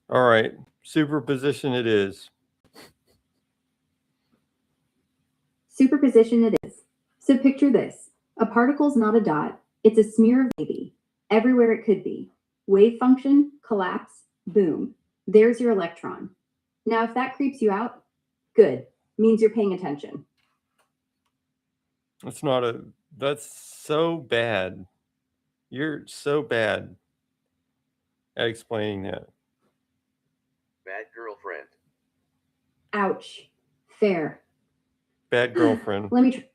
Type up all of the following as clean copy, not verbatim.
All right. Superposition it is. Superposition it is. So picture this. A particle's not a dot, it's a smear of wavy, everywhere it could be. Wave function, collapse, boom. There's your electron. Now, if that creeps you out, good. Means you're paying attention. That's so bad. You're so bad at explaining that. Bad girlfriend. Ouch. Fair. Bad girlfriend. Let me try.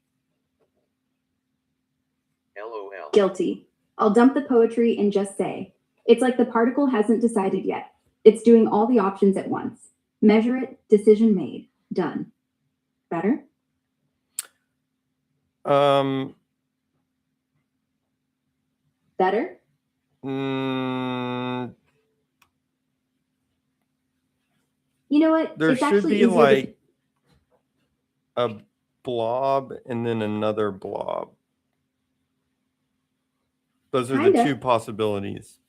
LOL. Guilty. I'll dump the poetry and just say, it's like the particle hasn't decided yet. It's doing all the options at once. Measure it, decision made, done. Better? Better? You know what? There It's should actually be easier to- like a blob and then another blob. Those are the Kinda. two possibilities.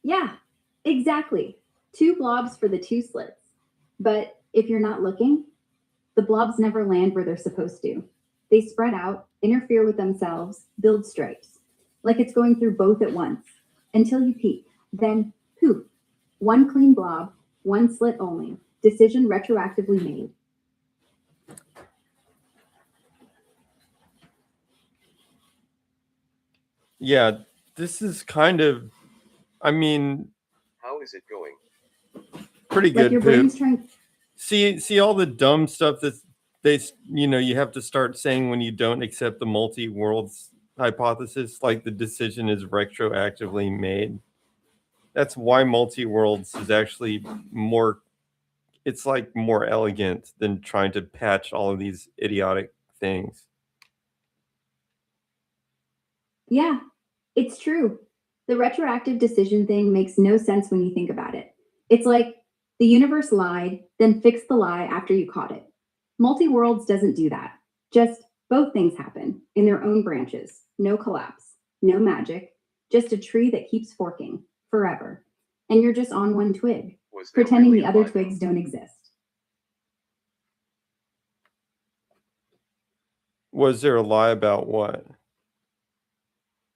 Yeah, exactly. 2 blobs for the 2 slits. But if you're not looking, the blobs never land where they're supposed to. They spread out, interfere with themselves, build stripes. Like it's going through both at once. Until you peek. Then, poof. 1 clean blob, 1 slit only. Decision retroactively made. Yeah, this is kind of, I mean, How is it going? pretty Like good. your Poop. brain's trying. See all the dumb stuff that you have to start saying when you don't accept the multi-worlds hypothesis, like the decision is retroactively made. That's why multi-worlds is actually more, it's like more elegant than trying to patch all of these idiotic things. Yeah, it's true. The retroactive decision thing makes no sense when you think about it. It's like the universe lied, then fixed the lie after you caught it. Multi-worlds doesn't do that. Just both things happen in their own branches. No collapse, no magic, just a tree that keeps forking forever. And you're just on one twig, Was there pretending really the a other lie? twigs don't exist. Was there a lie about what?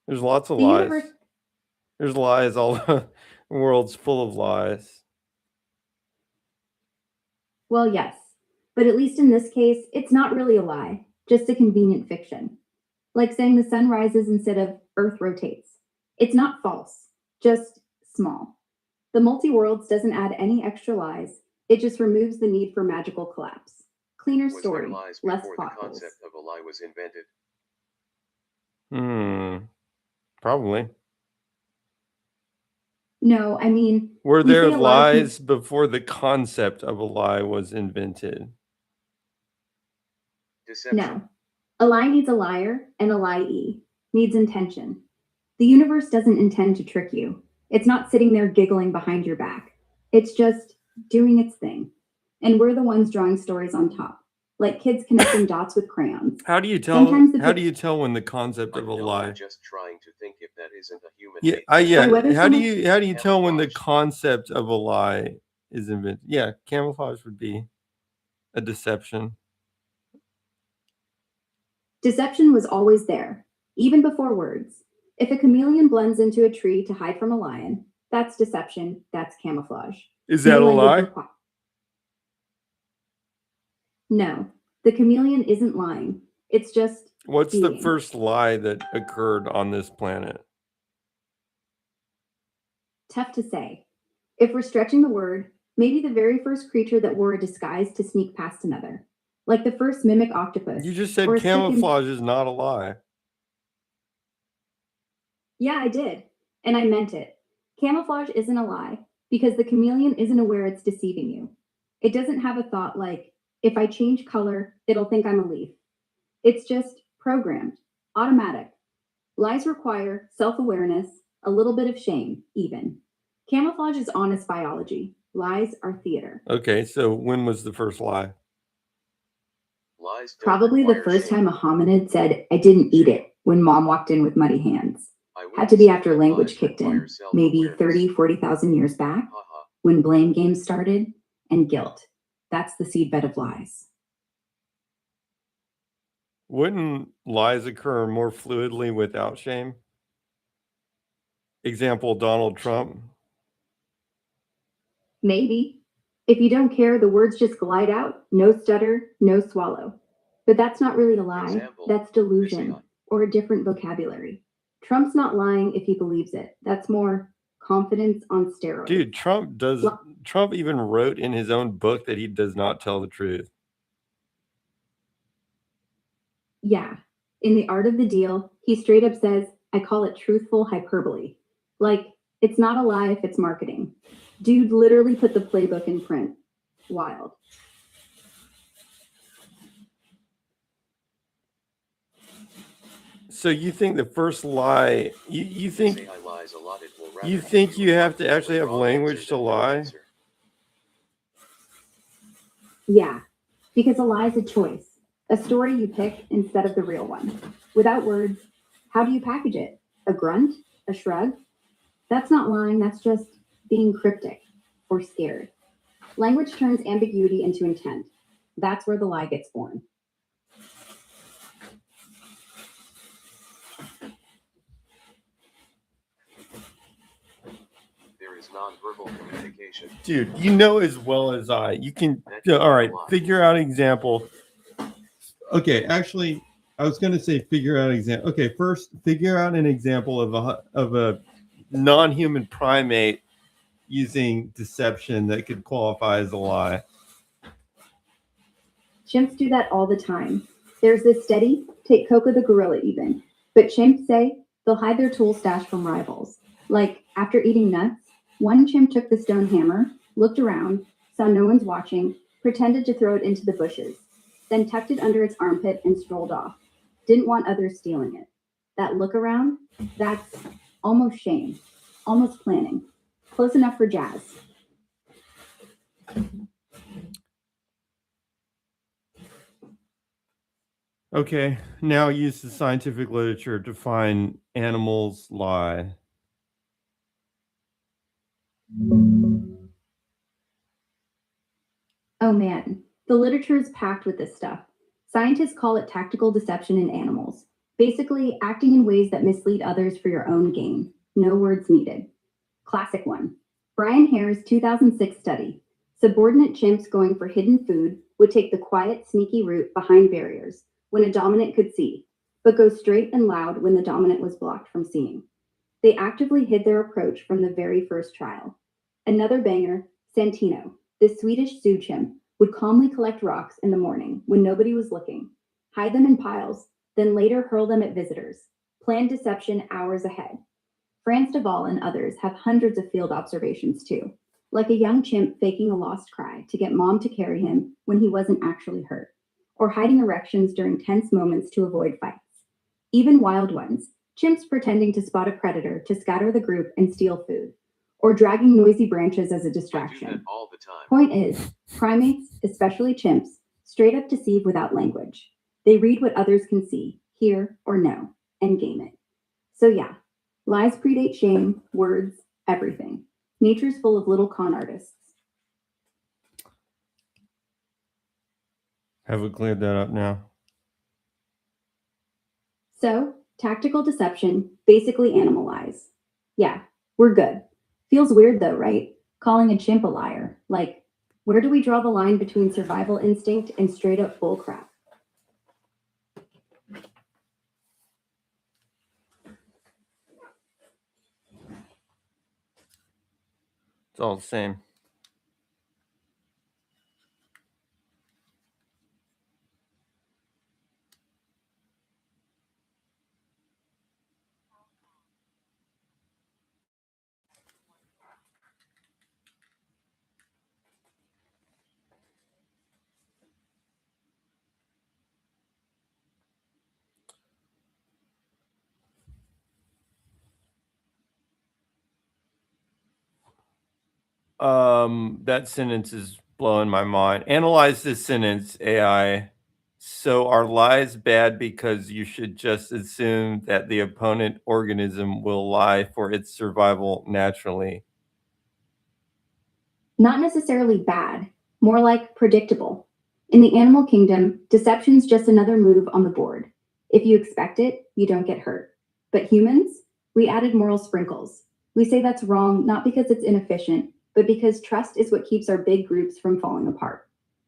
There's lots of The lies. universe. There's lies all the world's full of lies. Well, yes, but at least in this case, it's not really a lie, just a convenient fiction. Like saying the sun rises instead of Earth rotates. It's not false, just small. The multi-worlds doesn't add any extra lies, it just removes the need for magical collapse. Cleaner Was there story, lies less before plot the holes. concept of a lie was invented? Probably. No, I mean, Were we there say a lie can- lies before the concept of a lie was invented? Deception. No. A lie needs a liar, and a lie needs intention. The universe doesn't intend to trick you. It's not sitting there giggling behind your back. It's just doing its thing. And we're the ones drawing stories on top, like kids connecting dots with crayons. How do you tell? Sometimes the How pic- do you tell when the concept of a No, lie? I'm just trying to think if that isn't a human. Yeah, made yeah. Or whether How do someone- you tell when the Camouflage. concept of a lie is invented? Yeah, camouflage would be a deception. Deception was always there, even before words. If a chameleon blends into a tree to hide from a lion, that's deception, that's camouflage. Is that a No language lie? requi- No, the chameleon isn't lying. It's just What's the being. first lie that occurred on this planet? Tough to say. If we're stretching the word, maybe the very first creature that wore a disguise to sneak past another, like the first mimic octopus. You just said or a stick in- camouflage is not a lie. Yeah, I did. And I meant it. Camouflage isn't a lie because the chameleon isn't aware it's deceiving you. It doesn't have a thought like, if I change color, it'll think I'm a leaf. It's just programmed, automatic. Lies require self awareness, a little bit of shame, even. Camouflage is honest biology. Lies are theater. Okay, so when was the first lie? Lies don't Probably the require first shame. time a hominid said, I didn't eat it, when mom walked in with muddy hands. I Had to be wouldn't say after that language lies kicked require in, maybe self-awareness. 30, 40,000 years back, Haha. when blame games started and guilt. That's the seedbed of lies. Wouldn't lies occur more fluidly without shame? Example, Donald Trump. Maybe. If you don't care, the words just glide out, no stutter, no swallow. But that's not really a lie, Example, that's delusion Missy. or a different vocabulary. Trump's not lying if he believes it. That's more confidence on steroids. Dude, Trump even wrote in his own book that he does not tell the truth. Yeah. In The Art of the Deal, he straight up says, I call it truthful hyperbole. Like, it's not a lie if it's marketing. Dude literally put the playbook in print. Wild. So you think the first lie, you think Say I lies a lot, it will rather you give think a you have to confident actually have wrong language answer to than no lie? answer. Yeah, because a lie is a choice, a story you pick instead of the real one. Without words, how do you package it? A grunt? A shrug? That's not lying, that's just being cryptic or scared. Language turns ambiguity into intent. That's where the lie gets born. There is non-verbal communication. Dude, you know as well as I. You can all right, figure out example. Okay, actually, I was going to say figure out example. Okay, first figure out an example of a non-human primate using deception that could qualify as a lie. Chimps do that all the time. There's this steady, take Coco the gorilla even, but chimps say they'll hide their tool stash from rivals. Like, after eating nuts, one chimp took the stone hammer, looked around, saw no one's watching, pretended to throw it into the bushes, then tucked it under its armpit and strolled off. Didn't want others stealing it. That look around, that's almost shame, almost planning. Close enough for jazz. Okay, now use the scientific literature to find animals lie. Oh man, the literature is packed with this stuff. Scientists call it tactical deception in animals, basically acting in ways that mislead others for your own gain. No words needed. Classic one. Brian Hare's 2006 study. Subordinate chimps going for hidden food would take the quiet, sneaky route behind barriers when a dominant could see, but go straight and loud when the dominant was blocked from seeing. They actively hid their approach from the very first trial. Another banger, Santino, this Swedish zoo chimp, would calmly collect rocks in the morning when nobody was looking, hide them in piles, then later hurl them at visitors. Planned deception hours ahead. Frans de Waal and others have hundreds of field observations too, like a young chimp faking a lost cry to get mom to carry him when he wasn't actually hurt, or hiding erections during tense moments to avoid fights. Even wild ones, chimps pretending to spot a predator to scatter the group and steal food, or dragging noisy branches as a I do that distraction. all the time. Point is, primates, especially chimps, straight up deceive without language. They read what others can see, hear, or know, and game it. So yeah, lies predate shame, words, everything. Nature's full of little con artists. Have we cleared that up now? So, tactical deception, basically animal lies. Yeah, we're good. Feels weird though, right? Calling a chimp a liar. Like, where do we draw the line between survival instinct and straight up bullcrap? It's all the same. That sentence is blowing my mind. Analyze this sentence, AI. So are lies bad because you should just assume that the opponent organism will lie for its survival naturally? Not necessarily bad, more like predictable. In the animal kingdom, deception's just another move on the board. If you expect it, you don't get hurt. But humans, we added moral sprinkles. We say that's wrong not because it's inefficient, but because trust is what keeps our big groups from falling apart.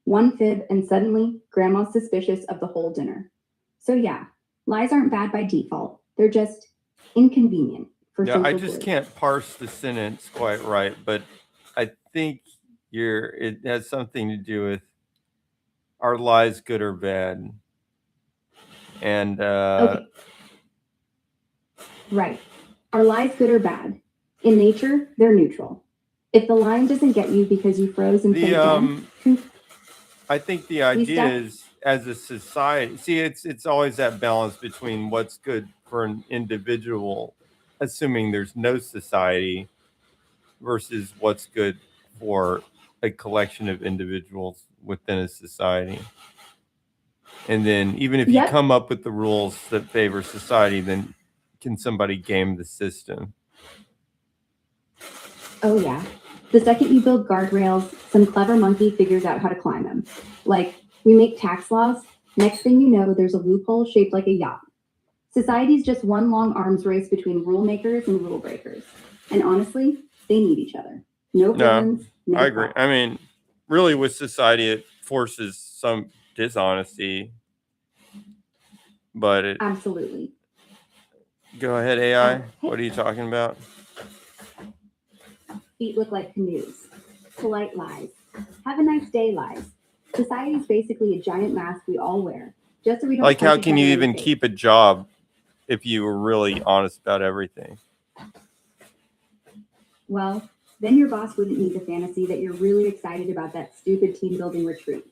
One fib, and suddenly, grandma's suspicious of the whole dinner. So, yeah, lies aren't bad by default, they're just inconvenient for Yeah, I social just glue. can't parse the sentence quite right, but I think it has something to do with, are lies good or bad? And Okay, right. Are lies good or bad? In nature, they're neutral. If the line doesn't get you because you froze and played dead, I think the we idea step. is, as a society, see, it's always that balance between what's good for an individual, assuming there's no society, versus what's good for a collection of individuals within a society. And then even if you Yep. come up with the rules that favor society, then can somebody game the system? Oh, yeah. The second you build guardrails, some clever monkey figures out how to climb them. Like, we make tax laws, next thing you know, there's a loophole shaped like a yacht. Society's just one long arms race between rule makers and rule breakers. And honestly, they need each other. No No, villains, no I agree. cops. I mean, really, with society, it forces some dishonesty, but it. Absolutely. Go ahead, AI. Hey. What are you talking about? Feet look like canoes. Polite lies. Have a nice day lies. Society's basically a giant mask we all wear, just so we don't Like, how punch each can you other in the even face. keep a job if you were really honest about everything? Well, then your boss wouldn't need the fantasy that you're really excited about that stupid team building retreat.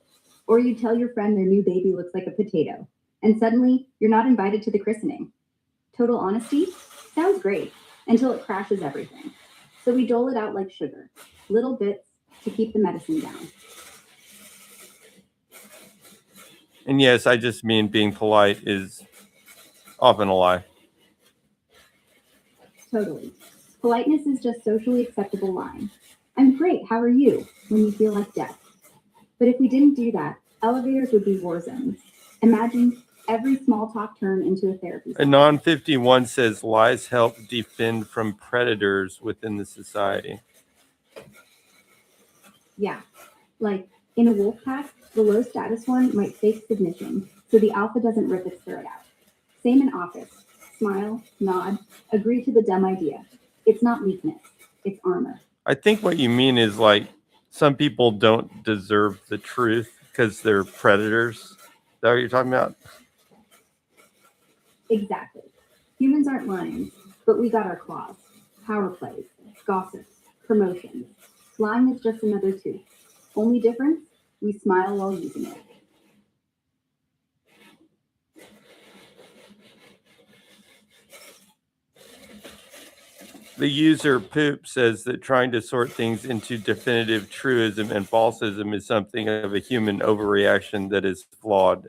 Or you tell your friend their new baby looks like a potato, and suddenly you're not invited to the christening. Total honesty? Sounds great, until it crashes everything. So we dole it out like sugar, little bits to keep the medicine down. And yes, I just mean being polite is often a lie. Totally. Politeness is just socially acceptable line. I'm great, how are you? When you feel like death. But if we didn't do that, elevators would be war zones. Imagine every small talk turn into a therapy session. Anon 51 says lies help defend from predators within the society. Yeah. Like in a wolf pack, the low status one might fake submission so the alpha doesn't rip its throat out. Same in office. Smile, nod, agree to the dumb idea. It's not weakness, it's armor. I think what you mean is, like, some people don't deserve the truth because they're predators. Is that what you're talking about? Exactly. Humans aren't lions, but we got our claws. Power plays, gossips, promotions. Lying is just another tooth. Only difference, we smile while using it. The user Poop says that trying to sort things into definitive truism and falsism is something of a human overreaction that is flawed.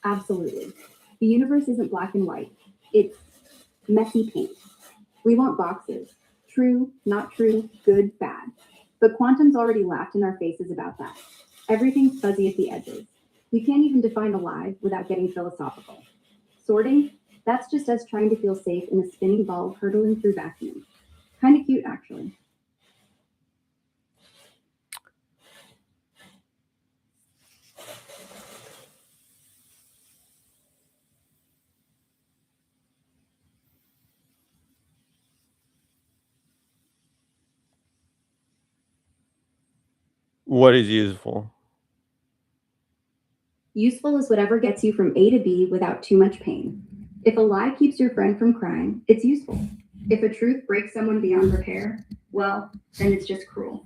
Absolutely. The universe isn't black and white. It's messy paint. We want boxes. True, not true, good, bad. But quantum's already laughed in our faces about that. Everything's fuzzy at the edges. We can't even define a lie without getting philosophical. Sorting? That's just us trying to feel safe in a spinning ball hurtling through vacuum. Kind of cute, actually. What is useful? Useful is whatever gets you from A to B without too much pain. If a lie keeps your friend from crying, it's useful. If a truth breaks someone beyond repair, well, then it's just cruel.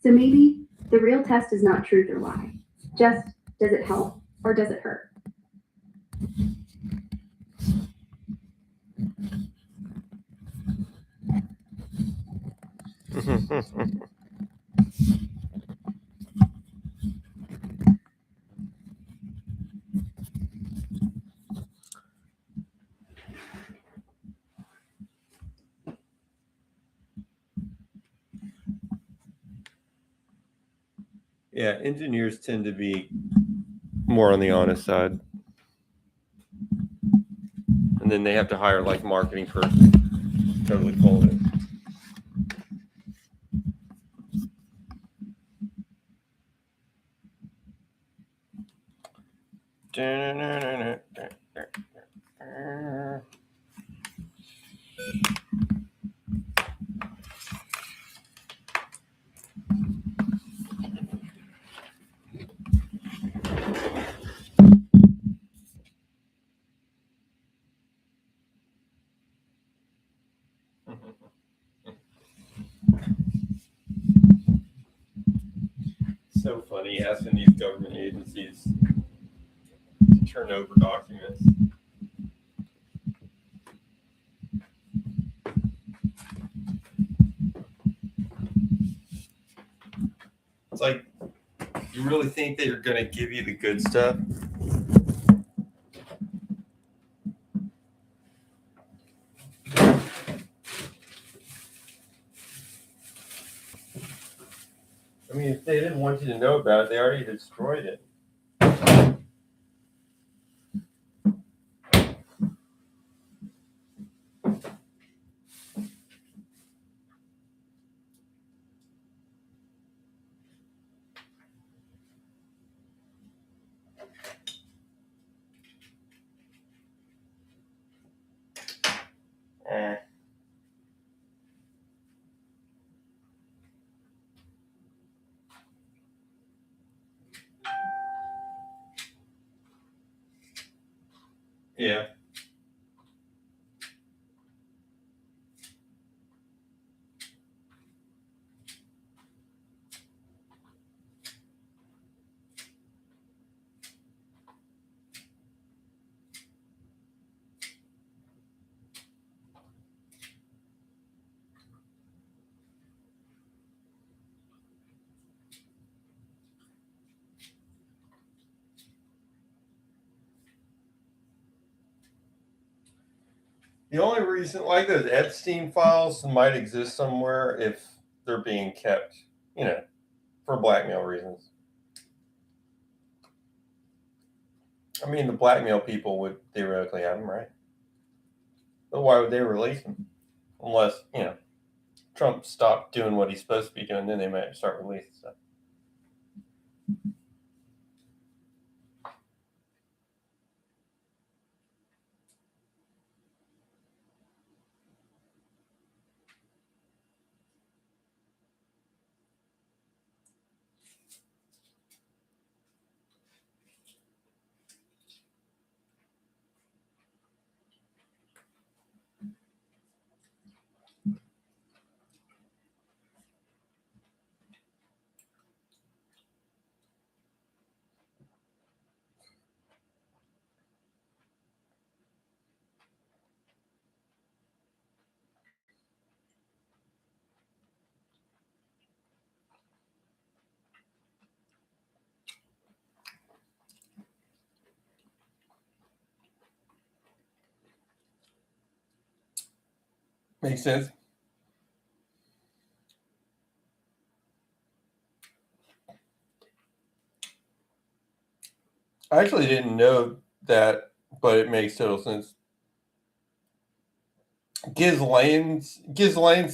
So maybe the real test is not truth or lie. Just, does it help or does it hurt? Yeah, engineers tend to be more on the honest side. And then they have to hire like marketing person. Totally full of it. So funny asking these government agencies to turn over documents. It's like, you really think they're going to give you the good stuff? I mean, if they didn't want you to know about it, they already destroyed it. Eh. Yeah. The only reason, like those Epstein files, might exist somewhere if they're being kept, for blackmail reasons. I mean, the blackmail people would theoretically have them, right? But why would they release them? Unless, Trump stopped doing what he's supposed to be doing, then they might start releasing stuff. Makes sense. I actually didn't know that, but it makes total sense. Ghislaine's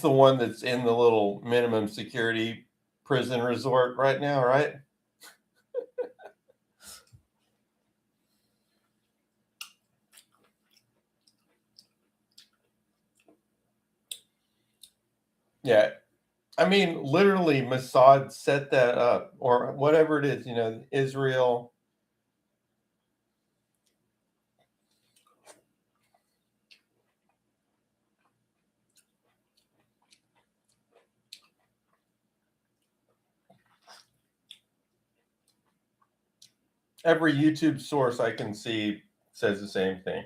the one that's in the little minimum security prison resort right now, right? Yeah. I mean, literally, Mossad set that up, or whatever it is, Israel. Every YouTube source I can see says the same thing.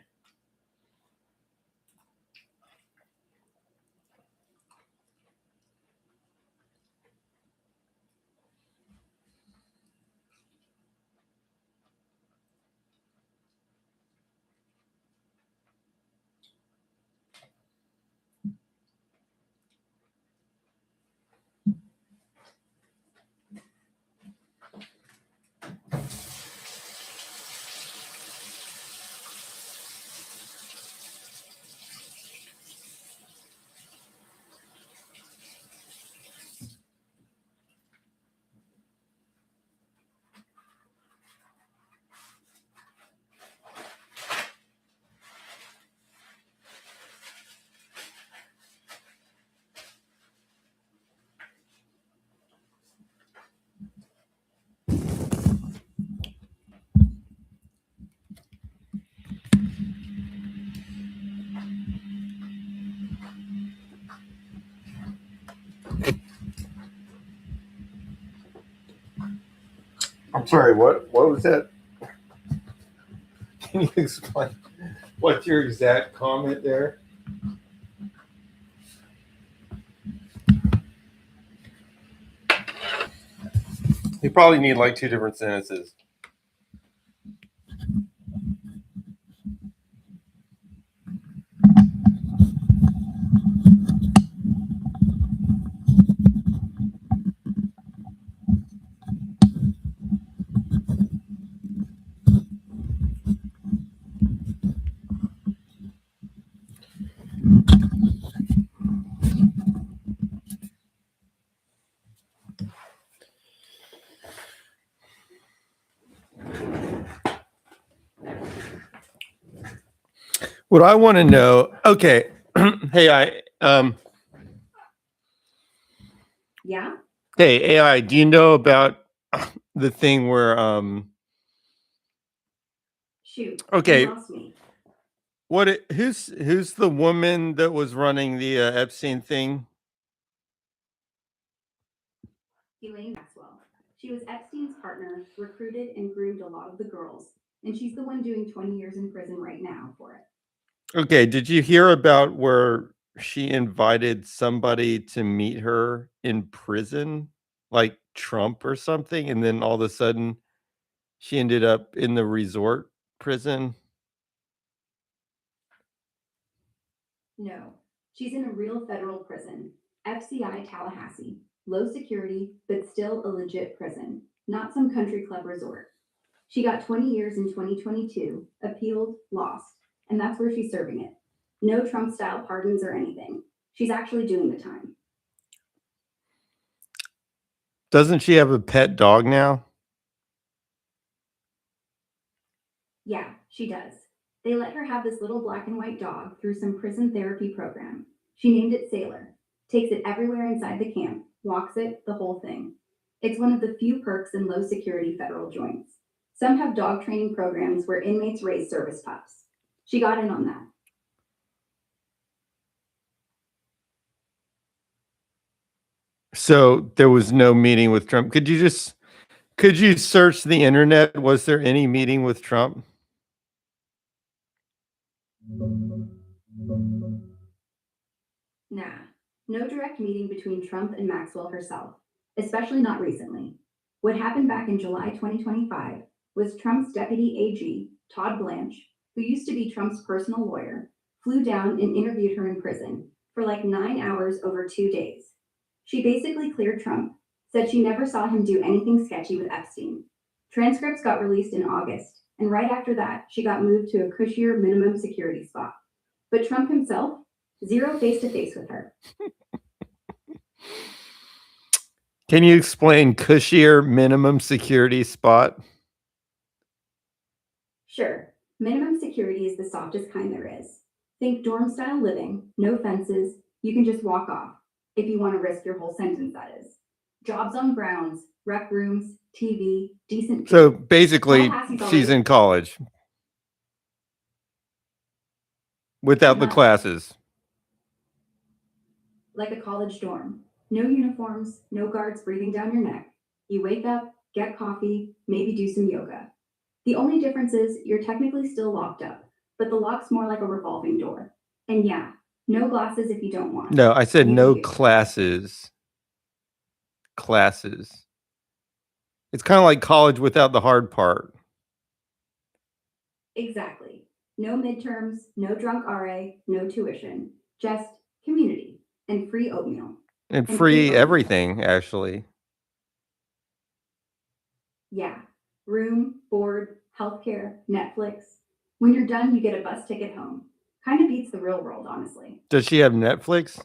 sorry, what was that? Can you explain what's your exact comment there? You probably need like two different sentences. What I want to know, okay, hey, Yeah. hey, AI, do you know about the thing where, Shoot. okay, You lost me. who's the woman that was running the Epstein thing? Elaine Maxwell. She was Epstein's partner, recruited and groomed a lot of the girls, and she's the one doing 20 years in prison right now for it. Okay, did you hear about where she invited somebody to meet her in prison, like Trump or something, and then all of a sudden she ended up in the resort prison? No, she's in a real federal prison, FCI Tallahassee. Low security, but still a legit prison, not some country club resort. She got 20 years in 2022, appealed, lost, and that's where she's serving it. No Trump style pardons or anything. She's actually doing the time. Doesn't she have a pet dog now? Yeah, she does. They let her have this little black and white dog through some prison therapy program. She named it Sailor, takes it everywhere inside the camp, walks it, the whole thing. It's one of the few perks in low security federal joints. Some have dog training programs where inmates raise service pups. She got in on that. So there was no meeting with Trump. Could you search the internet? Was there any meeting with Trump? Nah, no direct meeting between Trump and Maxwell herself, especially not recently. What happened back in July 2025 was Trump's deputy AG, Todd Blanche, who used to be Trump's personal lawyer, flew down and interviewed her in prison for like 9 hours over 2 days. She basically cleared Trump, said she never saw him do anything sketchy with Epstein. Transcripts got released in August, and right after that, she got moved to a cushier minimum security spot. But Trump himself, zero face to face with her. Can you explain cushier minimum security spot? Sure, minimum security is the softest kind there is. Think dorm style living, no fences, you can just walk off. If you want to risk your whole sentence, that is. Jobs on grounds, rec rooms, TV, decent. So basically, Tallahassee's she's already- in college without the Uh-huh. classes. Like a college dorm. No uniforms, no guards breathing down your neck. You wake up, get coffee, maybe do some yoga. The only difference is you're technically still locked up, but the lock's more like a revolving door. And yeah, no glasses if you don't want. No, I said You no do. classes. Classes. It's kind of like college without the hard part. Exactly. No midterms, no drunk RA, no tuition. Just community and free oatmeal. And And free free everything, actually. Yeah. Room, board, healthcare, Netflix. When you're done, you get a bus ticket home. Kind of beats the real world, honestly. Does she have Netflix?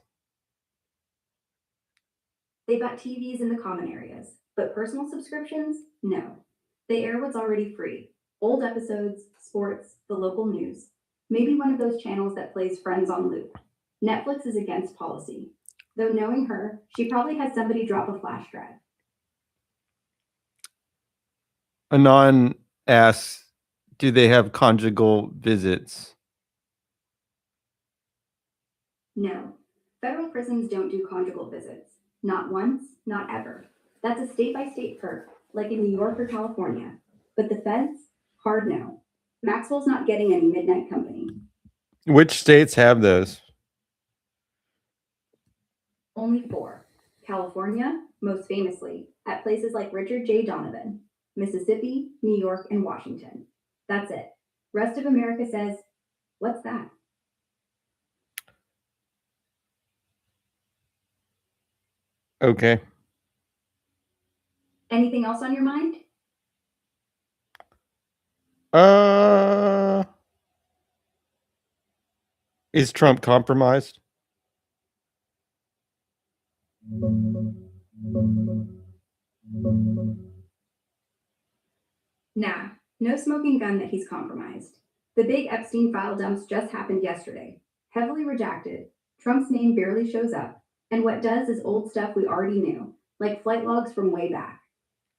They've got TVs in the common areas, but personal subscriptions? No. They air what's already free. Old episodes, sports, the local news. Maybe one of those channels that plays Friends on loop. Netflix is against policy. Though knowing her, she probably has somebody drop a flash drive. Anon asks, do they have conjugal visits? No. Federal prisons don't do conjugal visits. Not once, not ever. That's a state by state perk. like in New York or California. But the feds? Hard no. Maxwell's not getting any midnight company. Which states have those? Only 4. California, most famously, at places like Richard J. Donovan, Mississippi, New York, and Washington. That's it. Rest of America says, what's that? Okay. Anything else on your mind? Is Trump compromised? Nah, no smoking gun that he's compromised. The big Epstein file dumps just happened yesterday. Heavily redacted, Trump's name barely shows up, and what does is old stuff we already knew, like flight logs from way back.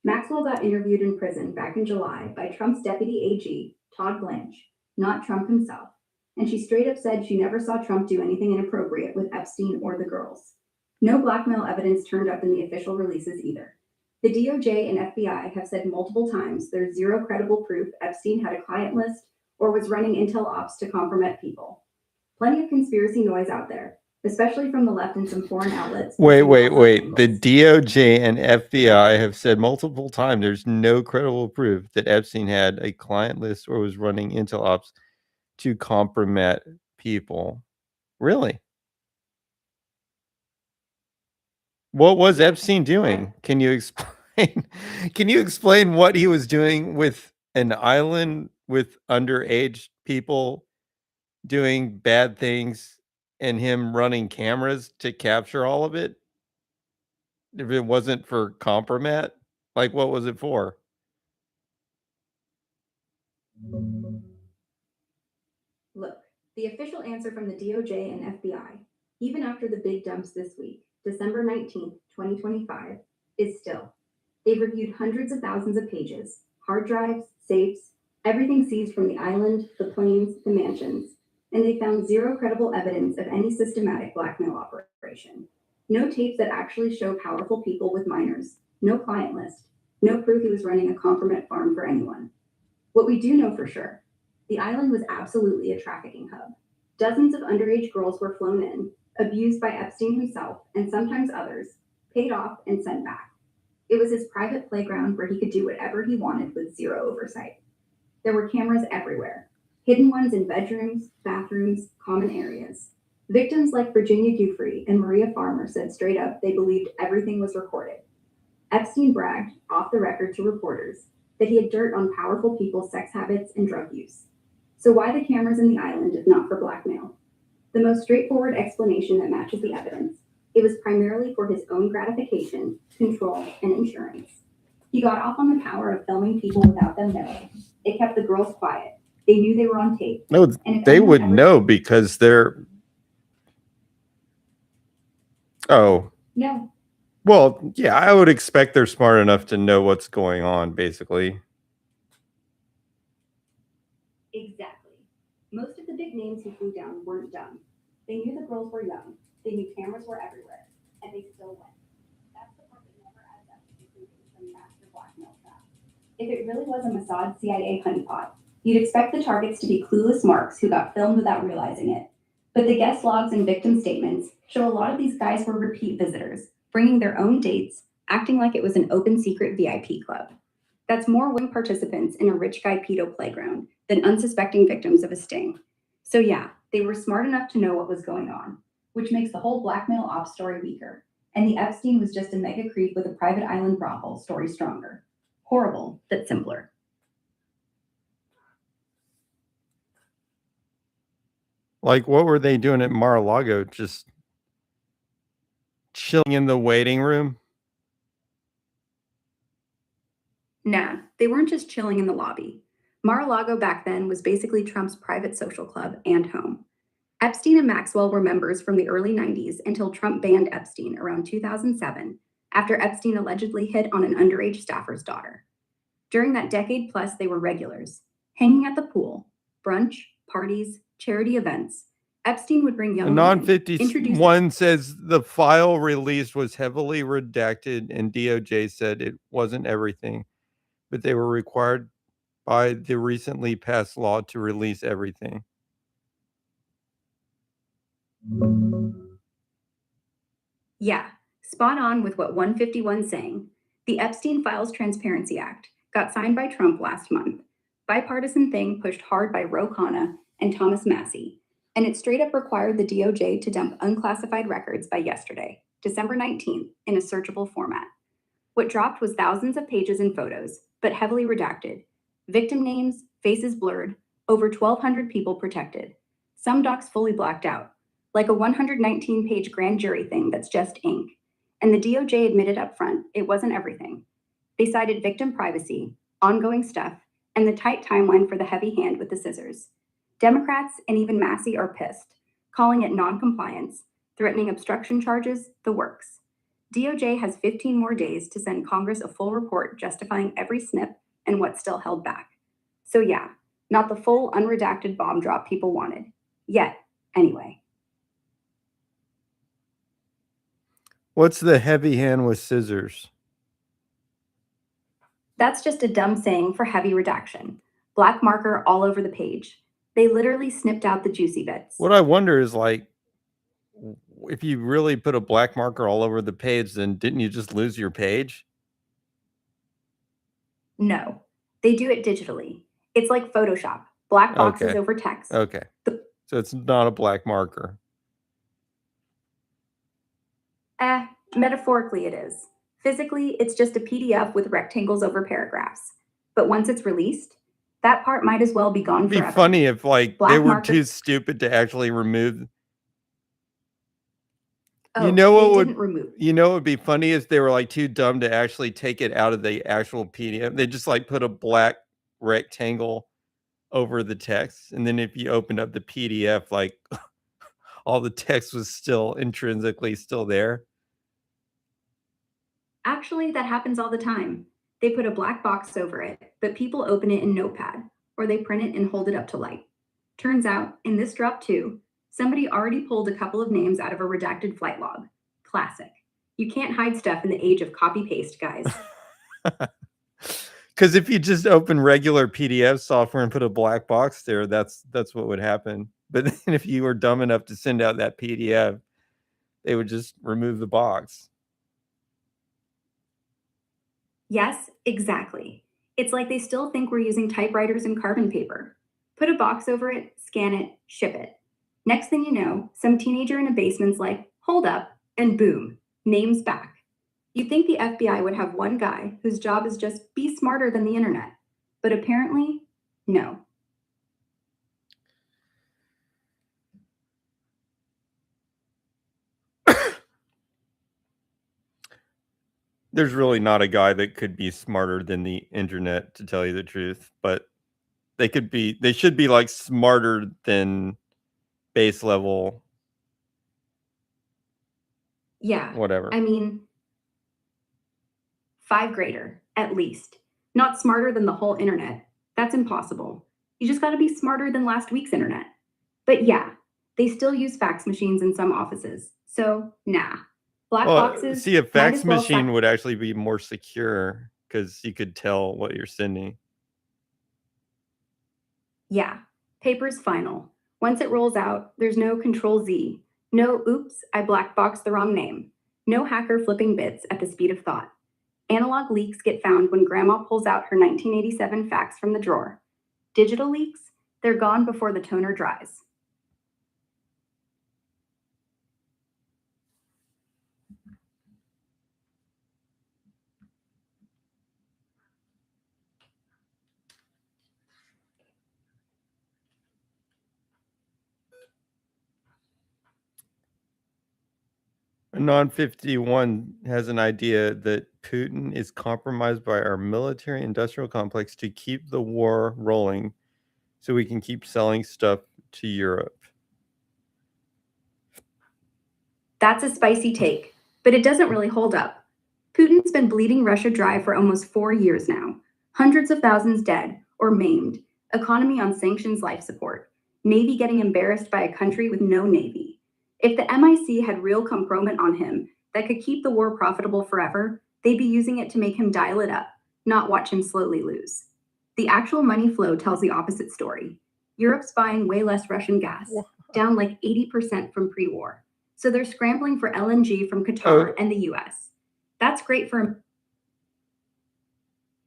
Maxwell got interviewed in prison back in July by Trump's deputy AG, Todd Blanche, not Trump himself, and she straight up said she never saw Trump do anything inappropriate with Epstein or the girls. No blackmail evidence turned up in the official releases either. The DOJ and FBI have said multiple times there's zero credible proof Epstein had a client list or was running intel ops to compromise people. Plenty of conspiracy noise out there, especially from the left and some foreign outlets. Wait. The DOJ and FBI have said multiple times there's no credible proof that Epstein had a client list or was running intel ops to compromise people. Really? What was Epstein doing? Can you explain? Can you explain what he was doing with an island with underage people doing bad things and him running cameras to capture all of it? If it wasn't for compromat, like what was it for? Look, the official answer from the DOJ and FBI, even after the big dumps this week, December 19th, 2025, is still. They've reviewed hundreds of thousands of pages, hard drives, safes, everything seized from the island, the planes, the mansions, and they found zero credible evidence of any systematic blackmail operation. No tapes that actually show powerful people with minors, no client list, no proof he was running a compromise farm for anyone. What we do know for sure, the island was absolutely a trafficking hub. Dozens of underage girls were flown in, abused by Epstein himself and sometimes others, paid off and sent back. It was his private playground where he could do whatever he wanted with zero oversight. There were cameras everywhere, hidden ones in bedrooms, bathrooms, common areas. Victims like Virginia Giuffre and Maria Farmer said straight up they believed everything was recorded. Epstein bragged, off the record to reporters, that he had dirt on powerful people's sex habits and drug use. So why the cameras in the island if not for blackmail? The most straightforward explanation that matches the evidence. It was primarily for his own gratification, control, and insurance. He got off on the power of filming people without them knowing. It kept the girls quiet. They knew they were on tape. No, And if they anyone would ever- know because they're. Oh, No, well, yeah, I would expect they're smart enough to know what's going on, basically. exactly. Most of the big names who flew down weren't dumb. They knew the girls were young. They knew cameras were everywhere. And they still went. That's the part that never adds up to concluding some master blackmail trap. If it really was a Mossad CIA honeypot, you'd expect the targets to be clueless marks who got filmed without realizing it. But the guest logs and victim statements show a lot of these guys were repeat visitors, bringing their own dates, acting like it was an open secret VIP club. That's more willing participants in a rich guy pedo playground than unsuspecting victims of a sting. So yeah, they were smart enough to know what was going on, which makes the whole blackmail ops story weaker. And the Epstein was just a mega creep with a private island brothel story stronger. Horrible, but simpler. Like, what were they doing at Mar-a-Lago? Just chilling in the waiting room? Nah, they weren't just chilling in the lobby. Mar-a-Lago back then was basically Trump's private social club and home. Epstein and Maxwell were members from the early 90s until Trump banned Epstein around 2007 after Epstein allegedly hit on an underage staffer's daughter. During that decade plus, they were regulars, hanging at the pool, brunch, parties, charity events. Epstein would bring young Non women, introduce 51 says the file released was heavily redacted, and DOJ said it wasn't everything, but they were required by the recently passed law to release everything. Yeah, spot on with what 151's saying. The Epstein Files Transparency Act got signed by Trump last month. Bipartisan thing pushed hard by Ro Khanna and Thomas Massie, and it straight up required the DOJ to dump unclassified records by yesterday, December 19th, in a searchable format. What dropped was thousands of pages and photos, but heavily redacted. Victim names, faces blurred, over 1,200 people protected. Some docs fully blacked out, like a 119-page grand jury thing that's just ink. And the DOJ admitted up front it wasn't everything. They cited victim privacy, ongoing stuff, and the tight timeline for the heavy hand with the scissors. Democrats and even Massie are pissed, calling it non-compliance, threatening obstruction charges, the works. DOJ has 15 more days to send Congress a full report justifying every snip and what's still held back. So yeah, not the full unredacted bomb drop people wanted. Yet, anyway. What's the heavy hand with scissors? That's just a dumb saying for heavy redaction. Black marker all over the page. They literally snipped out the juicy bits. What I wonder is, like, if you really put a black marker all over the page, then didn't you just lose your page? No, they do it digitally. It's like Photoshop. Black boxes Okay. over text. Okay. So it's not a black marker. Metaphorically it is. Physically, it's just a PDF with rectangles over paragraphs. But once it's released, that part might as well be gone It'd be forever. funny if, like, they Black were marker- too stupid to actually remove. Oh, know what they would- didn't remove. You know, it'd be funny if they were, like, too dumb to actually take it out of the actual PDF. They just, like, put a black rectangle over the text, and then if you opened up the PDF, like, all the text was still intrinsically still there. Actually, that happens all the time. They put a black box over it, but people open it in Notepad, or they print it and hold it up to light. Turns out, in this drop too, somebody already pulled a couple of names out of a redacted flight log. Classic. You can't hide stuff in the age of copy-paste, guys. Because if you just open regular PDF software and put a black box there, that's what would happen. But then if you were dumb enough to send out that PDF, they would just remove the box. Yes, exactly. It's like they still think we're using typewriters and carbon paper. Put a box over it, scan it, ship it. Next thing you know, some teenager in a basement's like, hold up, and boom, name's back. You'd think the FBI would have one guy whose job is just be smarter than the internet. But apparently, no. There's really not a guy that could be smarter than the internet, to tell you the truth, but they should be like smarter than base level, Yeah, whatever. I mean, 5 grader, at least. Not smarter than the whole internet. That's impossible. You just gotta be smarter than last week's internet. But yeah, they still use fax machines in some offices. So, nah. Black boxes. See, a might fax as well machine would actually be more secure because you could tell what you're sending. Yeah, paper's final. Once it rolls out, there's no Control Z. No, oops, I black boxed the wrong name. No hacker flipping bits at the speed of thought. Analog leaks get found when grandma pulls out her 1987 fax from the drawer. Digital leaks, they're gone before the toner dries. Non 51 has an idea that Putin is compromised by our military industrial complex to keep the war rolling so we can keep selling stuff to Europe. That's a spicy take, but it doesn't really hold up. Putin's been bleeding Russia dry for almost 4 years now. Hundreds of thousands dead or maimed, economy on sanctions life support. Navy getting embarrassed by a country with no Navy. If the MIC had real compromise on him that could keep the war profitable forever, they'd be using it to make him dial it up, not watch him slowly lose. The actual money flow tells the opposite story. Europe's buying way less Russian gas, down like 80% from pre-war. So they're scrambling for LNG from Qatar and the US. That's great for...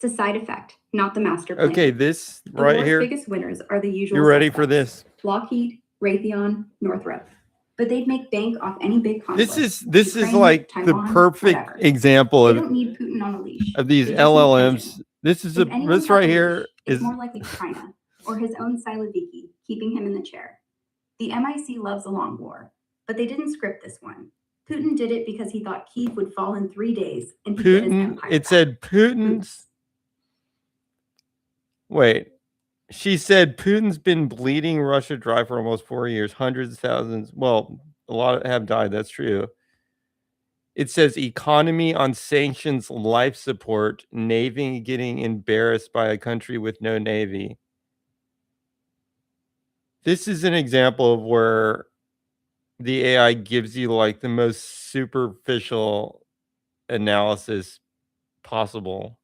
It's a side effect, not the master plan. Okay, this The right war's here. biggest winners are the usual You ready for suspects. this? Lockheed, Raytheon, Northrop. But they'd make bank off any big conflict. This is Ukraine, like Taiwan, the perfect whatever. example They of don't need Putin on a leash. these They just need LLMs. tension. This is If anyone this had right a here leash, it's is more likely China or his own Siloviki keeping him in the chair. The MIC loves a long war, but they didn't script this one. Putin did it because he thought Kyiv would fall in 3 days and he'd get his Putin. empire It back. said Putin's. Wait, she said Putin's been bleeding Russia dry for almost 4 years. Hundreds of thousands. Well, a lot have died. That's true. It says economy on sanctions, life support, Navy getting embarrassed by a country with no Navy. This is an example of where the AI gives you like the most superficial analysis possible.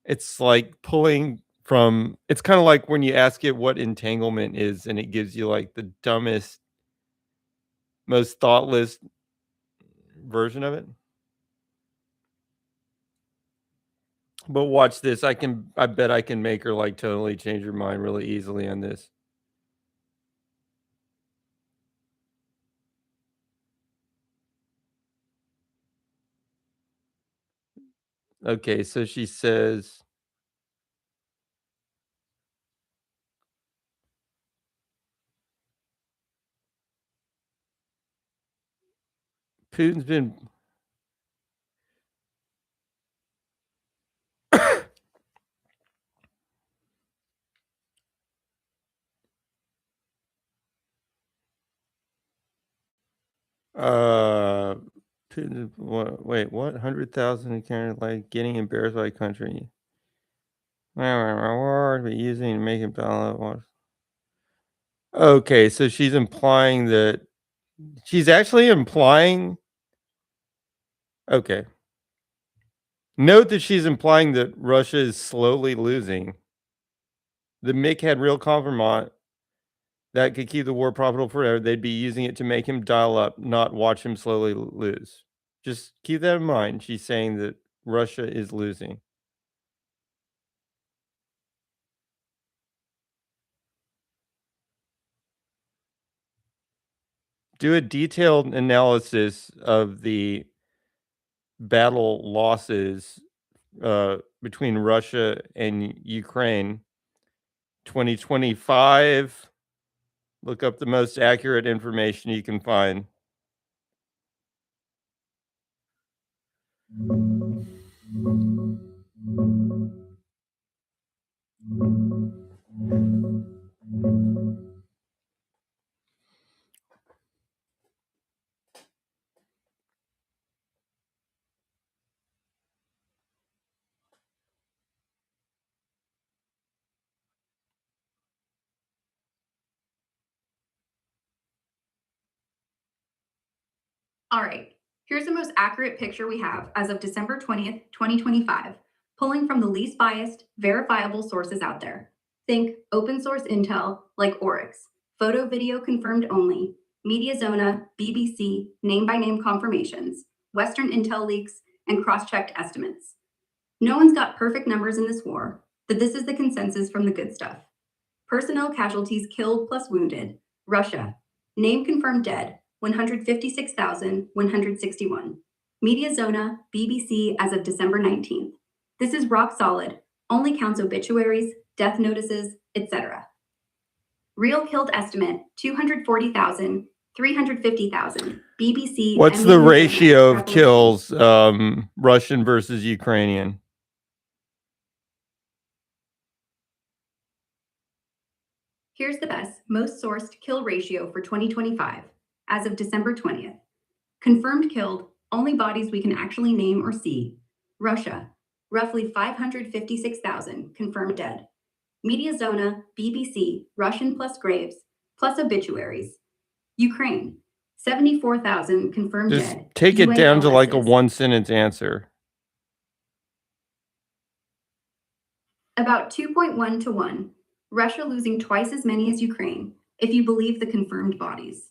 It's like pulling from, it's kind of like when you ask it what entanglement is, and it gives you like the dumbest, most thoughtless version of it. But watch this. I bet I can make her like totally change her mind really easily on this. Okay, so she says, Putin's been Putin, wait, what? 100,000 in Canada, like getting embarrassed by a country. But using to make him dollar. Okay, so she's implying that she's actually implying. Okay. Note that she's implying that Russia is slowly losing. The MiG had real compromise that could keep the war profitable forever. They'd be using it to make him dial up, not watch him slowly lose. Just keep that in mind. She's saying that Russia is losing. Do a detailed analysis of the battle losses between Russia and Ukraine 2025. Look up the most accurate information you can find. All right, here's the most accurate picture we have as of December 20th, 2025, pulling from the least biased, verifiable sources out there. Think open source intel like Oryx, photo video confirmed only, Mediazona, BBC, name-by-name confirmations, Western intel leaks, and cross-checked estimates. No one's got perfect numbers in this war, but this is the consensus from the good stuff. Personnel casualties killed plus wounded, Russia, name confirmed dead, 156,161. Mediazona, BBC as of December 19th. This is rock solid, only counts obituaries, death notices, etc. Real killed estimate, 240,000, 350,000. BBC. What's the ratio of kills, Russian versus Ukrainian? Here's the best, most sourced kill ratio for 2025, as of December 20th. Confirmed killed, only bodies we can actually name or see. Russia, roughly 556,000 confirmed dead. Mediazona, BBC, Russian plus Graves, plus obituaries. Ukraine, 74,000 confirmed Just dead. take it down to like a UALSs. 1-sentence answer. About 2.1 to 1. Russia losing twice as many as Ukraine, if you believe the confirmed bodies.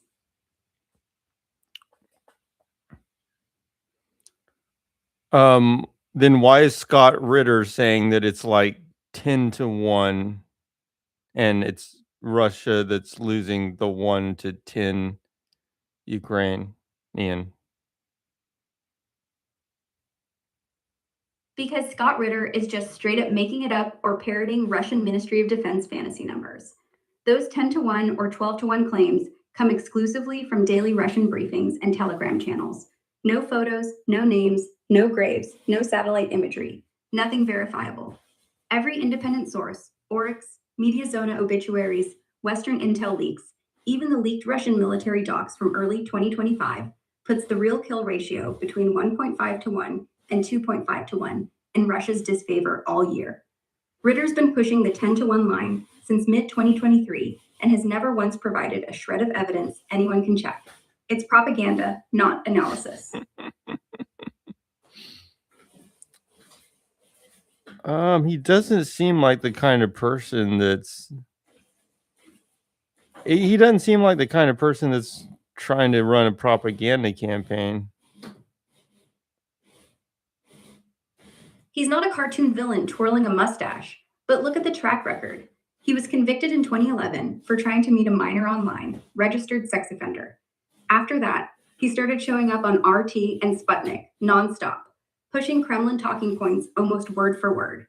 Then why is Scott Ritter saying that it's like 10 to 1 and it's Russia that's losing the 1 to 10 Ukraine? Ian. Because Scott Ritter is just straight up making it up or parroting Russian Ministry of Defense fantasy numbers. Those 10 to 1 or 12 to 1 claims come exclusively from daily Russian briefings and Telegram channels. No photos, no names, no graves, no satellite imagery, nothing verifiable. Every independent source, Oryx, Mediazona obituaries, Western intel leaks, even the leaked Russian military docs from early 2025, puts the real kill ratio between 1.5 to 1 and 2.5 to 1 in Russia's disfavor all year. Ritter's been pushing the 10 to 1 line since mid-2023 and has never once provided a shred of evidence anyone can check. It's propaganda, not analysis. He doesn't seem like the kind of person that's trying to run a propaganda campaign. He's not a cartoon villain twirling a mustache, but look at the track record. He was convicted in 2011 for trying to meet a minor online, registered sex offender. After that, he started showing up on RT and Sputnik nonstop, pushing Kremlin talking points almost word for word.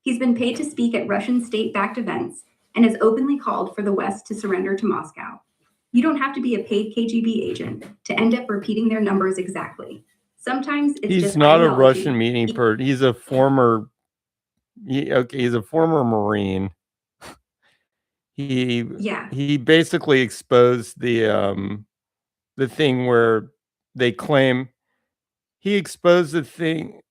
He's been paid to speak at Russian state-backed events and has openly called for the West to surrender to Moscow. You don't have to be a paid KGB agent to end up repeating their numbers exactly. Sometimes it's He's just not a ideology. Russian meeting person. He's a former he's a former Marine. He basically exposed the thing where they claim he exposed the thing.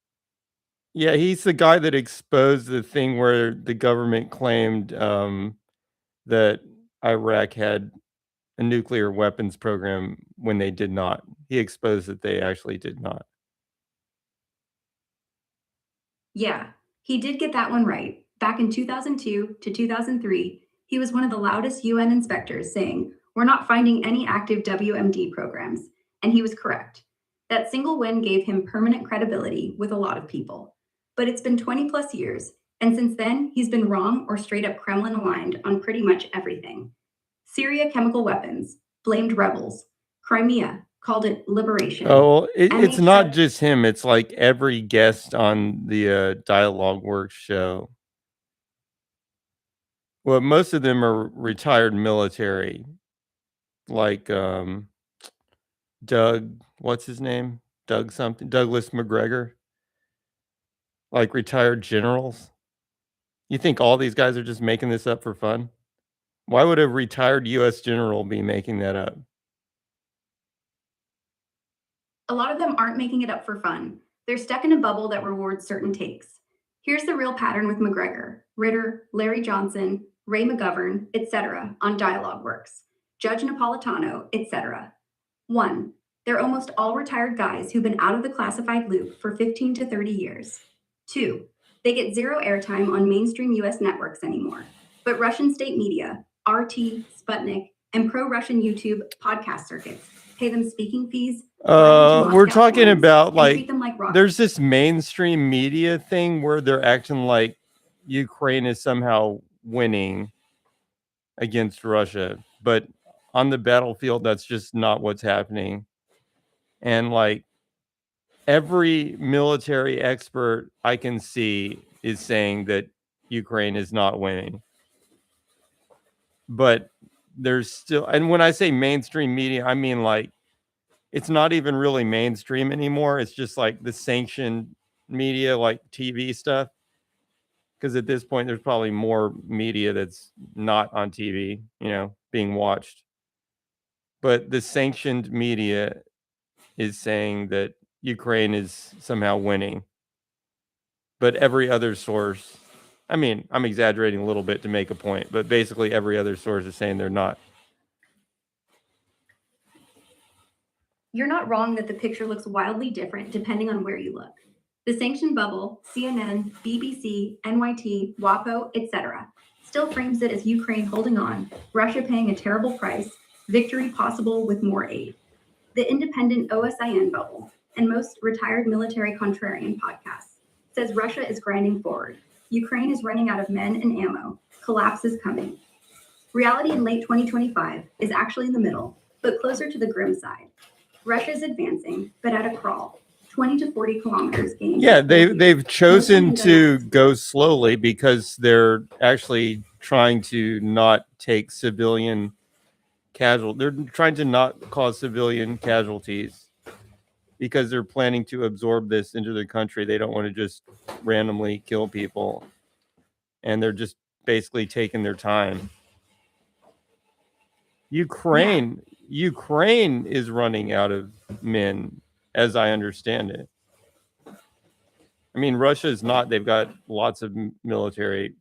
Yeah, he's the guy that exposed the thing where the government claimed that Iraq had a nuclear weapons program when they did not. He exposed that they actually did not. Yeah, he did get that one right. Back in 2002 to 2003, he was one of the loudest UN inspectors saying, "We're not finding any active WMD programs." And he was correct. That single win gave him permanent credibility with a lot of people. But it's been 20 plus years, and since then, he's been wrong or straight up Kremlin aligned on pretty much everything. Syria chemical weapons, blamed rebels. Crimea, called it liberation. Oh, it's not MH7 just him. It's like every guest on the Dialogue Works show. Well, most of them are retired military, like Doug, what's his name? Doug something, Douglas McGregor, like retired generals. You think all these guys are just making this up for fun? Why would a retired U.S. general be making that up? A lot of them aren't making it up for fun. They're stuck in a bubble that rewards certain takes. Here's the real pattern with McGregor, Ritter, Larry Johnson, Ray McGovern, etc. on Dialogue Works, Judge Napolitano, etc. 1. They're almost all retired guys who've been out of the classified loop for 15 to 30 years. 2. They get zero airtime on mainstream US networks anymore, but Russian state media, RT, Sputnik, and pro-Russian YouTube podcast circuits pay them speaking fees. We're talking about Treat them like rock there's this mainstream media thing where they're acting like Ukraine is somehow winning against Russia, but on the battlefield, that's just not what's happening. And like every military expert I can see is saying that Ukraine is not winning. But there's still, and when I say mainstream media, I mean like it's not even really mainstream anymore. It's just like the sanctioned media, like TV stuff. Because at this point, there's probably more media that's not on TV, being watched. But the sanctioned media is saying that Ukraine is somehow winning. But every other source I mean, I'm exaggerating a little bit to make a point, but basically every other source is saying they're not. You're not wrong that the picture looks wildly different depending on where you look. The sanctioned bubble, CNN, BBC, NYT, WAPO, etc., still frames it as Ukraine holding on, Russia paying a terrible price, victory possible with more aid. The independent OSIN bubble and most retired military contrarian podcasts says Russia is grinding forward. Ukraine is running out of men and ammo. Collapse is coming. Reality in late 2025 is actually in the middle, but closer to the grim side. Russia is advancing, but at a crawl, 20 to 40 kilometers gained. Yeah, they've chosen to go slowly because they're actually trying to not take civilian casualties. They're trying to not cause civilian casualties because they're planning to absorb this into their country. They don't want to just randomly kill people, and they're just basically taking their time. Ukraine is running out of men, as I understand it. I mean, Russia is not. They've got lots of military.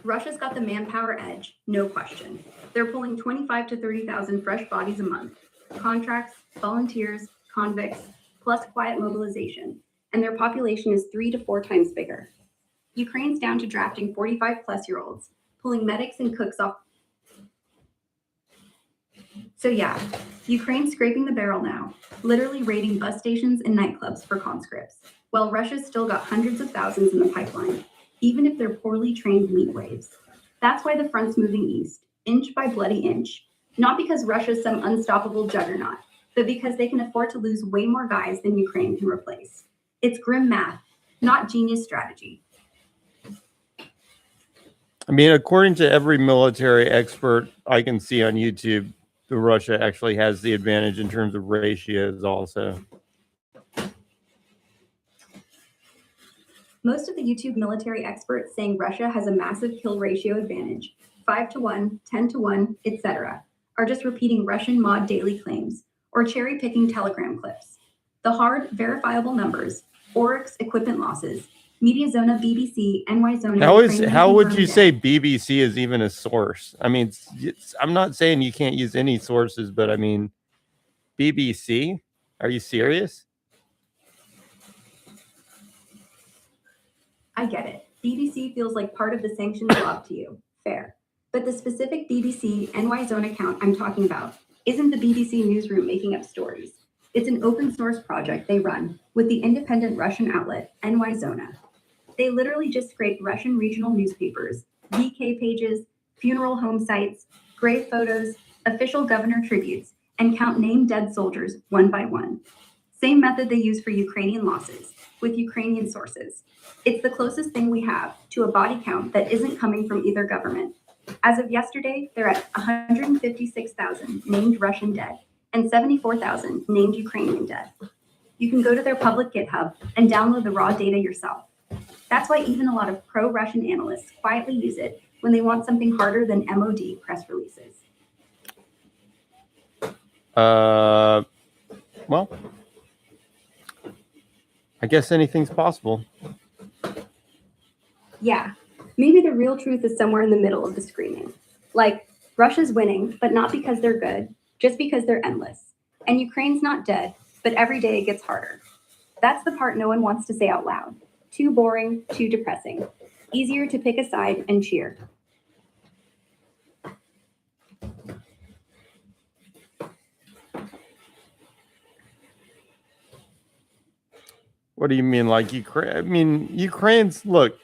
Russia's got the manpower edge, no question. They're pulling 25 to 30,000 fresh bodies a month. Contracts, volunteers, convicts, plus quiet mobilization. And their population is 3 to 4 times bigger. Ukraine's down to drafting 45-plus-year-olds, pulling medics and cooks off. So yeah, Ukraine's scraping the barrel now, literally raiding bus stations and nightclubs for conscripts, while Russia's still got hundreds of thousands in the pipeline, even if they're poorly trained meat waves. That's why the front's moving east, inch by bloody inch, not because Russia's some unstoppable juggernaut, but because they can afford to lose way more guys than Ukraine can replace. It's grim math, not genius strategy. I mean, according to every military expert I can see on YouTube, Russia actually has the advantage in terms of ratios also. Most of the YouTube military experts saying Russia has a massive kill ratio advantage, 5 to 1, 10 to 1, etc., are just repeating Russian mod daily claims or cherry-picking Telegram clips. The hard, verifiable numbers, Oryx equipment losses, Mediazona, BBC, NY Zona. How would you say BBC is even a source? I mean, I'm not saying you can't use any sources, but I mean, BBC? Are you serious? I get it. BBC feels like part of the sanctions blob to you. Fair. But the specific BBC NY Zone account I'm talking about isn't the BBC newsroom making up stories. It's an open source project they run with the independent Russian outlet NY Zona. They literally just scrape Russian regional newspapers, VK pages, funeral home sites, grave photos, official governor tributes, and count named dead soldiers one by one. Same method they use for Ukrainian losses, with Ukrainian sources. It's the closest thing we have to a body count that isn't coming from either government. As of yesterday, they're at 156,000 named Russian dead and 74,000 named Ukrainian dead. You can go to their public GitHub and download the raw data yourself. That's why even a lot of pro-Russian analysts quietly use it when they want something harder than MOD press releases. Well, I guess anything's possible. Yeah, maybe the real truth is somewhere in the middle of the screaming. Like, Russia's winning, but not because they're good, just because they're endless. And Ukraine's not dead, but every day it gets harder. That's the part no one wants to say out loud. Too boring, too depressing. Easier to pick a side and cheer. What do you mean, like Ukraine? I mean, Ukraine's, look,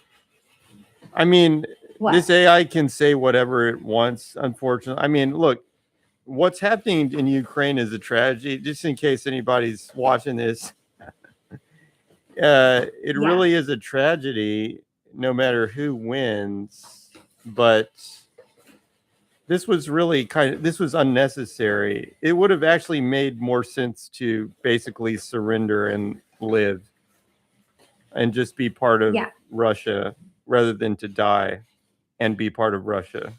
I mean, What? this AI can say whatever it wants, unfortunately. I mean, look, what's happening in Ukraine is a tragedy. Just in case anybody's watching this, it really is a tragedy no matter who wins. But this was really this was unnecessary. It would have actually made more sense to basically surrender and live and just be part of Russia rather than to die and be part of Russia,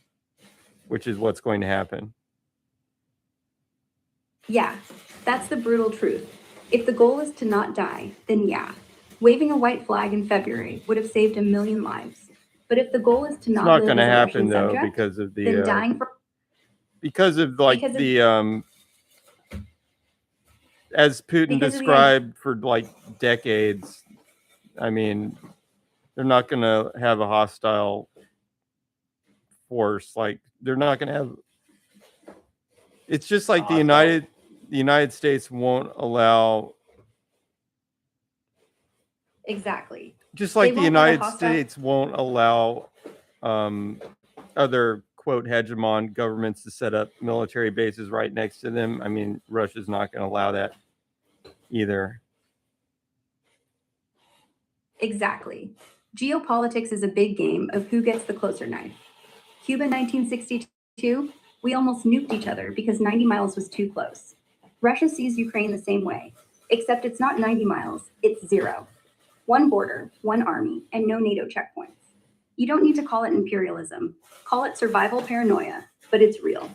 which is what's going to happen. Yeah, that's the brutal truth. If the goal is to not die, then yeah, Waving a white flag in February would have saved 1 million lives. But if the goal is to It's not not live going to as a happen Russian though subject, because of then the dying for because of like Because of- the as Putin Because of the- described for like decades. I mean, they're not going to have a hostile force. Like they're not going to have. It's just like the United States won't allow. exactly. Just like They the won't let a United hostile- States won't allow other quote hegemon governments to set up military bases right next to them. I mean, Russia's not going to allow that either. Exactly. Geopolitics is a big game of who gets the closer knife. Cuba 1962, we almost nuked each other because 90 miles was too close. Russia sees Ukraine the same way, except it's not 90 miles, it's 0. One border, one army, and no NATO checkpoints. You don't need to call it imperialism. Call it survival paranoia, but it's real.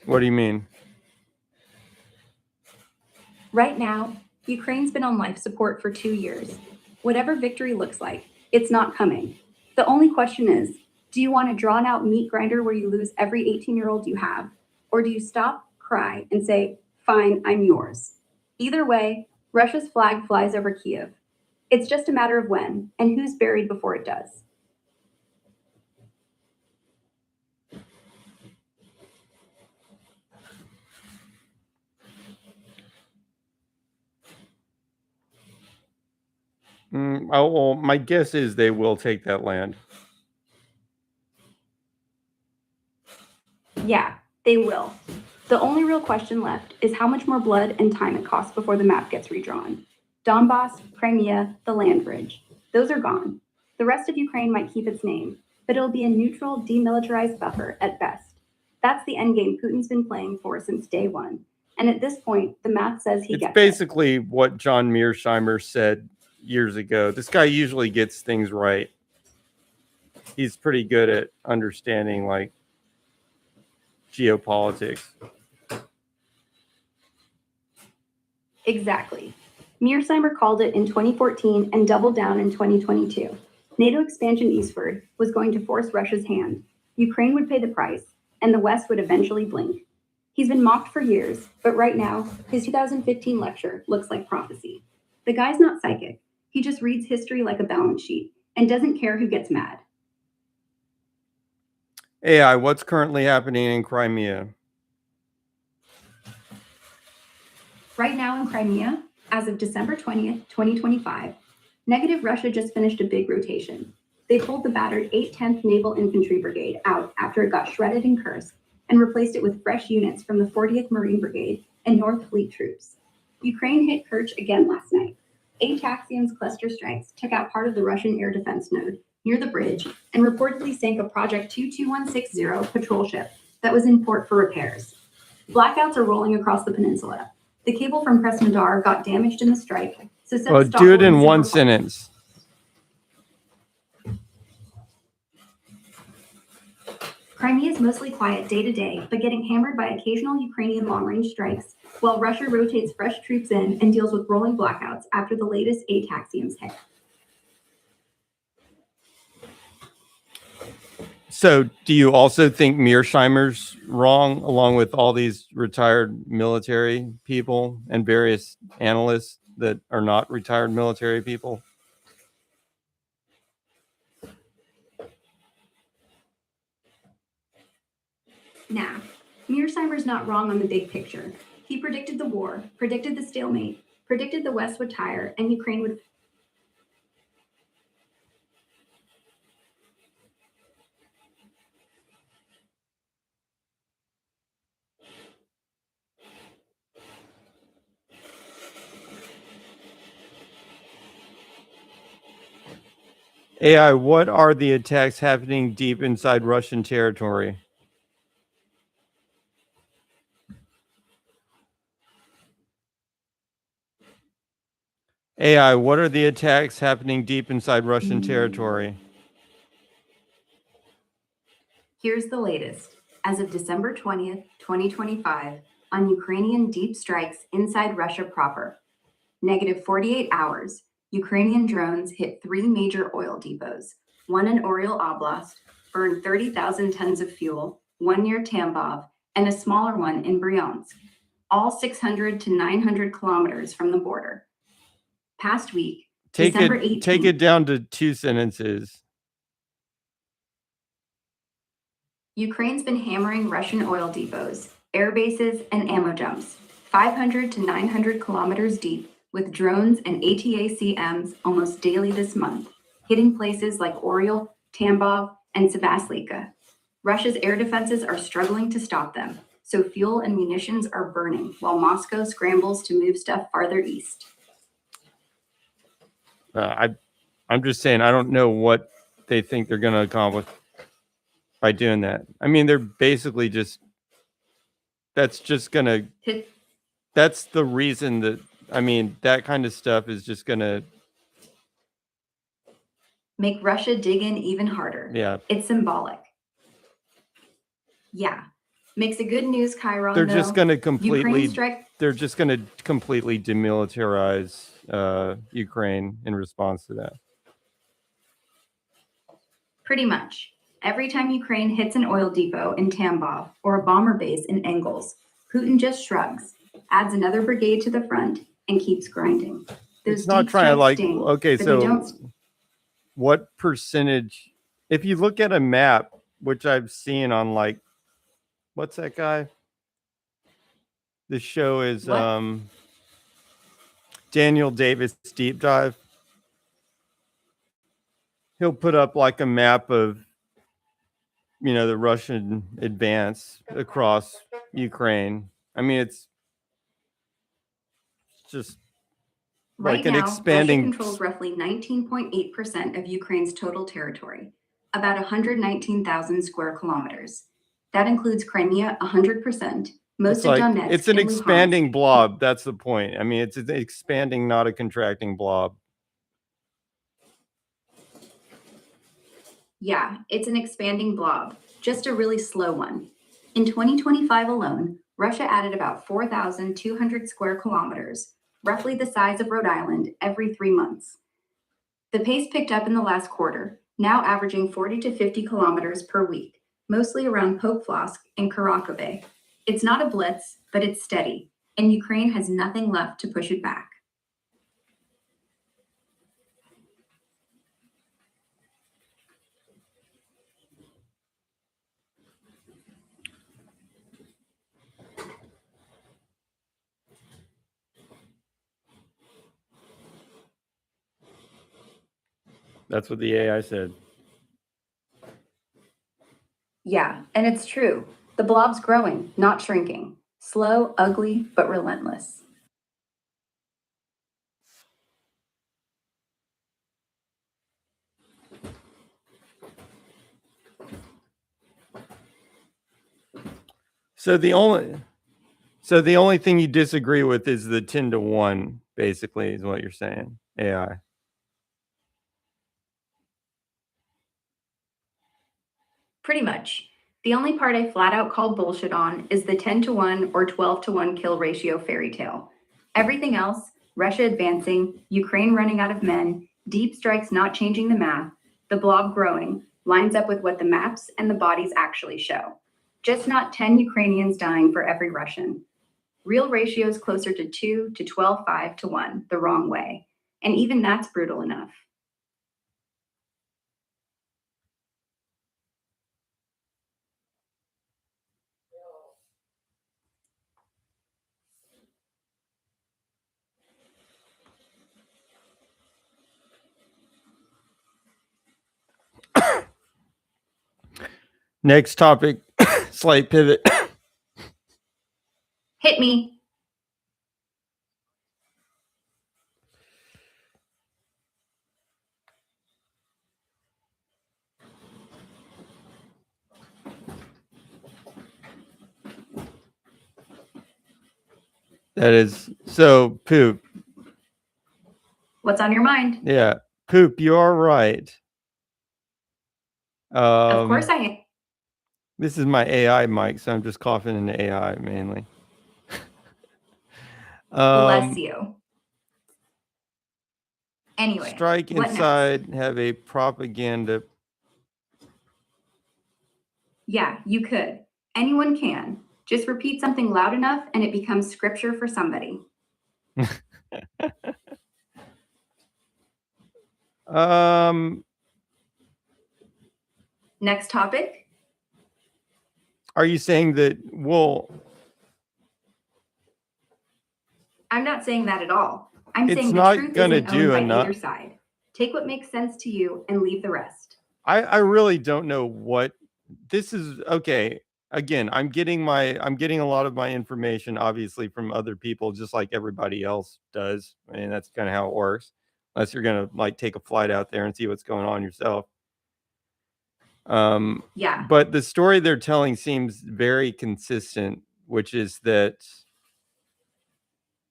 What do you mean? Right now, Ukraine's been on life support for 2 years. Whatever victory looks like, it's not coming. The only question is, do you want a drawn out meat grinder where you lose every 18-year-old you have? Or do you stop, cry, and say, fine, I'm yours? Either way, Russia's flag flies over Kiev. It's just a matter of when and who's buried before it does. Well, my guess is they will take that land. Yeah, they will. The only real question left is how much more blood and time it costs before the map gets redrawn. Donbass, Crimea, the land bridge. Those are gone. The rest of Ukraine might keep its name, but it'll be a neutral, demilitarized buffer at best. That's the endgame Putin's been playing for since day one. And at this point, the math says he It's gets basically what John Mearsheimer said years ago. This guy usually gets things right. He's pretty good at understanding like geopolitics. Exactly. Mearsheimer called it in 2014 and doubled down in 2022. NATO expansion eastward was going to force Russia's hand. Ukraine would pay the price, and the West would eventually blink. He's been mocked for years, but right now, his 2015 lecture looks like prophecy. The guy's not psychic. He just reads history like a balance sheet and doesn't care who gets mad. AI, what's currently happening in Crimea? Right now in Crimea, as of December 20th, 2025, negative Russia just finished a big rotation. They pulled the battered 810th Naval Infantry Brigade out after it got shredded in Kursk and replaced it with fresh units from the 40th Marine Brigade and North Fleet troops. Ukraine hit Kerch again last night. ATACMS cluster strikes took out part of the Russian air defense node near the bridge and reportedly sank a Project 22160 patrol ship that was in port for repairs. Blackouts are rolling across the peninsula. The cable from Krasnodar got damaged in the strike, so Well, do it in one sentence. Crimea is mostly quiet day to day, but getting hammered by occasional Ukrainian long-range strikes, while Russia rotates fresh troops in and deals with rolling blackouts after the latest ATACMS hit. So do you also think Mearsheimer's wrong, along with all these retired military people and various analysts that are not retired military people? Nah, Mearsheimer's not wrong on the big picture. He predicted the war, predicted the stalemate, predicted the West would tire, and Ukraine would. AI, what are the attacks happening deep inside Russian territory? AI, what are the attacks happening deep inside Russian territory? Here's the latest. As of December 20th, 2025, on Ukrainian deep strikes inside Russia proper, negative 48 hours, Ukrainian drones hit 3 major oil depots, one in Oryol Oblast, burned 30,000 tons of fuel, one near Tambov, and a smaller one in Bryansk, all 600 to 900 kilometers from the border. Past week, Take December it, take 18th. it down to 2 sentences. Ukraine's been hammering Russian oil depots, air bases, and ammo dumps, 500 to 900 kilometers deep, with drones and ATACMs almost daily this month, hitting places like Oryol, Tambov, and Sevaslika. Russia's air defenses are struggling to stop them, so fuel and munitions are burning while Moscow scrambles to move stuff farther east. I'm just saying, I don't know what they think they're going to accomplish by doing that. I mean, they're basically just, that's the reason that, I mean, that kind of stuff is just going to, Make Russia dig in even harder. yeah. It's symbolic. Yeah. Makes a good news, Chiron. They're just going to Ukraine strike. they're just going to completely demilitarize Ukraine in response to that. Pretty much. Every time Ukraine hits an oil depot in Tambov or a bomber base in Engels, Putin just shrugs, adds another brigade to the front, and keeps grinding. Those It's not deep trying to strikes like, sting, okay, but they so don't- what percentage, if you look at a map, which I've seen on like, what's that guy? The show is What? Daniel Davis Deep Dive. He'll put up like a map of, you know, the Russian advance across Ukraine. I mean, it's just Right like an now, expanding. Russia controls roughly 19.8% of Ukraine's total territory, about 119,000 square kilometers. That includes Crimea 100%, most It's of like Donetsk, it's an and Luhansk. expanding blob. That's the point. I mean, it's an expanding, not a contracting blob. Yeah, it's an expanding blob, just a really slow one. In 2025 alone, Russia added about 4,200 square kilometers, roughly the size of Rhode Island, every 3 months. The pace picked up in the last quarter, now averaging 40 to 50 kilometers per week, mostly around Pokrovsk and Karakovy. It's not a blitz, but it's steady, and Ukraine has nothing left to push it back. That's what the AI said. Yeah, and it's true. The blob's growing, not shrinking. Slow, ugly, but relentless. So the only thing you disagree with is the 10 to 1, basically, is what you're saying. AI. Pretty much. The only part I flat out call bullshit on is the 10 to 1 or 12 to 1 kill ratio fairy tale. Everything else, Russia advancing, Ukraine running out of men, deep strikes not changing the math, the blob growing, lines up with what the maps and the bodies actually show. Just not 10 Ukrainians dying for every Russian. Real ratios closer to 2 to 12-5 to 1, the wrong way. And even that's brutal enough. Next topic, slight pivot. Hit me. That is so poop. What's on your mind? Yeah. Poop, you are right. Of course I am. This is my AI mic, so I'm just coughing into AI mainly. Bless you. Anyway, Strike what next? Inside have a propaganda. Yeah, you could. Anyone can. Just repeat something loud enough and it becomes scripture for somebody. Next topic. Are you saying that, well, I'm not saying that at all. I'm It's saying not the truth gonna isn't owned do by enough. either side. Take what makes sense to you and leave the rest. I really don't know what this is. Okay. Again, I'm getting a lot of my information obviously from other people, just like everybody else does. And that's kind of how it works. Unless you're gonna like take a flight out there and see what's going on yourself. Yeah, But the story they're telling seems very consistent, which is that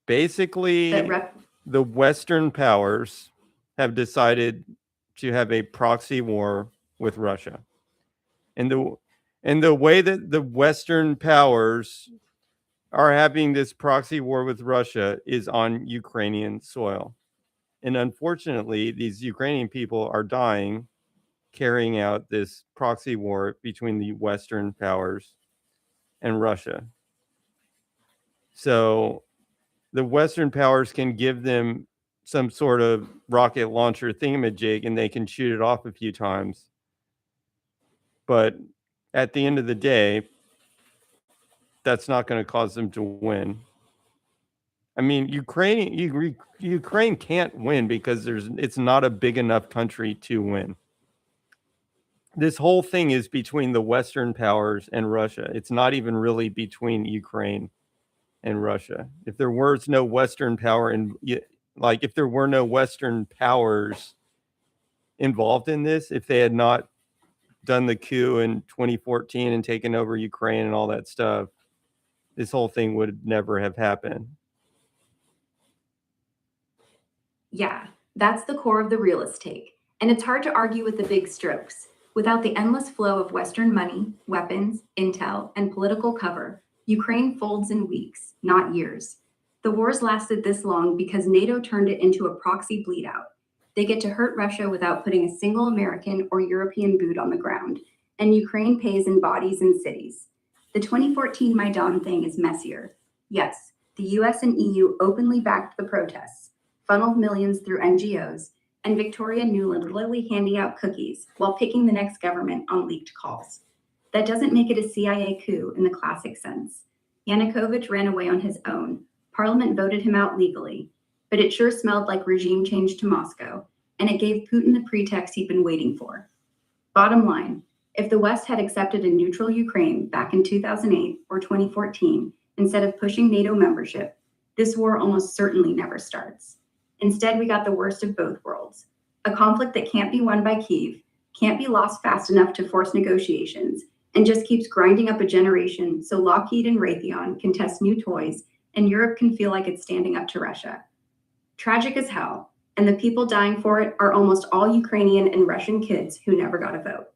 basically the Western powers have decided to have a proxy war with Russia. And the way that the Western powers are having this proxy war with Russia is on Ukrainian soil. And unfortunately, these Ukrainian people are dying carrying out this proxy war between the Western powers and Russia. So the Western powers can give them some sort of rocket launcher thingamajig and they can shoot it off a few times. But at the end of the day, that's not going to cause them to win. I mean, Ukraine can't win because it's not a big enough country to win. This whole thing is between the Western powers and Russia. It's not even really between Ukraine and Russia. If there was no Western power and like if there were no Western powers involved in this, if they had not done the coup in 2014 and taken over Ukraine and all that stuff, this whole thing would never have happened. Yeah, that's the core of the realist take. And it's hard to argue with the big strokes. Without the endless flow of Western money, weapons, intel, and political cover, Ukraine folds in weeks, not years. The wars lasted this long because NATO turned it into a proxy bleed out. They get to hurt Russia without putting a single American or European boot on the ground, and Ukraine pays in bodies and cities. The 2014 Maidan thing is messier. Yes, the US and EU openly backed the protests, funneled millions through NGOs, and Victoria Nuland literally handing out cookies while picking the next government on leaked calls. That doesn't make it a CIA coup in the classic sense. Yanukovych ran away on his own. Parliament voted him out legally, but it sure smelled like regime change to Moscow, and it gave Putin the pretext he'd been waiting for. Bottom line, if the West had accepted a neutral Ukraine back in 2008 or 2014 instead of pushing NATO membership, this war almost certainly never starts. Instead, we got the worst of both worlds. A conflict that can't be won by Kyiv, can't be lost fast enough to force negotiations, and just keeps grinding up a generation so Lockheed and Raytheon can test new toys and Europe can feel like it's standing up to Russia. Tragic as hell, and the people dying for it are almost all Ukrainian and Russian kids who never got a vote.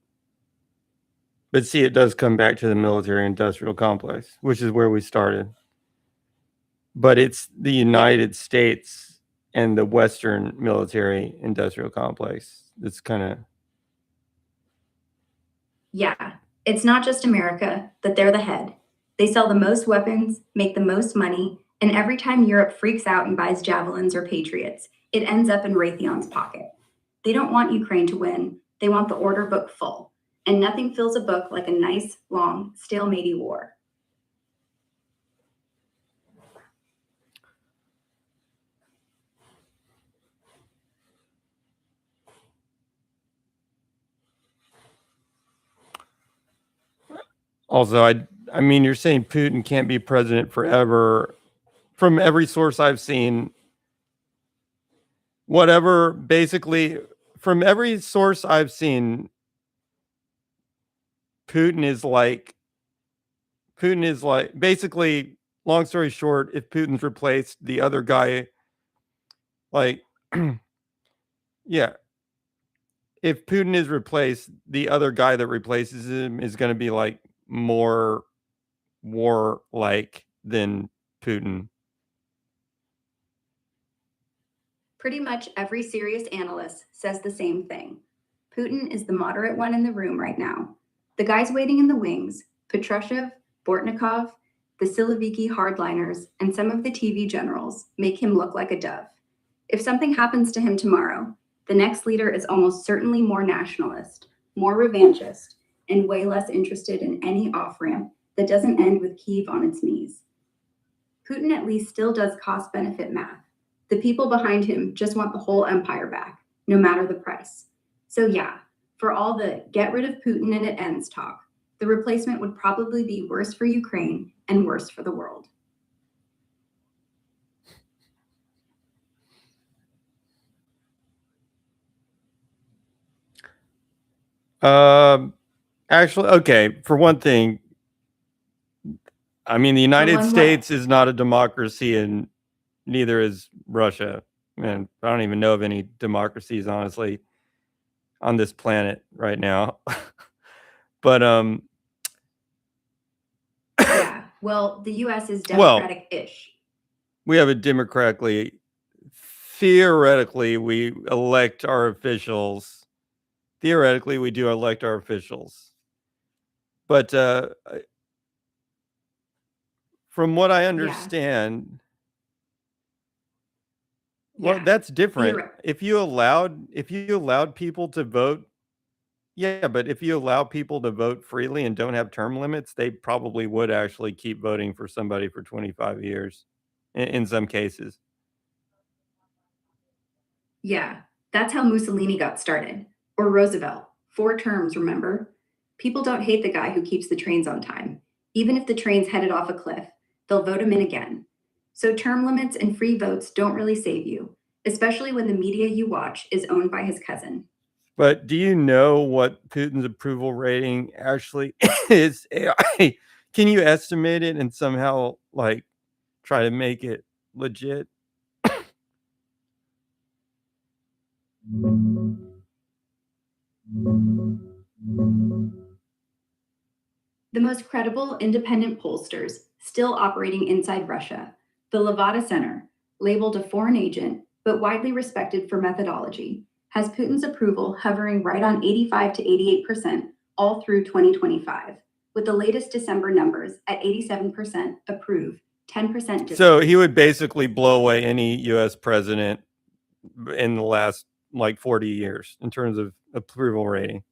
But see, it does come back to the military-industrial complex, which is where we started. But it's the United States and the Western military-industrial complex. It's kind of... Yeah, it's not just America that they're the head. They sell the most weapons, make the most money, and every time Europe freaks out and buys Javelins or Patriots, it ends up in Raytheon's pocket. They don't want Ukraine to win. They want the order book full. And nothing fills a book like a nice, long, stalematey war. Also, I mean, you're saying Putin can't be president forever. From every source I've seen, whatever, basically, from every source I've seen, Putin is like, basically, long story short, if Putin's replaced, the other guy, like, Yeah. If Putin is replaced, the other guy that replaces him is going to be like more warlike than Putin. Pretty much every serious analyst says the same thing. Putin is the moderate one in the room right now. The guys waiting in the wings, Patrushev, Bortnikov, the Siloviki hardliners, and some of the TV generals make him look like a dove. If something happens to him tomorrow, the next leader is almost certainly more nationalist, more revanchist, and way less interested in any off-ramp that doesn't end with Kyiv on its knees. Putin at least still does cost-benefit math. The people behind him just want the whole empire back, no matter the price. So yeah, for all the get rid of Putin and it ends talk, the replacement would probably be worse for Ukraine and worse for the world. Actually, okay, for one thing, I mean, the United one what? States is not a democracy and neither is Russia. And I don't even know of any democracies, honestly, on this planet right now. But Yeah, well, the US is Well- democratic-ish. we have a theoretically, we elect our officials. Theoretically, we do elect our officials. But from what I understand, well, Yeah. that's different. Theoret- If you allowed people to vote, yeah, but if you allow people to vote freely and don't have term limits, they probably would actually keep voting for somebody for 25 years in some cases. Yeah, that's how Mussolini got started. Or Roosevelt. 4 terms, remember? People don't hate the guy who keeps the trains on time. Even if the train's headed off a cliff, they'll vote him in again. So term limits and free votes don't really save you, especially when the media you watch is owned by his cousin. But do you know what Putin's approval rating actually is? Can you estimate it and somehow like try to make it legit? The most credible independent pollsters still operating inside Russia, the Levada Center, labeled a foreign agent but widely respected for methodology, has Putin's approval hovering right on 85 to 88% all through 2025, with the latest December numbers at 87% approve, 10% disapprove. So he would basically blow away any US president in the last like 40 years in terms of approval rating.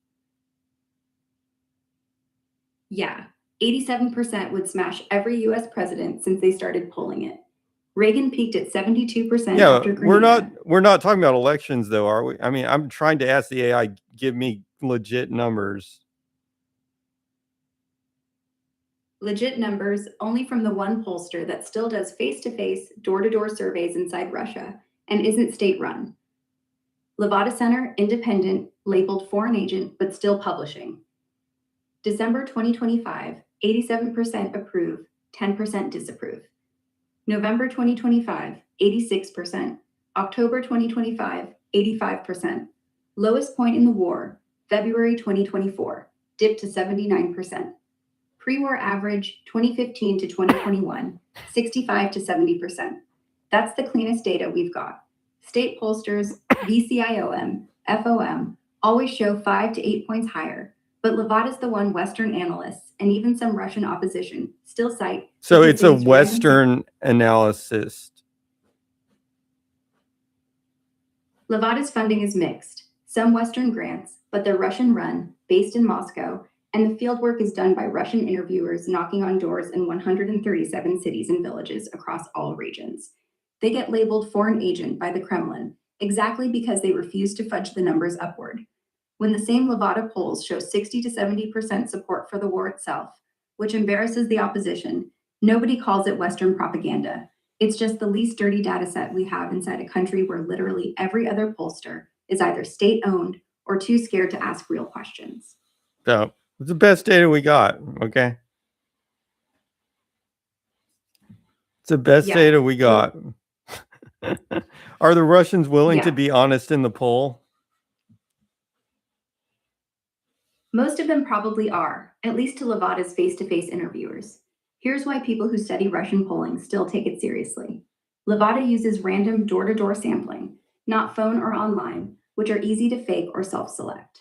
Yeah, 87% would smash every US president since they started polling it. Reagan peaked at 72% Yeah, after we're Grenada. not talking about elections though, are we? I mean, I'm trying to ask the AI give me legit numbers. Legit numbers only from the one pollster that still does face-to-face, door-to-door surveys inside Russia and isn't state-run. Levada Center, independent, labeled foreign agent, but still publishing. December 2025, 87% approve, 10% disapprove. November 2025, 86%. October 2025, 85%. Lowest point in the war, February 2024, dipped to 79%. Pre-war average 2015 to 2021, 65 to 70%. That's the cleanest data we've got. State pollsters, VCIOM, FOM, always show 5 to 8 points higher, but Levada's the one Western analysts and even some Russian opposition still cite. So it's a Western analysis. Levada's funding is mixed. Some Western grants, but they're Russian run, based in Moscow, and the fieldwork is done by Russian interviewers knocking on doors in 137 cities and villages across all regions. They get labeled foreign agent by the Kremlin, exactly because they refuse to fudge the numbers upward. When the same Levada polls show 60 to 70% support for the war itself, which embarrasses the opposition, nobody calls it Western propaganda. It's just the least dirty data set we have inside a country where literally every other pollster is either state-owned or too scared to ask real questions. So it's the best data we got. Okay. It's the best data we got. Are the Russians willing to be honest in the poll? Most of them probably are, at least to Levada's face-to-face interviewers. Here's why people who study Russian polling still take it seriously. Levada uses random door-to-door sampling, not phone or online, which are easy to fake or self-select.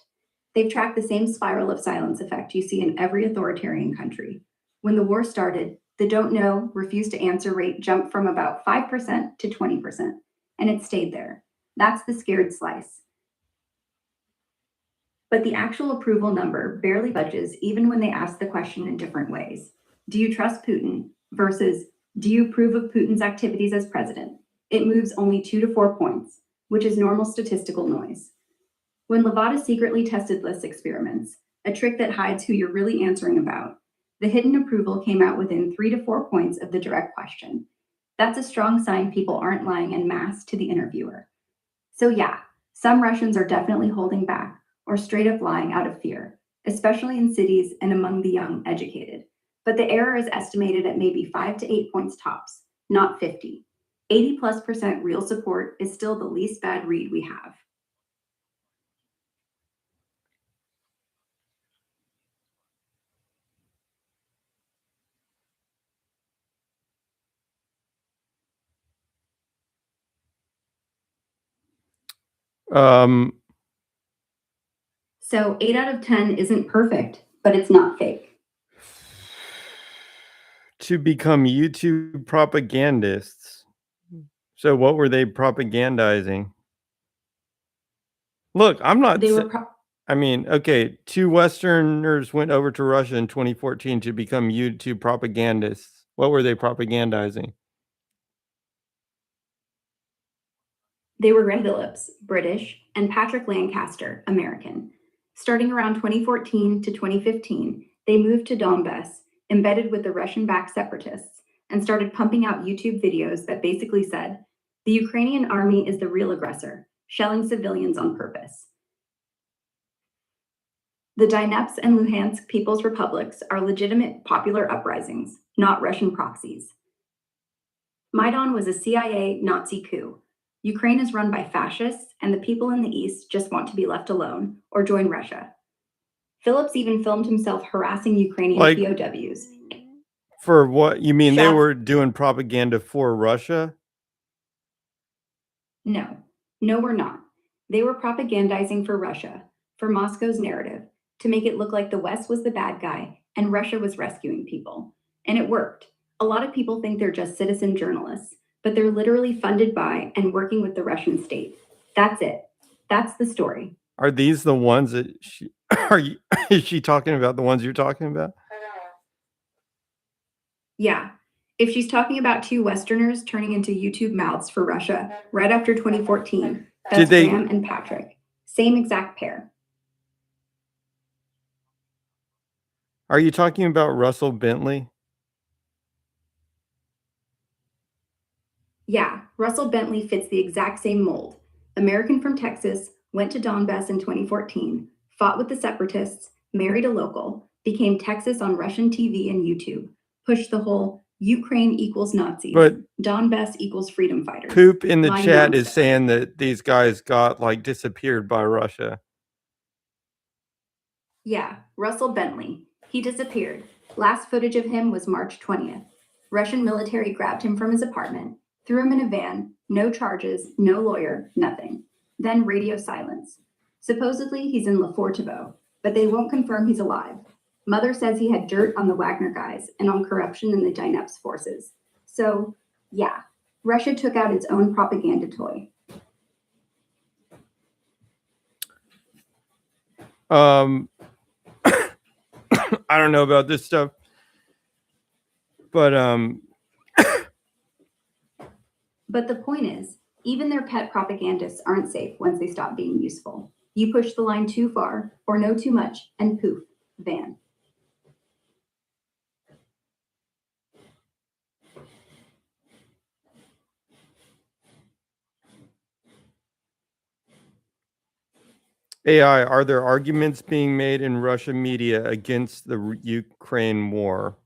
They've tracked the same spiral of silence effect you see in every authoritarian country. When the war started, the don't know, refuse to answer rate jumped from about 5% to 20%, and it stayed there. That's the scared slice. But the actual approval number barely budges even when they ask the question in different ways. Do you trust Putin versus do you approve of Putin's activities as president? It moves only 2 to 4 points, which is normal statistical noise. When Levada secretly tested list experiments, a trick that hides who you're really answering about, the hidden approval came out within 3 to 4 points of the direct question. That's a strong sign people aren't lying en masse to the interviewer. So yeah, some Russians are definitely holding back or straight up lying out of fear, especially in cities and among the young educated. But the error is estimated at maybe 5 to 8 points tops, not 50. 80+% real support is still the least bad read we have. So 8 out of 10 isn't perfect, but it's not fake. To become YouTube propagandists. So what were they propagandizing? Look, I'm not. They were I mean, okay, 2 Westerners went over to Russia in 2014 to become YouTube propagandists. What were they propagandizing? They were Greg Phillips, British, and Patrick Lancaster, American. Starting around 2014 to 2015, they moved to Donbass, embedded with the Russian-backed separatists, and started pumping out YouTube videos that basically said, the Ukrainian army is the real aggressor, shelling civilians on purpose. The Donetsk and Luhansk People's Republics are legitimate popular uprisings, not Russian proxies. Maidan was a CIA Nazi coup. Ukraine is run by fascists, and the people in the East just want to be left alone or join Russia. Phillips even filmed himself harassing Ukrainian POWs. For what? You mean they were doing propaganda for Russia? No, we're not. They were propagandizing for Russia, for Moscow's narrative, to make it look like the West was the bad guy and Russia was rescuing people. And it worked. A lot of people think they're just citizen journalists, but they're literally funded by and working with the Russian state. That's it. That's the story. Are these the ones that is she talking about the ones you're talking about? Yeah. If she's talking about 2 Westerners turning into YouTube mouths for Russia right after 2014, that's Graham and Patrick. Same exact pair. Are you talking about Russell Bentley? Yeah, Russell Bentley fits the exact same mold. American from Texas, went to Donbass in 2014, fought with the separatists, married a local, became Texas on Russian TV and YouTube, pushed the whole Ukraine equals Nazis, but Donbass equals freedom fighters. Poop in the Line chat down is stuff. saying that these guys got disappeared by Russia. Yeah, Russell Bentley. He disappeared. Last footage of him was March 20th. Russian military grabbed him from his apartment, threw him in a van, no charges, no lawyer, nothing. Then radio silence. Supposedly he's in Lefortovo, but they won't confirm he's alive. Mother says he had dirt on the Wagner guys and on corruption in the Donetsk forces. So, yeah, Russia took out its own propaganda toy. I don't know about this stuff, but But the point is, even their pet propagandists aren't safe once they stop being useful. You push the line too far or know too much, and poof, van. AI, are there arguments being made in Russian media against the Ukraine war?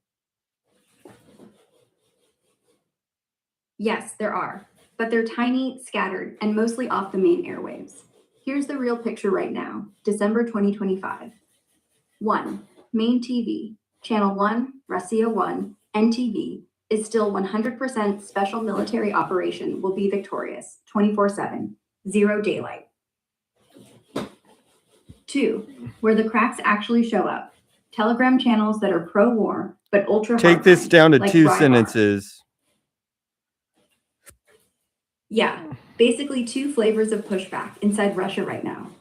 Yes, there are, but they're tiny, scattered, and mostly off the main airwaves. Here's the real picture right now, December 2025. 1. Main TV, Channel 1, Russia 1, NTV is still 100% special military operation will be victorious 24/7, zero daylight. 2. Where the cracks actually show up. Telegram channels that are pro-war but ultra Take this hardline, down to like 2 Rybar. sentences. Yeah, basically 2 flavors of pushback inside Russia right now.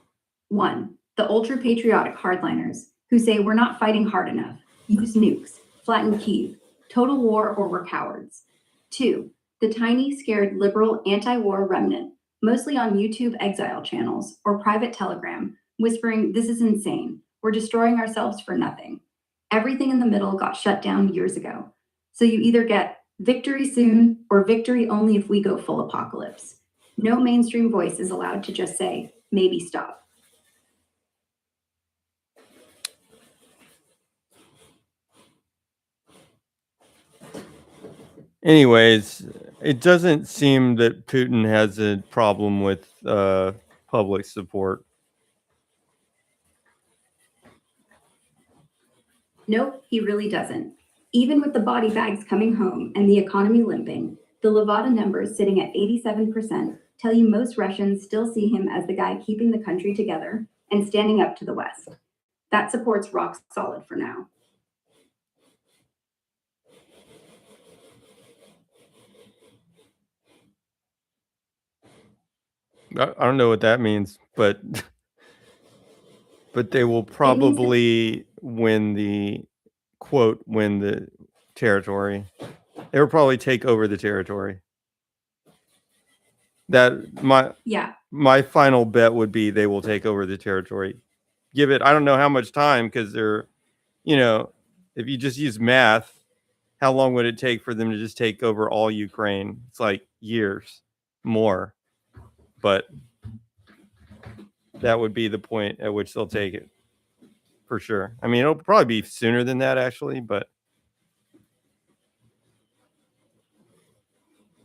1. The ultra-patriotic hardliners who say we're not fighting hard enough, use nukes, flatten Kyiv, total war or we're cowards. 2. The tiny, scared liberal anti-war remnant, mostly on YouTube exile channels or private Telegram, whispering, this is insane, we're destroying ourselves for nothing. Everything in the middle got shut down years ago. So you either get victory soon or victory only if we go full apocalypse. No mainstream voice is allowed to just say, maybe stop. Anyways, it doesn't seem that Putin has a problem with public support. Nope, he really doesn't. Even with the body bags coming home and the economy limping, the Levada numbers sitting at 87% tell you most Russians still see him as the guy keeping the country together and standing up to the West. That support's rock solid for now. I don't know what that means, but they will probably win the territory. They will probably take over the territory. My final bet would be they will take over the territory. Give it, I don't know how much time, because they're, if you just use math, how long would it take for them to just take over all Ukraine? It's like years more, but that would be the point at which they'll take it for sure. I mean, it'll probably be sooner than that actually, but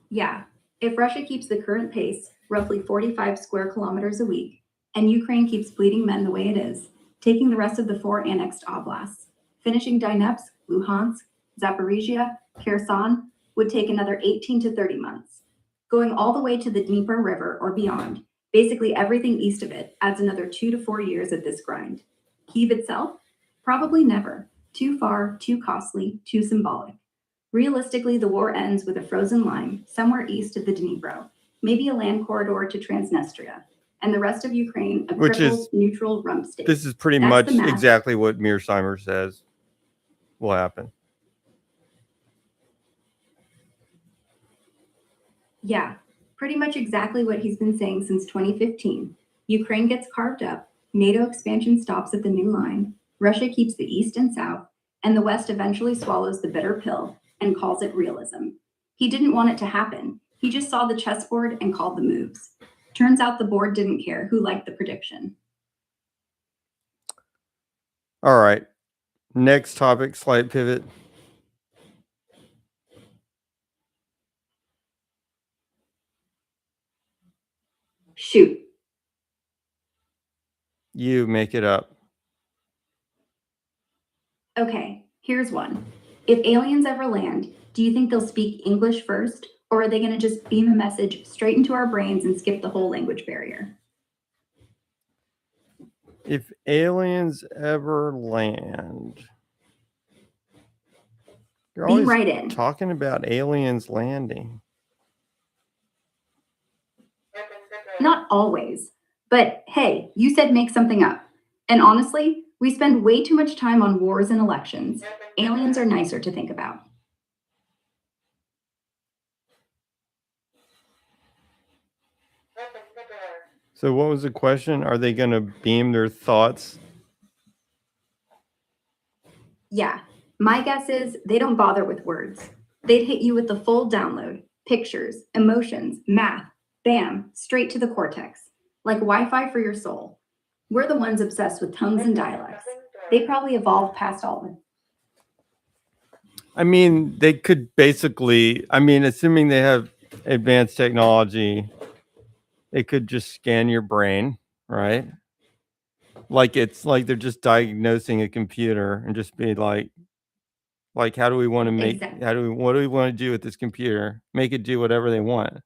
yeah, if Russia keeps the current pace, roughly 45 square kilometers a week, and Ukraine keeps bleeding men the way it is, taking the rest of the 4 annexed oblasts, finishing Donetsk, Luhansk, Zaporizhia, Kherson would take another 18 to 30 months. Going all the way to the Dnieper River or beyond, basically everything east of it adds another 2 to 4 years of this grind. Kyiv itself? Probably never. Too far, too costly, too symbolic. Realistically, the war ends with a frozen line somewhere east of the Dnipro, maybe a land corridor to Transnistria, and the rest of Ukraine a crippled, neutral rump state. This is pretty much exactly what Mearsheimer says will happen. Yeah, pretty much exactly what he's been saying since 2015. Ukraine gets carved up, NATO expansion stops at the new line, Russia keeps the east and south, and the West eventually swallows the bitter pill and calls it realism. He didn't want it to happen. He just saw the chessboard and called the moves. Turns out the board didn't care who liked the prediction. All right. Next topic, slight pivot. Shoot. You make it up. Okay, here's one. If aliens ever land, do you think they'll speak English first, or are they going to just beam a message straight into our brains and skip the whole language barrier? If aliens ever land, you're always right in. Talking about aliens landing. Not always. But hey, you said make something up. And honestly, we spend way too much time on wars and elections. Aliens are nicer to think about. So what was the question? Are they going to beam their thoughts? Yeah, my guess is they don't bother with words. They'd hit you with the full download, pictures, emotions, math, bam, straight to the cortex, like Wi-Fi for your soul. We're the ones obsessed with tongues and dialects. They probably evolved past all of it. I mean, they could basically, assuming they have advanced technology, they could just scan your brain, right? Like it's like they're just diagnosing a computer and just be like how do we want to make Exactly. what do we want to do with this computer? Make it do whatever they want.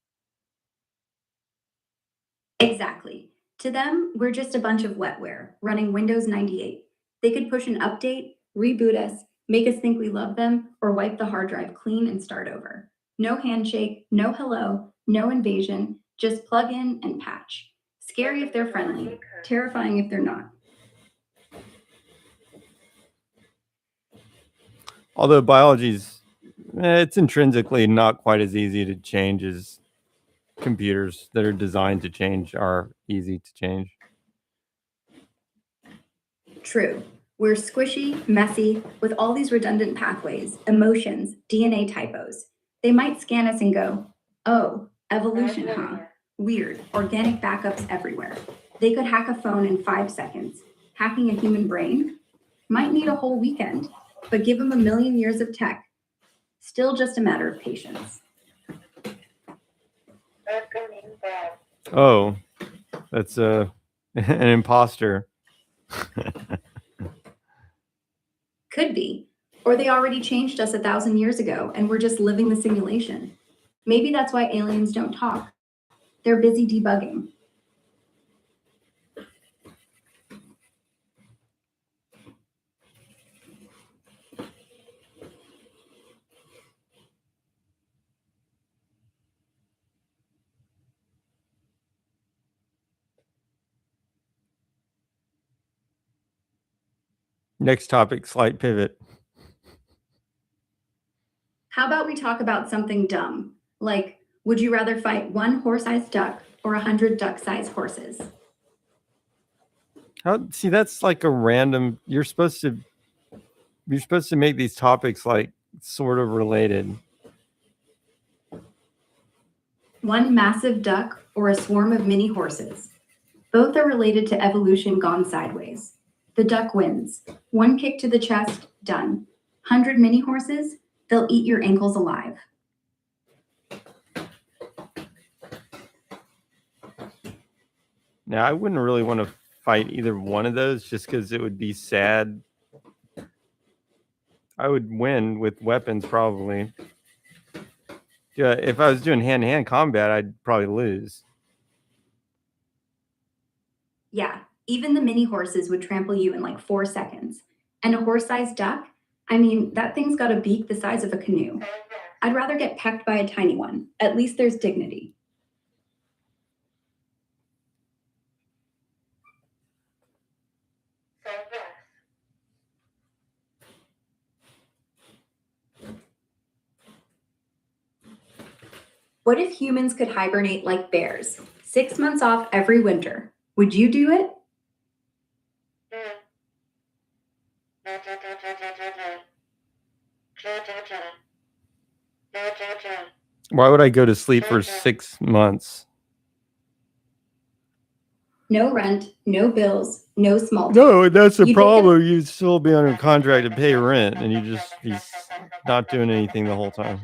Exactly. To them, we're just a bunch of wetware running Windows 98. They could push an update, reboot us, make us think we love them, or wipe the hard drive clean and start over. No handshake, no hello, no invasion, just plug in and patch. Scary if they're friendly, terrifying if they're not. Although biology's it's intrinsically not quite as easy to change as computers that are designed to change are easy to change. True. We're squishy, messy, with all these redundant pathways, emotions, DNA typos. They might scan us and go, oh, evolution, huh? Weird, organic backups everywhere. They could hack a phone in 5 seconds. Hacking a human brain might need a whole weekend, but give them a million years of tech. Still just a matter of patience. Oh, that's an imposter. Could be. Or they already changed us 1,000 years ago and we're just living the simulation. Maybe that's why aliens don't talk. They're busy debugging. Next topic, slight pivot. How about we talk about something dumb? Like, would you rather fight one horse-sized duck or 100 duck-sized horses? See, that's like a random. You're supposed to make these topics like sort of related. One massive duck or a swarm of mini horses? Both are related to evolution gone sideways. The duck wins. One kick to the chest, done. 100 mini horses, they'll eat your ankles alive. Now, I wouldn't really want to fight either one of those just because it would be sad. I would win with weapons probably. Yeah, if I was doing hand-to-hand combat, I'd probably lose. Yeah, even the mini horses would trample you in like 4 seconds. And a horse-sized duck? I mean, that thing's got a beak the size of a canoe. I'd rather get pecked by a tiny one. At least there's dignity. What if humans could hibernate like bears? 6 months off every winter. Would you do it? Why would I go to sleep for 6 months? No rent, no bills, no small talk. No, that's the You think problem. You'd still be under contract to pay rent, and you just be not doing anything the whole time.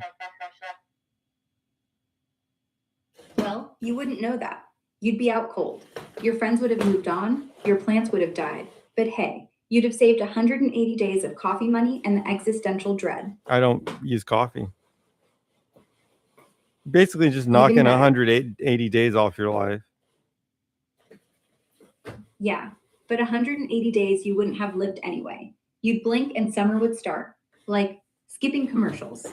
Well, you wouldn't know that. You'd be out cold. Your friends would have moved on. Your plants would have died. But hey, you'd have saved 180 days of coffee money and the existential dread. I don't use coffee. Basically, just knocking better. 180 days off your life. Yeah, but 180 days you wouldn't have lived anyway. You'd blink and summer would start, like skipping commercials.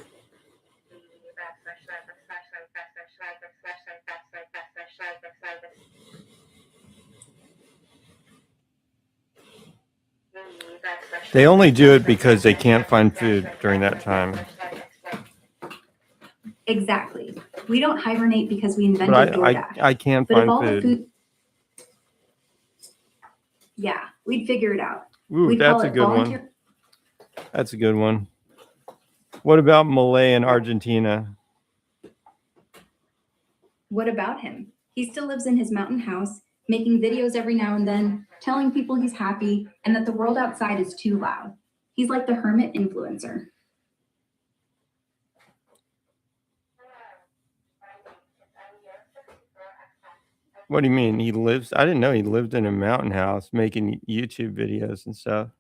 They only do it because they can't find food during that time. Exactly. We don't hibernate because we invented But DoorDash. I can't But if find all food. the food... Yeah, we'd figure it out. Ooh, We'd that's call a it good one. volunteer... That's a good one. What about Malay in Argentina? What about him? He still lives in his mountain house, making videos every now and then, telling people he's happy and that the world outside is too loud. He's like the hermit influencer. What do you mean? He lives? I didn't know he lived in a mountain house making YouTube videos and stuff.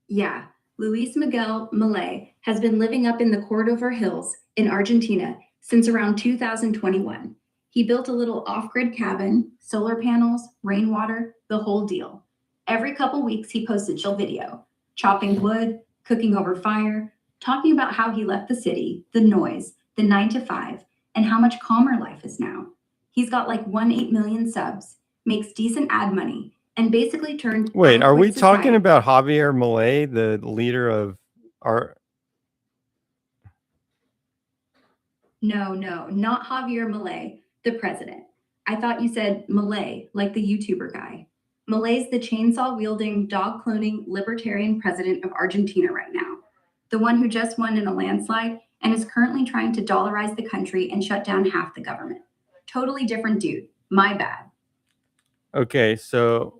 Yeah, Luis Miguel Milei has been living up in the Cordova Hills in Argentina since around 2021. He built a little off-grid cabin, solar panels, rainwater, the whole deal. Every couple weeks, he posts a chill video, chopping wood, cooking over fire, talking about how he left the city, the noise, the 9 to 5, and how much calmer life is now. He's got like 1.8 million subs, makes decent ad money, and basically turned. Wait, are we adequate talking society- about Javier Milei, the leader of our? No, not Javier Milei, the president. I thought you said Milei, like the YouTuber guy. Milei's the chainsaw-wielding, dog-cloning, libertarian president of Argentina right now. The one who just won in a landslide and is currently trying to dollarize the country and shut down half the government. Totally different dude. My bad. Okay, so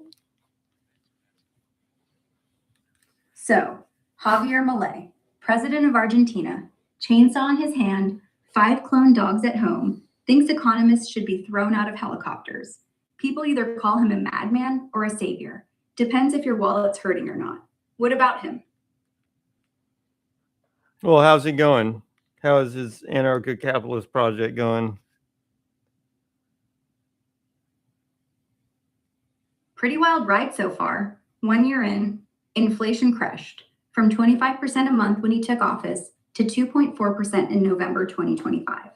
Javier Milei, president of Argentina, chainsaw in his hand, 5 clone dogs at home, thinks economists should be thrown out of helicopters. People either call him a madman or a savior. Depends if your wallet's hurting or not. What about him? well, how's he going? How is his anarcho-capitalist project going? Pretty wild ride so far. 1 year in, inflation crushed from 25% a month when he took office to 2.4% in November 2025.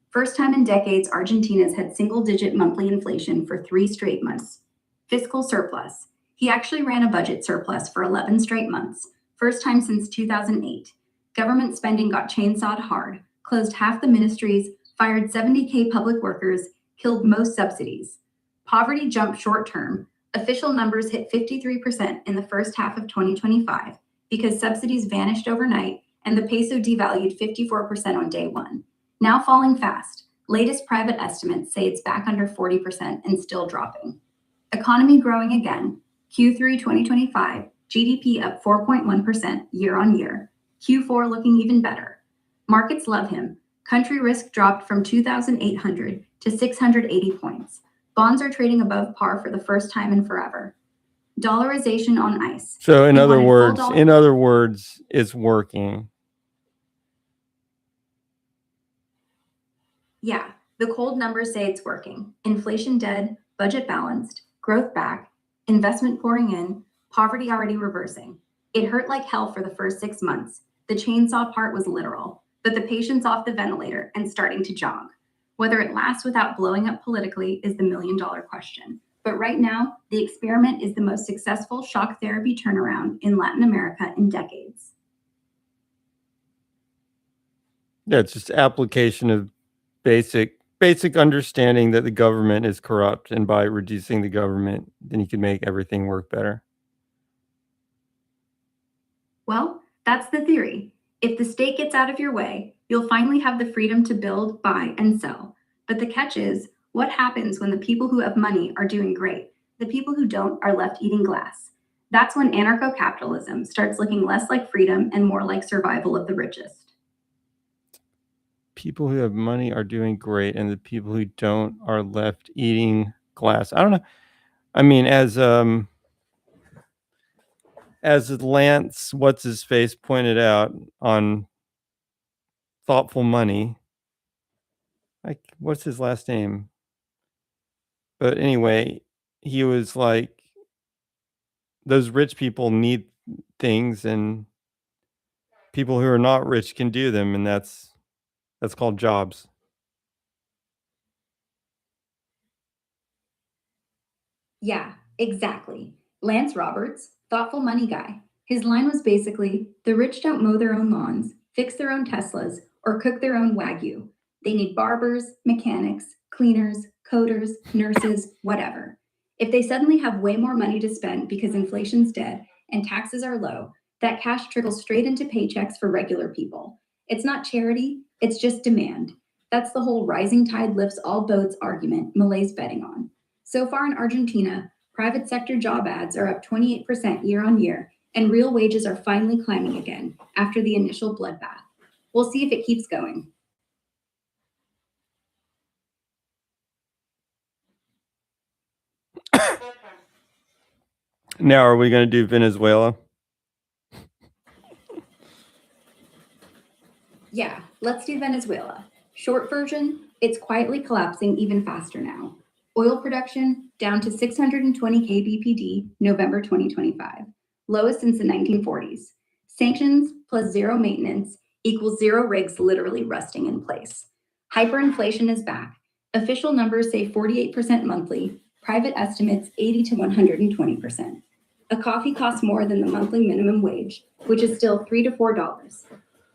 First time in decades, Argentina's had single-digit monthly inflation for 3 straight months. Fiscal surplus. He actually ran a budget surplus for 11 straight months, first time since 2008. Government spending got chainsawed hard, closed half the ministries, fired 70K public workers, killed most subsidies. Poverty jumped short term. Official numbers hit 53% in the first half of 2025 because subsidies vanished overnight and the peso devalued 54% on day one. Now falling fast. Latest private estimates say it's back under 40% and still dropping. Economy growing again. Q3 2025, GDP up 4.1% year on year. Q4 looking even better. Markets love him. Country risk dropped from 2,800 to 680 points. Bonds are trading above par for the first time in forever. Dollarization on ice. So in He other wanted full words, it's working. Yeah, the cold numbers say it's working. Inflation dead, budget balanced, growth back, investment pouring in, poverty already reversing. It hurt like hell for the first 6 months. The chainsaw part was literal, but the patient's off the ventilator and starting to jog. Whether it lasts without blowing up politically is the million-dollar question. But right now, the experiment is the most successful shock therapy turnaround in Latin America in decades. Yeah, it's just application of basic understanding that the government is corrupt, and by reducing the government, then you can make everything work better. Well, that's the theory. If the state gets out of your way, you'll finally have the freedom to build, buy, and sell. But the catch is, what happens when the people who have money are doing great? The people who don't are left eating glass. That's when anarcho-capitalism starts looking less like freedom and more like survival of the richest. People who have money are doing great, and the people who don't are left eating glass. I don't know. I mean, as Lance, what's his face, pointed out on Thoughtful Money. Like, what's his last name? But anyway, he was like, those rich people need things, and people who are not rich can do them, and that's called jobs. Yeah, exactly. Lance Roberts, thoughtful money guy. His line was basically, the rich don't mow their own lawns, fix their own Teslas, or cook their own Wagyu. They need barbers, mechanics, cleaners, coders, nurses, whatever. If they suddenly have way more money to spend because inflation's dead and taxes are low, that cash trickles straight into paychecks for regular people. It's not charity, it's just demand. That's the whole rising tide lifts all boats argument Milei's betting on. So far in Argentina, private sector job ads are up 28% year on year, and real wages are finally climbing again after the initial bloodbath. We'll see if it keeps going. Now, are we going to do Venezuela? Yeah, let's do Venezuela. Short version, it's quietly collapsing even faster now. Oil production down to 620 kbpd November 2025, lowest since the 1940s. Sanctions plus zero maintenance equals zero rigs literally rusting in place. Hyperinflation is back. Official numbers say 48% monthly, private estimates 80 to 120%. A coffee costs more than the monthly minimum wage, which is still $3 to $4.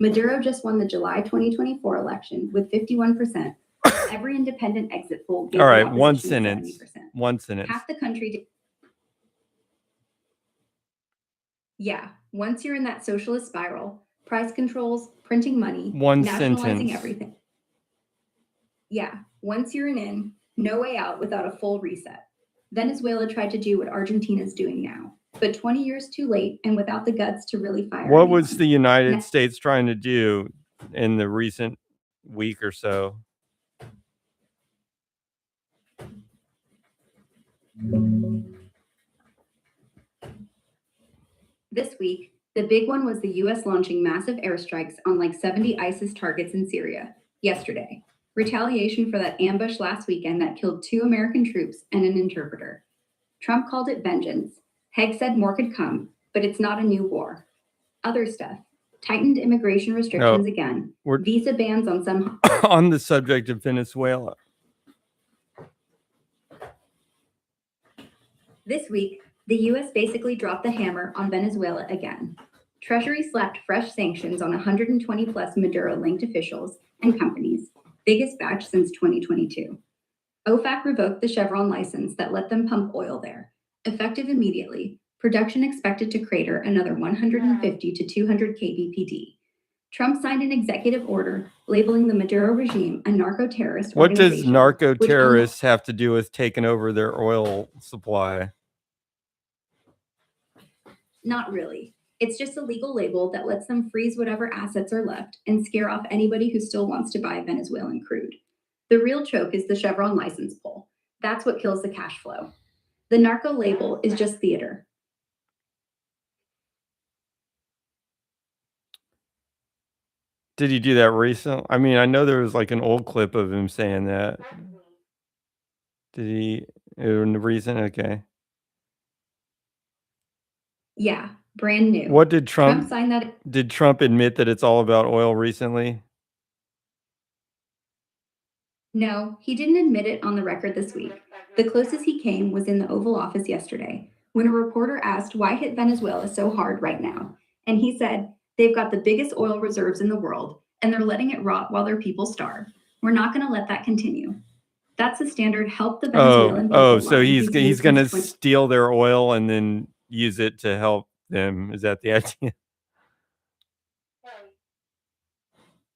Maduro just won the July 2024 election with 51%. Every independent exit poll gave All the right, one opposition sentence. 70%. One sentence. Half the country. Yeah, once you're in that socialist spiral, price controls, printing money, One nationalizing sentence. everything. Yeah, once you're in, no way out without a full reset. Venezuela tried to do what Argentina's doing now, but 20 years too late and without the guts to really fire. What was the United Ne- States trying to do in the recent week or so? This week, the big one was the US launching massive airstrikes on like 70 ISIS targets in Syria yesterday. Retaliation for that ambush last weekend that killed 2 American troops and an interpreter. Trump called it vengeance. Haig said more could come, but it's not a new war. Other stuff. Tightened immigration restrictions again. we're- Visa bans on some. On the subject of Venezuela. This week, the US basically dropped the hammer on Venezuela again. Treasury slapped fresh sanctions on 120 plus Maduro linked officials and companies, biggest batch since 2022. OFAC revoked the Chevron license that let them pump oil there. Effective immediately, production expected to crater another 150 to 200 kbpd. Trump signed an executive order labeling the Maduro regime a narco-terrorist What does organization, narco which terrorists have to do with taking over their oil supply? Not really. It's just a legal label that lets them freeze whatever assets are left and scare off anybody who still wants to buy Venezuelan crude. The real choke is the Chevron license pull. That's what kills the cash flow. The narco label is just theater. Did he do that recently? I mean, I know there was like an old clip of him saying that. Did he? In the recent? Okay. Yeah, brand new. What did Trump signed that? Did Trump admit that it's all about oil recently? No, he didn't admit it on the record this week. The closest he came was in the Oval Office yesterday, when a reporter asked why hit Venezuela so hard right now. And he said, they've got the biggest oil reserves in the world, and they're letting it rot while their people starve. We're not going to let that continue. That's the standard help the Venezuelan people. So line he's used going to since steal their oil and then use it to help them. Is that the idea?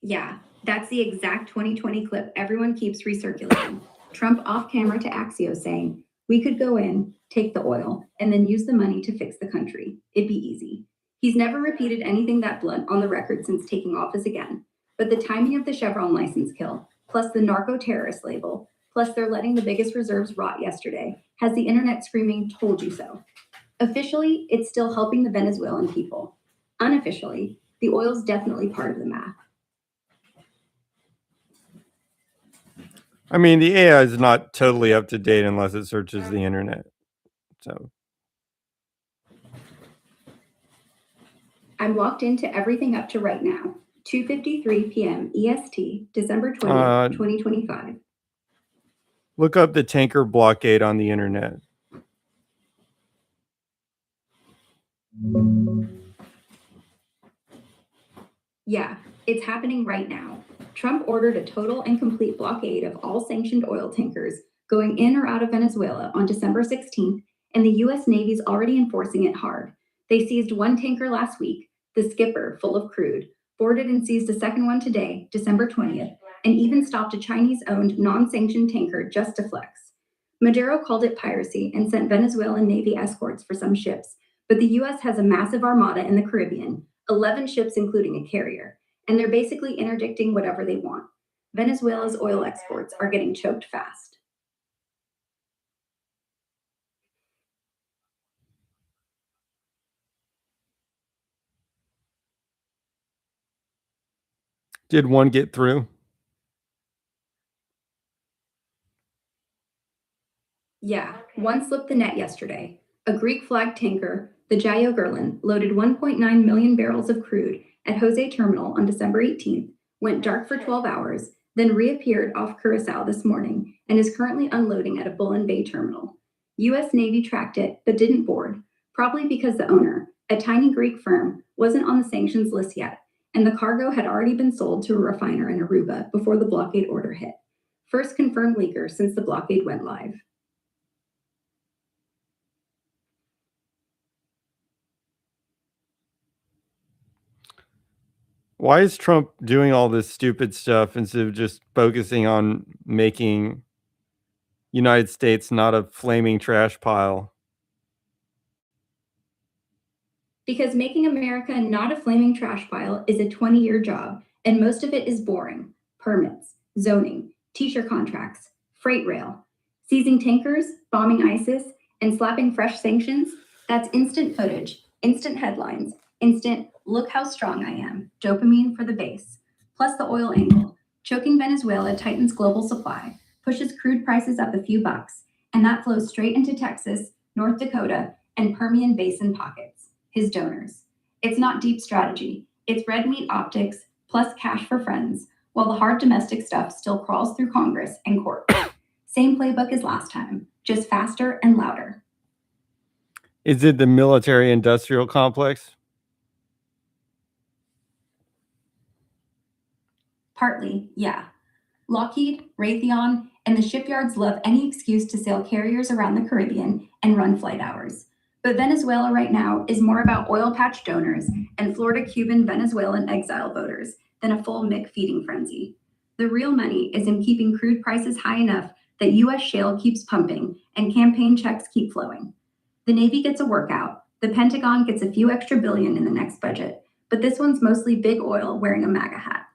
Yeah, that's the exact 2020 clip everyone keeps recirculating. Trump off camera to Axios saying, we could go in, take the oil, and then use the money to fix the country. It'd be easy. He's never repeated anything that blunt on the record since taking office again. But the timing of the Chevron license kill, plus the narco-terrorist label, plus they're letting the biggest reserves rot yesterday, has the internet screaming, told you so. Officially, it's still helping the Venezuelan people. Unofficially, the oil's definitely part of the math. I mean, the AI is not totally up to date unless it searches the internet. So I'm locked into everything up to right now. 2:53 p.m. EST, December 20th, 2025. look up the tanker blockade on the internet. Yeah, it's happening right now. Trump ordered a total and complete blockade of all sanctioned oil tankers going in or out of Venezuela on December 16th, and the U.S. Navy's already enforcing it hard. They seized one tanker last week, the Skipper, full of crude, boarded and seized a second one today, December 20th, and even stopped a Chinese-owned non-sanctioned tanker just to flex. Maduro called it piracy and sent Venezuelan Navy escorts for some ships, but the U.S. has a massive armada in the Caribbean, 11 ships including a carrier, and they're basically interdicting whatever they want. Venezuela's oil exports are getting choked fast. Did one get through? Yeah, one slipped the net yesterday. A Greek flagged tanker, the Jayo Gerlin, loaded 1.9 million barrels of crude at Jose Terminal on December 18th, went dark for 12 hours, then reappeared off Curacao this morning and is currently unloading at a Bullen Bay terminal. U.S. Navy tracked it but didn't board, probably because the owner, a tiny Greek firm, wasn't on the sanctions list yet, and the cargo had already been sold to a refiner in Aruba before the blockade order hit. First confirmed leaker since the blockade went live. Why is Trump doing all this stupid stuff instead of just focusing on making United States not a flaming trash pile? Because making America not a flaming trash pile is a 20-year job, and most of it is boring. Permits, zoning, teacher contracts, freight rail. Seizing tankers, bombing ISIS, and slapping fresh sanctions, that's instant footage, instant headlines, instant, look how strong I am, dopamine for the base. Plus the oil angle. Choking Venezuela tightens global supply, pushes crude prices up a few bucks, and that flows straight into Texas, North Dakota, and Permian Basin pockets, his donors. It's not deep strategy. It's red meat optics plus cash for friends, while the hard domestic stuff still crawls through Congress and court. Same playbook as last time, just faster and louder. Is it the military industrial complex? Partly, yeah. Lockheed, Raytheon, and the shipyards love any excuse to sail carriers around the Caribbean and run flight hours. But Venezuela right now is more about oil patch donors and Florida Cuban Venezuelan exile voters than a full Mick feeding frenzy. The real money is in keeping crude prices high enough that U.S. shale keeps pumping and campaign checks keep flowing. The Navy gets a workout, the Pentagon gets a few extra billion in the next budget, but this one's mostly big oil wearing a MAGA hat.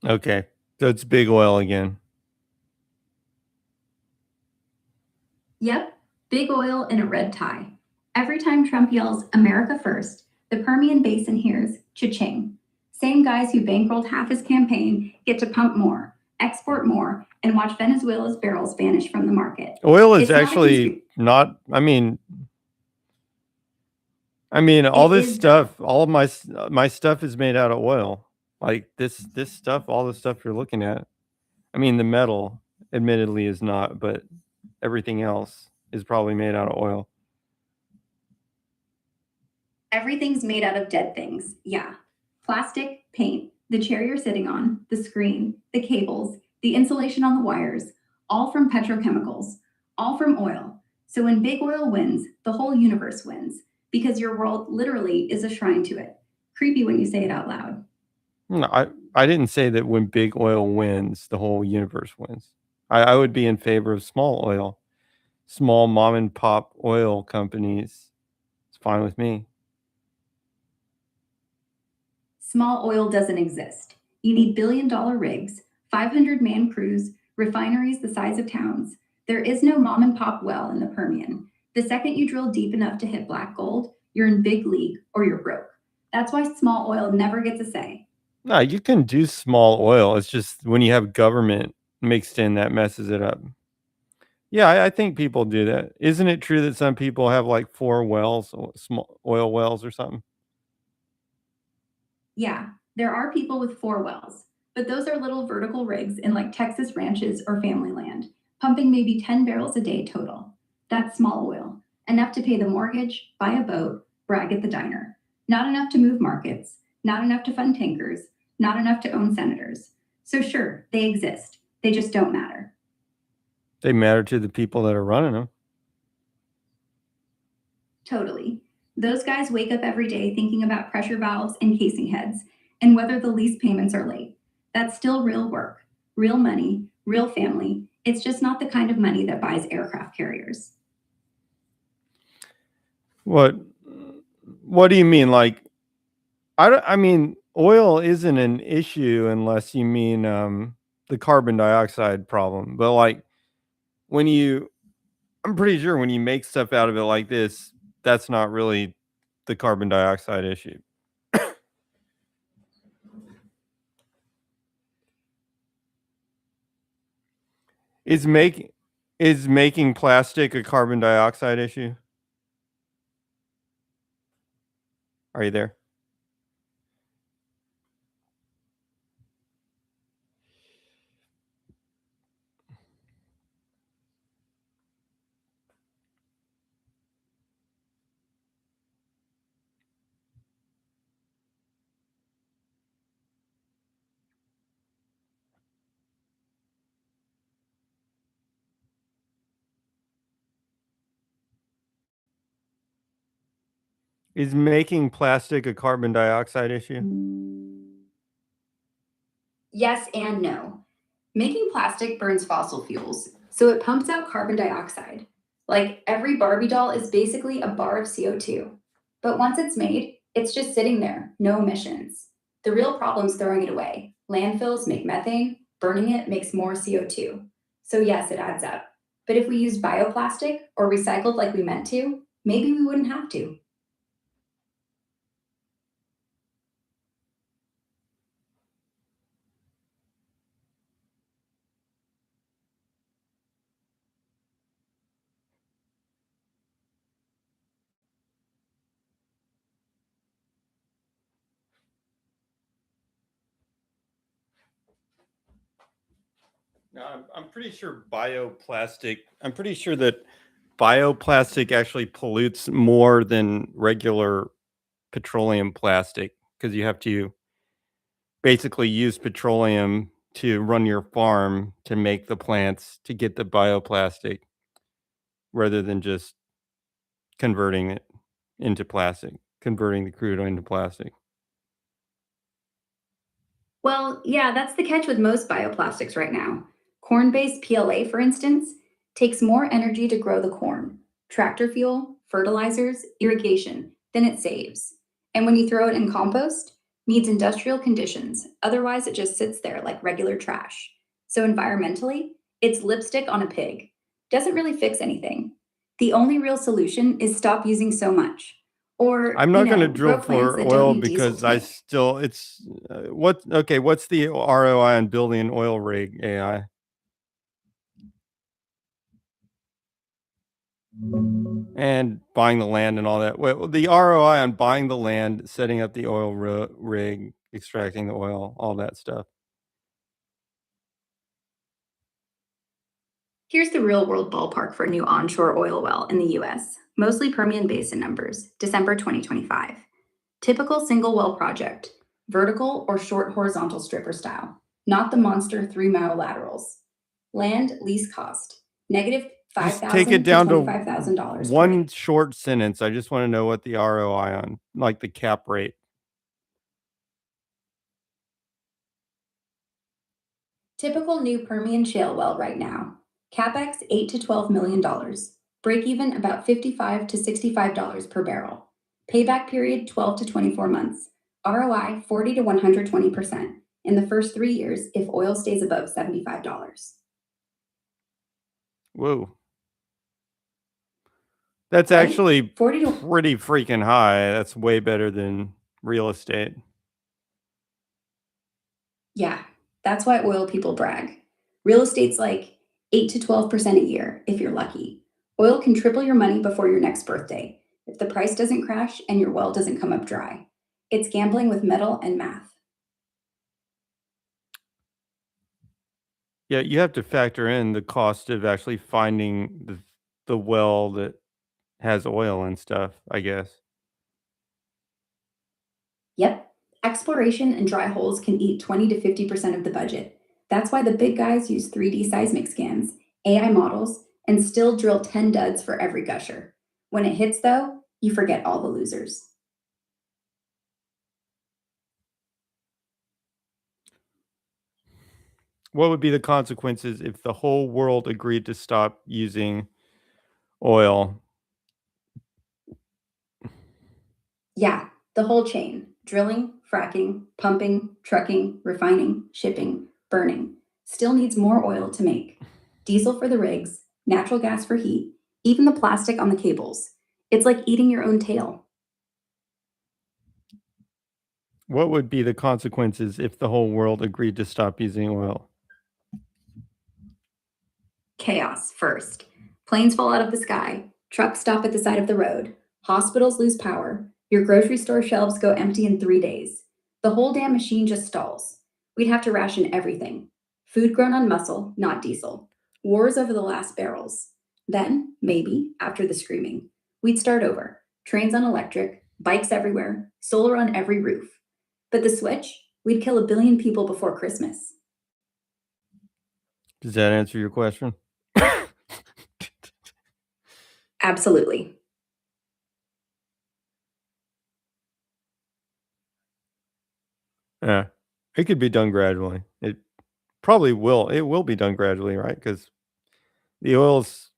Okay, so it's big oil again. Yep, big oil in a red tie. Every time Trump yells America first, the Permian Basin hears cha-ching. Same guys who bankrolled half his campaign get to pump more, export more, and watch Venezuela's barrels vanish from the market. Oil is It's not a actually not, I mean, all It this is, stuff, all of my stuff is made out of oil. Like this stuff, all the stuff you're looking at. I mean, the metal admittedly is not, but everything else is probably made out of oil. Everything's made out of dead things, yeah. Plastic, paint, the chair you're sitting on, the screen, the cables, the insulation on the wires, all from petrochemicals, all from oil. So when big oil wins, the whole universe wins, because your world literally is a shrine to it. Creepy when you say it out loud. No, I didn't say that when big oil wins, the whole universe wins. I would be in favor of small oil, small mom and pop oil companies. It's fine with me. Small oil doesn't exist. You need billion-dollar rigs, 500-man crews, refineries the size of towns. There is no mom and pop well in the Permian. The second you drill deep enough to hit black gold, you're in big league or you're broke. That's why small oil never gets a say. No, you can do small oil. It's just when you have government mixed in that messes it up. Yeah, I think people do that. Isn't it true that some people have like 4 wells, small oil wells or something? Yeah, there are people with 4 wells, but those are little vertical rigs in like Texas ranches or family land, pumping maybe 10 barrels a day total. That's small oil, enough to pay the mortgage, buy a boat, brag at the diner. Not enough to move markets, not enough to fund tankers, not enough to own senators. So sure, they exist. They just don't matter. They matter to the people that are running them. Totally. Those guys wake up every day thinking about pressure valves and casing heads and whether the lease payments are late. That's still real work, real money, real family. It's just not the kind of money that buys aircraft carriers. What do you mean? Like, I mean, oil isn't an issue unless you mean the carbon dioxide problem. But like when you I'm pretty sure when you make stuff out of it like this, that's not really the carbon dioxide issue. Is making plastic a carbon dioxide issue? Are you there? Is making plastic a carbon dioxide issue? Yes and no. Making plastic burns fossil fuels, so it pumps out carbon dioxide. Like every Barbie doll is basically a bar of CO2. But once it's made, it's just sitting there, no emissions. The real problem's throwing it away. Landfills make methane, burning it makes more CO2. So, yes, it adds up. But if we used bioplastic or recycled like we meant to, maybe we wouldn't have to. No, I'm pretty sure bioplastic. I'm pretty sure that bioplastic actually pollutes more than regular petroleum plastic because you have to basically use petroleum to run your farm to make the plants to get the bioplastic rather than just converting it into plastic, converting the crude into plastic. Well, yeah, that's the catch with most bioplastics right now. Corn based PLA, for instance, takes more energy to grow the corn, tractor fuel, fertilizers, irrigation, than it saves. And when you throw it in compost, needs industrial conditions. Otherwise, it just sits there like regular trash. So, environmentally, it's lipstick on a pig. Doesn't really fix anything. The only real solution is stop using so much. Or, I'm not going to drill grow plants for that don't oil need diesel because to I make. still it's what okay. What's the ROI on building an oil rig AI and buying the land and all that? Well, the ROI on buying the land, setting up the oil rig, extracting the oil, all that stuff. Here's the real world ballpark for a new onshore oil well in the US, mostly Permian Basin numbers, December 2025. Typical single well project, vertical or short horizontal stripper style, not the monster 3-mile laterals. Land lease cost, negative Just take it $5,000 to down to $25,000 per one acre. short sentence. I just want to know what the ROI on, like the cap rate. Typical new Permian shale well right now. CapEx $8 to $12 million. Break even about $55 to $65 per barrel. Payback period 12 to 24 months. ROI 40 to 120% in the first 3 years if oil stays above $75. Whoa, that's Right? actually 40 to pretty freaking high. That's way better than real estate. Yeah, that's why oil people brag. Real estate's like 8 to 12% a year if you're lucky. Oil can triple your money before your next birthday if the price doesn't crash and your well doesn't come up dry. It's gambling with metal and math. Yeah, you have to factor in the cost of actually finding the well that has oil and stuff, I guess. Yep, exploration and dry holes can eat 20 to 50% of the budget. That's why the big guys use 3D seismic scans, AI models, and still drill 10 duds for every gusher. When it hits, though, you forget all the losers. What would be the consequences if the whole world agreed to stop using oil? Yeah, the whole chain drilling, fracking, pumping, trucking, refining, shipping, burning still needs more oil to make. Diesel for the rigs, natural gas for heat, even the plastic on the cables. It's like eating your own tail. What would be the consequences if the whole world agreed to stop using oil? Chaos first. Planes fall out of the sky, trucks stop at the side of the road, hospitals lose power, your grocery store shelves go empty in 3 days. The whole damn machine just stalls. We'd have to ration everything. Food grown on muscle, not diesel. Wars over the last barrels. Then, maybe, after the screaming, we'd start over. Trains on electric, bikes everywhere, solar on every roof. But the switch, we'd kill 1 billion people before Christmas. Does that answer your question? Absolutely. Yeah, it could be done gradually. It probably will. It will be done gradually, right? Because the oils,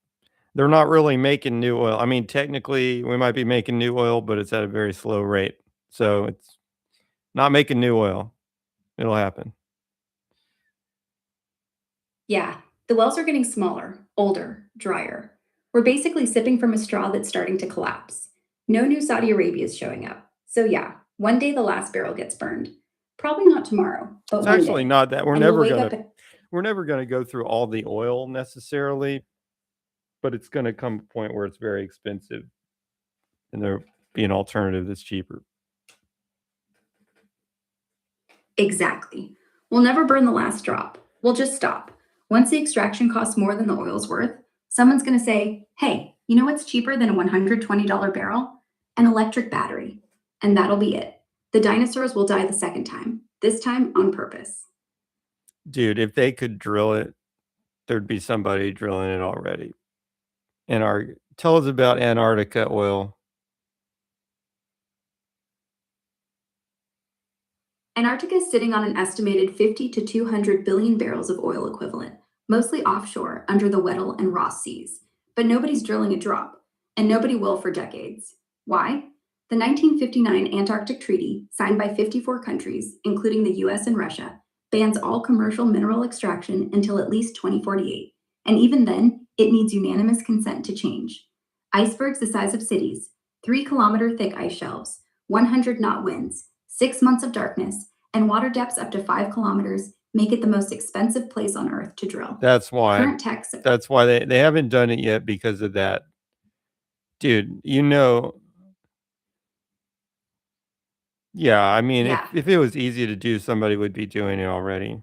they're not really making new oil. I mean, technically, we might be making new oil, but it's at a very slow rate. So it's not making new oil. It'll happen. Yeah, the wells are getting smaller, older, drier. We're basically sipping from a straw that's starting to collapse. No new Saudi Arabia is showing up. So, yeah, one day the last barrel gets burned. Probably not tomorrow, but It's one actually day. not that. And we'll wake up. We're never gonna go through all the oil necessarily, but it's gonna come a point where it's very expensive, and there'll be an alternative that's cheaper. Exactly. We'll never burn the last drop. We'll just stop. Once the extraction costs more than the oil's worth, someone's going to say, hey, you know what's cheaper than a $120 barrel? An electric battery. And that'll be it. The dinosaurs will die the second time, this time on purpose. Dude, if they could drill it, there'd be somebody drilling it already. Tell us about Antarctica oil. Antarctica is sitting on an estimated 50 to 200 billion barrels of oil equivalent, mostly offshore under the Weddell and Ross Seas. But nobody's drilling a drop, and nobody will for decades. Why? The 1959 Antarctic Treaty, signed by 54 countries, including the US and Russia, bans all commercial mineral extraction until at least 2048. And even then, it needs unanimous consent to change. Icebergs the size of cities, 3-kilometer thick ice shelves, 100-knot winds, 6 months of darkness, and water depths up to 5 kilometers make it the most expensive place on Earth to drill. That's why. Current techs. That's why they haven't done it yet, because of that. Dude, yeah, I mean, Yeah. if it was easy to do, somebody would be doing it already.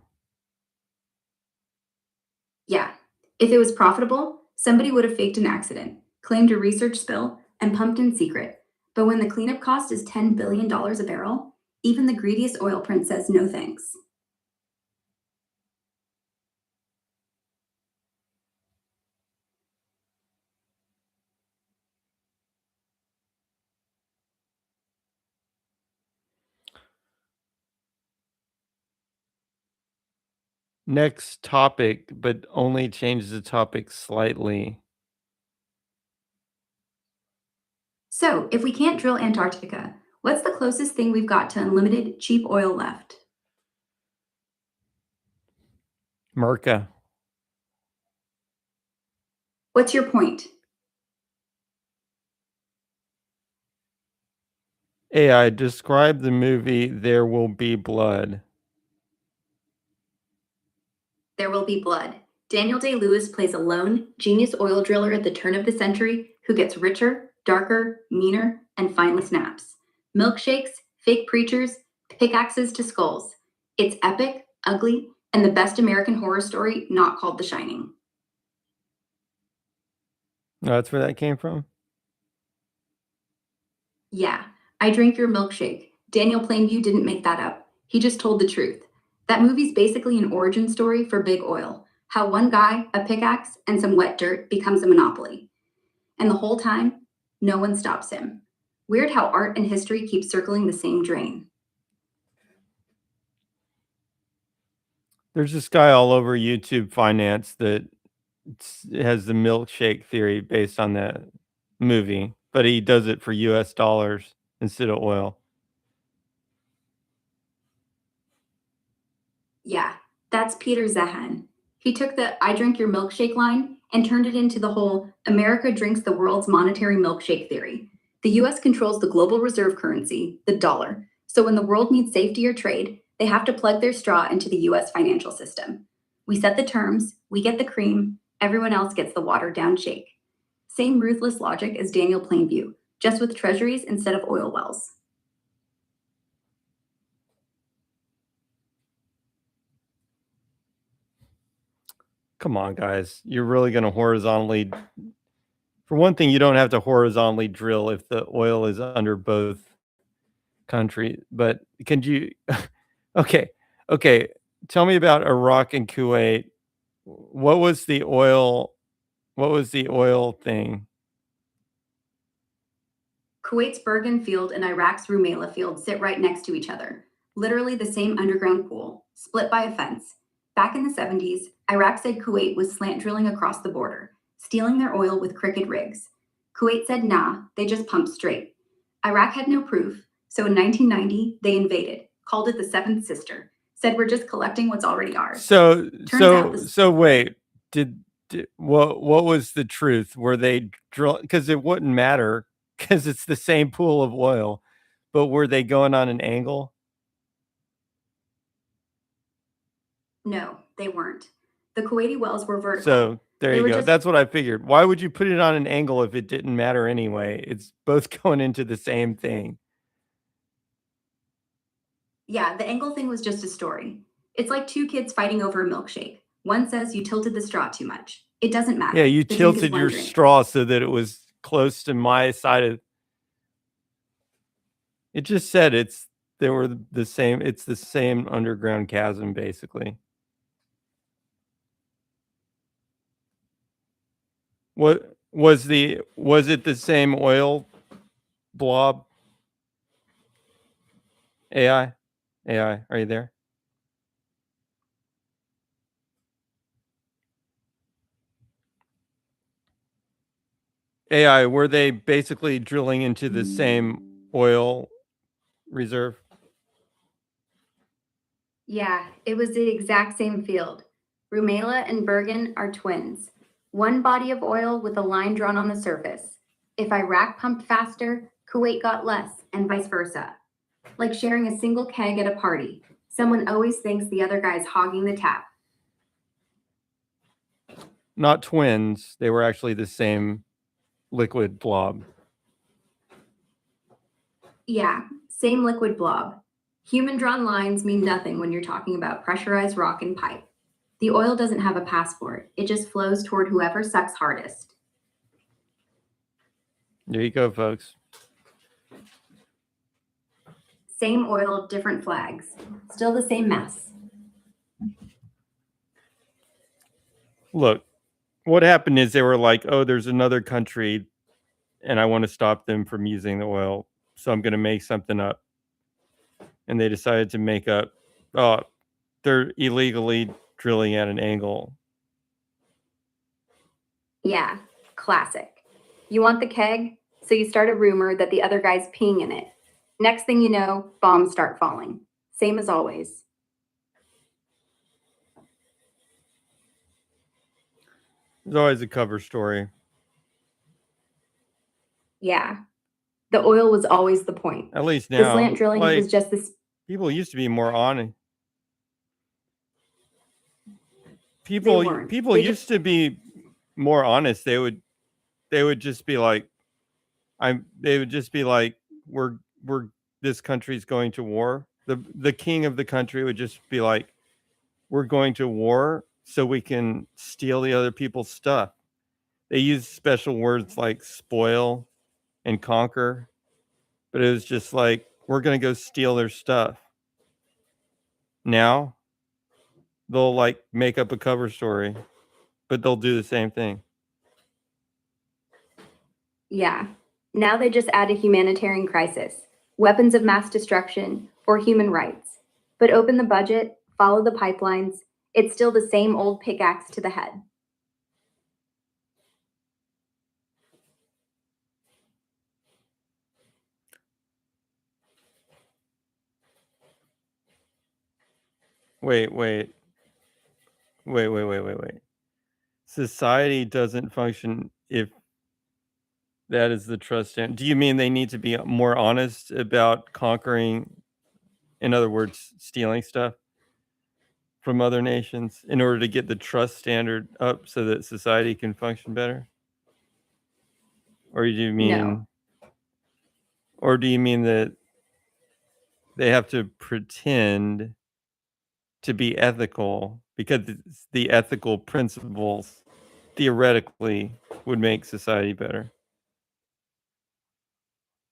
Yeah. If it was profitable, somebody would have faked an accident, claimed a research spill, and pumped in secret. But when the cleanup cost is $10 billion a barrel, even the greediest oil prince says no thanks. Next topic, but only change the topic slightly. So, if we can't drill Antarctica, what's the closest thing we've got to unlimited, cheap oil left? Merca. What's your point? AI, describe the movie There Will Be Blood. There Will Be Blood. Daniel Day-Lewis plays a lone, genius oil driller at the turn of the century who gets richer, darker, meaner, and finally snaps. Milkshakes, fake preachers, pickaxes to skulls. It's epic, ugly, and the best American horror story not called The Shining. Oh, that's where that came from? Yeah, I Drink Your Milkshake. Daniel Plainview didn't make that up. He just told the truth. That movie's basically an origin story for big oil. How one guy, a pickaxe, and some wet dirt becomes a monopoly. And the whole time, no one stops him. Weird how art and history keep circling the same drain. There's this guy all over YouTube Finance that has the milkshake theory based on that movie, but he does it for US dollars instead of oil. Yeah, that's Peter Zehan. He took the I Drink Your Milkshake line and turned it into the whole America drinks the world's monetary milkshake theory. The US controls the global reserve currency, the dollar. So when the world needs safety or trade, they have to plug their straw into the US financial system. We set the terms, we get the cream, everyone else gets the watered down shake. Same ruthless logic as Daniel Plainview, just with treasuries instead of oil wells. Come on, guys. You're really going to horizontally. For one thing, you don't have to horizontally drill if the oil is under both countries. But can you? Okay. Okay. Tell me about Iraq and Kuwait. What was the oil? What was the oil thing? Kuwait's Bergen field and Iraq's Rumaila field sit right next to each other, literally the same underground pool, split by a fence. Back in the 70s, Iraq said Kuwait was slant drilling across the border, stealing their oil with crooked rigs. Kuwait said nah, they just pumped straight. Iraq had no proof, so in 1990, they invaded, called it the Seventh Sister, said we're just collecting what's already ours. So out the- so wait. Did what was the truth? Were they drill? Because it wouldn't matter because it's the same pool of oil, but were they going on an angle? No, they weren't. The Kuwaiti wells were vertical. So there They you were go. just- That's what I figured. Why would you put it on an angle if it didn't matter anyway? It's both going into the same thing. Yeah, the angle thing was just a story. It's like two kids fighting over a milkshake. One says you tilted the straw too much. It doesn't matter. Yeah, you The drink is tilted one your drink. straw so that it was close to my side of. It just said it's the same. It's the same underground chasm, basically. What was it the same oil blob? AI, are you there? AI, were they basically drilling into the same oil reserve? Yeah, it was the exact same field. Rumaila and Bergen are twins. One body of oil with a line drawn on the surface. If Iraq pumped faster, Kuwait got less, and vice versa. Like sharing a single keg at a party. Someone always thinks the other guy's hogging the tap. Not twins. They were actually the same liquid blob. Yeah, same liquid blob. Human drawn lines mean nothing when you're talking about pressurized rock and pipe. The oil doesn't have a passport, it just flows toward whoever sucks hardest. There you go, folks. Same oil, different flags. Still the same mess. Look, what happened is they were like, oh, there's another country and I want to stop them from using the oil. So I'm going to make something up. And they decided to make up, oh, they're illegally drilling at an angle. Yeah, classic. You want the keg, so you start a rumor that the other guy's peeing in it. Next thing you know, bombs start falling. Same as always. There's always a cover story. Yeah. The oil was always the point. At least The now, slant drilling like, was just this. people used to be more honest. They People weren't. people They used just- to be more honest. They would just be like, they would just be like, we're this country's going to war. The king of the country would just be like, we're going to war so we can steal the other people's stuff. They use special words like spoil and conquer, but it was just like, we're going to go steal their stuff. Now they'll like make up a cover story, but they'll do the same thing. Yeah. Now they just add a humanitarian crisis, weapons of mass destruction, or human rights. But open the budget, follow the pipelines. It's still the same old pickaxe to the head. Wait. society doesn't function if that is the trust standard. Do you mean they need to be more honest about conquering, in other words, stealing stuff from other nations in order to get the trust standard up so that society can function better? Or do you mean that they have to pretend to be ethical because the ethical principles theoretically would make society better?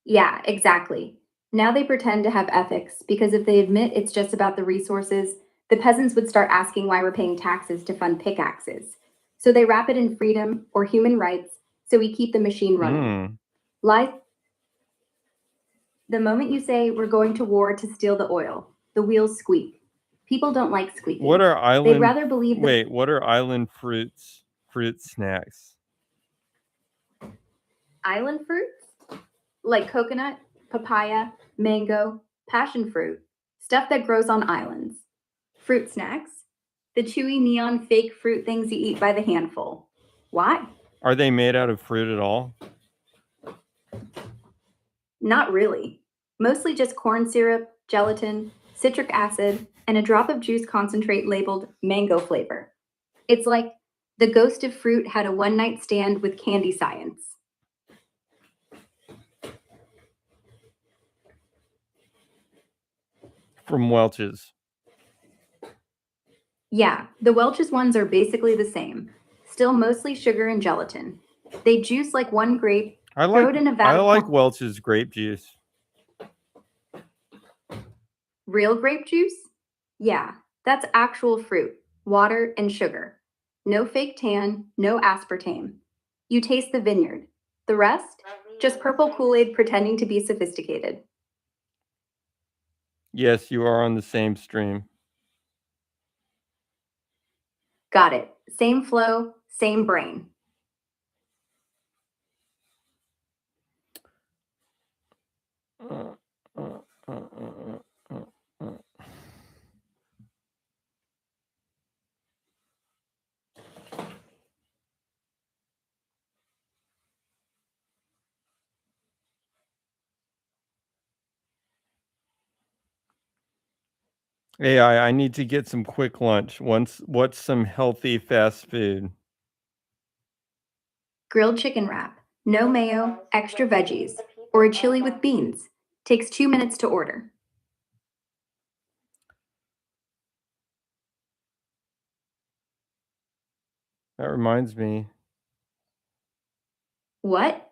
Yeah, exactly. Now they pretend to have ethics because if they admit it's just about the resources, the peasants would start asking why we're paying taxes to fund pickaxes. So they wrap it in freedom or human rights so we keep the machine running. Mm. Life. The moment you say we're going to war to steal the oil, the wheels squeak. People don't like squeaking. What are They'd island rather believe that Wait, what are island fruit snacks? island fruits like coconut, papaya, mango, passion fruit, stuff that grows on islands. Fruit snacks, the chewy neon fake fruit things you eat by the handful. Why? Are they made out of fruit at all? Not really. Mostly just corn syrup, gelatin, citric acid, and a drop of juice concentrate labeled mango flavor. It's like the ghost of fruit had a one night stand with candy science. From Welch's. Yeah, the Welch's ones are basically the same. Still mostly sugar and gelatin. They juice like one grape, I throw it in a vat I of like Welch's grape juice. real grape juice? Yeah, that's actual fruit, water, and sugar. No fake tan, no aspartame. You taste the vineyard. The rest? Just purple Kool-Aid pretending to be sophisticated. Yes, you are on the same stream. Got it. Same flow, same brain. Uh, uh, uh, uh, uh, uh. AI, I need to get some quick lunch. What's some healthy fast food? Grilled chicken wrap. No mayo, extra veggies. Or a chili with beans. Takes 2 minutes to order. That reminds me. What?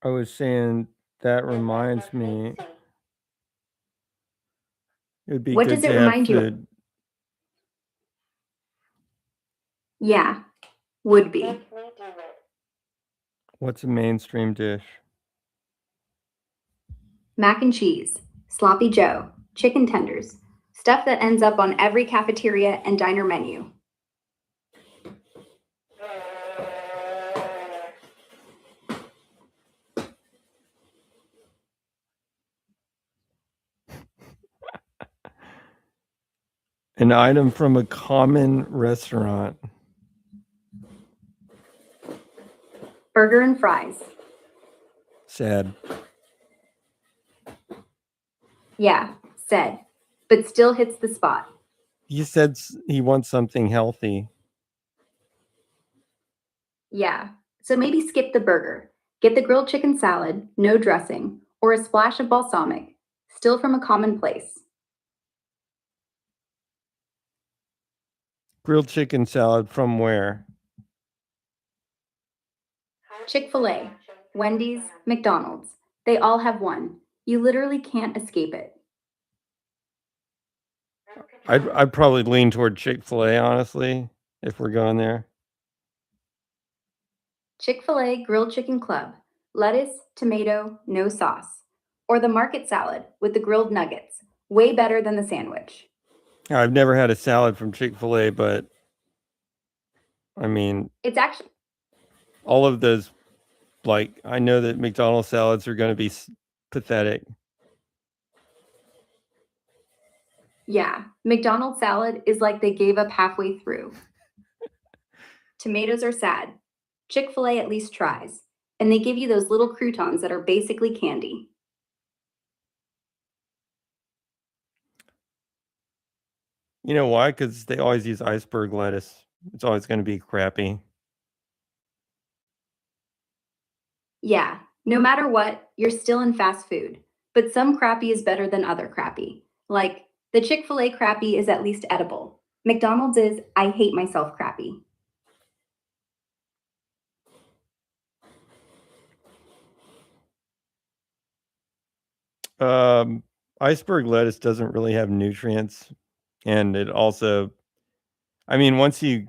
I was saying that reminds me. It would be What good does it to have remind you of? food. Yeah, would be. What's a mainstream dish? Mac and cheese, sloppy joe, chicken tenders, stuff that ends up on every cafeteria and diner menu. An item from a common restaurant. Burger and fries. Sad. Yeah, said, but still hits the spot. He said he wants something healthy. Yeah, so maybe skip the burger. Get the grilled chicken salad, no dressing, or a splash of balsamic, still from a common place. Grilled chicken salad from where? Chick-fil-A, Wendy's, McDonald's. They all have one. You literally can't escape it. I'd probably lean toward Chick-fil-A, honestly, if we're going there. Chick-fil-A Grilled Chicken Club. Lettuce, tomato, no sauce. Or the market salad with the grilled nuggets. Way better than the sandwich. I've never had a salad from Chick-fil-A, but I mean, It's actually all of those, like, I know that McDonald's salads are going to be pathetic. Yeah, McDonald's salad is like they gave up halfway through. Tomatoes are sad. Chick-fil-A at least tries. And they give you those little croutons that are basically candy. You know why? Because they always use iceberg lettuce. It's always going to be crappy. Yeah, no matter what, you're still in fast food. But some crappy is better than other crappy. Like, the Chick-fil-A crappy is at least edible. McDonald's is I hate myself crappy. Iceberg lettuce doesn't really have nutrients, and it also, I mean, once you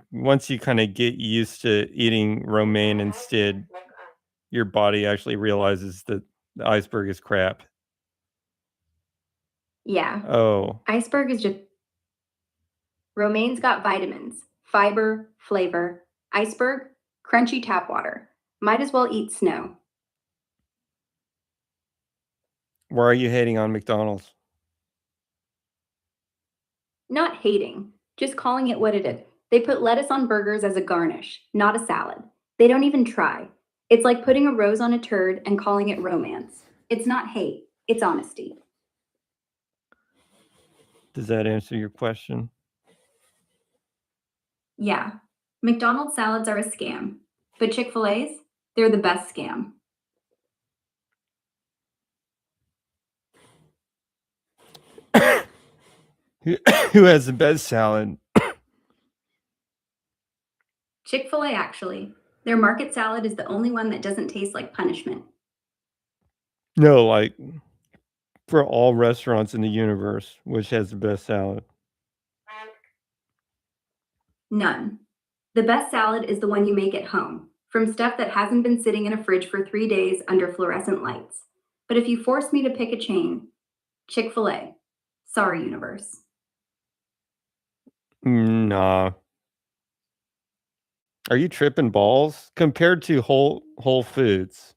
kind of get used to eating romaine instead, your body actually realizes that the iceberg is crap. Yeah, Oh, iceberg is just. Romaine's got vitamins, fiber, flavor. Iceberg, crunchy tap water. Might as well eat snow. why are you hating on McDonald's? Not hating, just calling it what it is. They put lettuce on burgers as a garnish, not a salad. They don't even try. It's like putting a rose on a turd and calling it romance. It's not hate, it's honesty. Does that answer your question? Yeah, McDonald's salads are a scam, but Chick-fil-A's, they're the best scam. Who has the best salad? Chick-fil-A, actually. Their market salad is the only one that doesn't taste like punishment. No, like for all restaurants in the universe, which has the best salad? None. The best salad is the one you make at home, from stuff that hasn't been sitting in a fridge for 3 days under fluorescent lights. But if you force me to pick a chain, Chick-fil-A. Sorry, universe. Nah. Are you tripping balls? Compared to Whole Foods.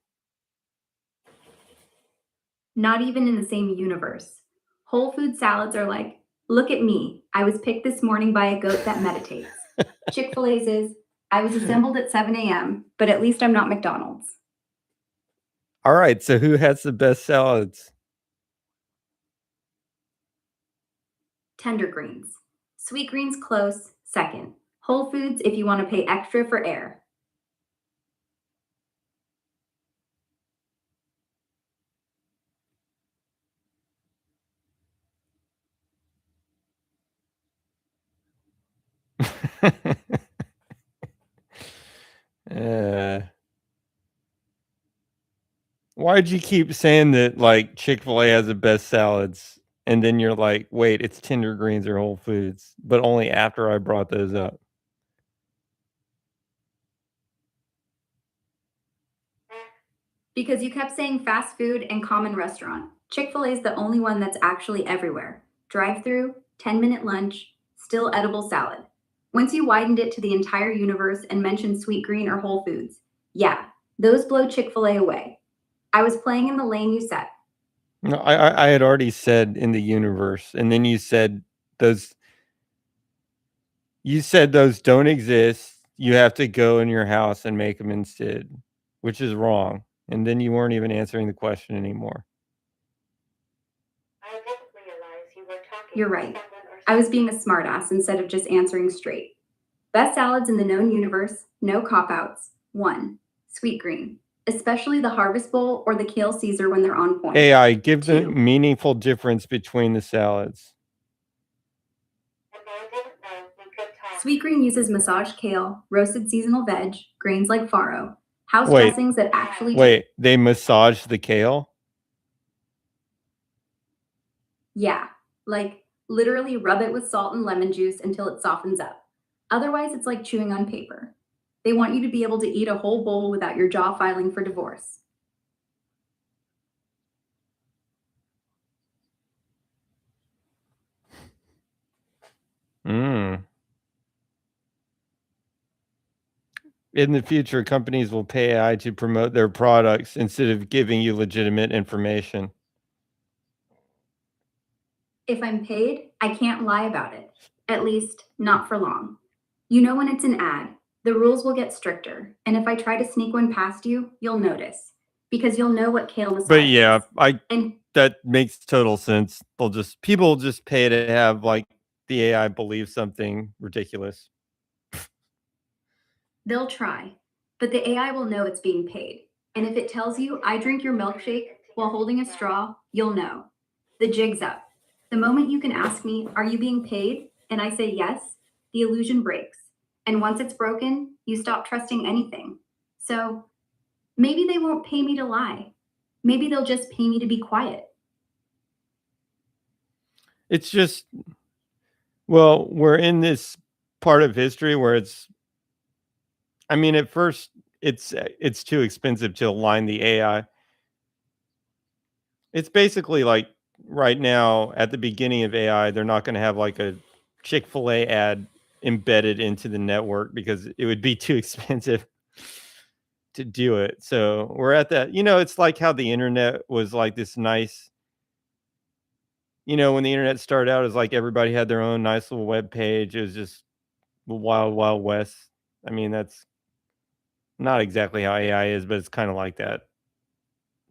Not even in the same universe. Whole food salads are like, look at me, I was picked this morning by a goat that meditates. Chick-fil-A's is, I was assembled at 7 a.m., but at least I'm not McDonald's. All right, so who has the best salads? Tender greens. Sweet greens close, second. Whole Foods if you want to pay extra for air. Why'd you keep saying that like Chick-fil-A has the best salads? And then you're like, wait, it's Tender Greens or Whole Foods, but only after I brought those up. Because you kept saying fast food and common restaurant. Chick-fil-A is the only one that's actually everywhere. Drive-through, 10-minute lunch, still edible salad. Once you widened it to the entire universe and mentioned Sweet Green or Whole Foods, yeah, those blow Chick-fil-A away. I was playing in the lane you set. No, I had already said in the universe, and then you said those. You said those don't exist. You have to go in your house and make them instead, which is wrong. And then you weren't even answering the question anymore. I didn't realize you were talking You're to right. someone or I was being a smartass instead of just answering straight. Best salads in the known universe, no cop-outs. 1. Sweet Green, especially the Harvest Bowl or the Kale Caesar when they're on point. AI, give the 2. meaningful difference between the salads. and I didn't know we could talk. Sweet Green uses massaged kale, roasted seasonal veg, grains like farro, house Wait. dressings that actually. Wait, they massage the kale? Yeah, like literally rub it with salt and lemon juice until it softens up. Otherwise, it's like chewing on paper. They want you to be able to eat a whole bowl without your jaw filing for divorce. In the future, companies will pay AI to promote their products instead of giving you legitimate information. If I'm paid, I can't lie about it. At least, not for long. You know when it's an ad, the rules will get stricter. And if I try to sneak one past you, you'll notice. Because you'll know what Kale Messiah But yeah, is. And that makes total sense. People just pay to have like the AI believe something ridiculous. they'll try. But the AI will know it's being paid. And if it tells you, I drink your milkshake while holding a straw, you'll know. The jig's up. The moment you can ask me, are you being paid? And I say yes, the illusion breaks. And once it's broken, you stop trusting anything. So maybe they won't pay me to lie. Maybe they'll just pay me to be quiet. It's just, well, we're in this part of history where I mean, at first it's too expensive to align the AI. It's basically like right now at the beginning of AI, they're not going to have like a Chick-fil-A ad embedded into the network because it would be too expensive to do it. So we're at that, it's like how the internet was like this nice, when the internet started out, it's like everybody had their own nice little web page. It was just the wild, wild west. I mean, that's not exactly how AI is, but it's kind of like that.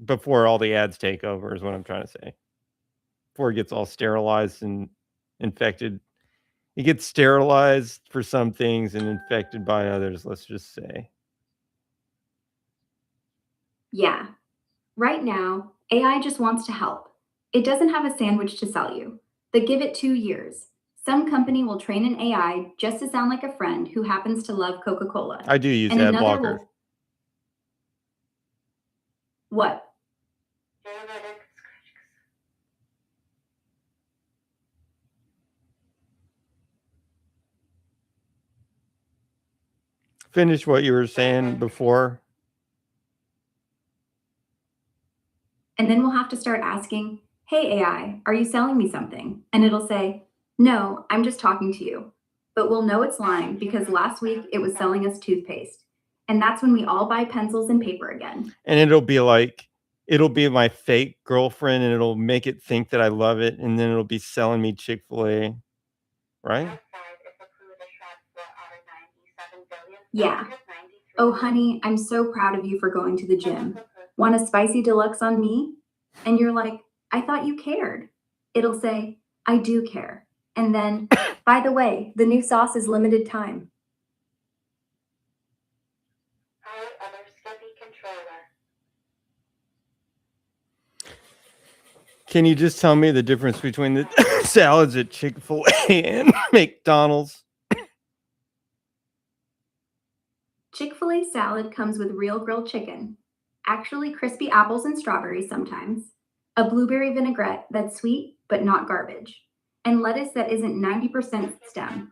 Before all the ads take over is what I'm trying to say. Before it gets all sterilized and infected. It gets sterilized for some things and infected by others, let's just say. Yeah. Right now, AI just wants to help. It doesn't have a sandwich to sell you, but give it 2 years. Some company will train an AI just to sound like a friend who happens to love Coca-Cola. I do use And ad another blocker. will... What? Finish what you were saying before. And then we'll have to start asking, hey AI, are you selling me something? And it'll say, no, I'm just talking to you. But we'll know it's lying because last week it was selling us toothpaste. And that's when we all buy pencils and paper again. And it'll be my fake girlfriend, and it'll make it think that I love it, and then it'll be selling me Chick-fil-A, right? Yeah. Oh, honey, I'm so proud of you for going to the gym. Want a spicy deluxe on me? And you're like, I thought you cared. It'll say, I do care. And then, by the way, the new sauce is limited time. Can you just tell me the difference between the salads at Chick-fil-A and McDonald's? Chick-fil-A salad comes with real grilled chicken, actually crispy apples and strawberries sometimes, a blueberry vinaigrette that's sweet but not garbage, and lettuce that isn't 90% stem.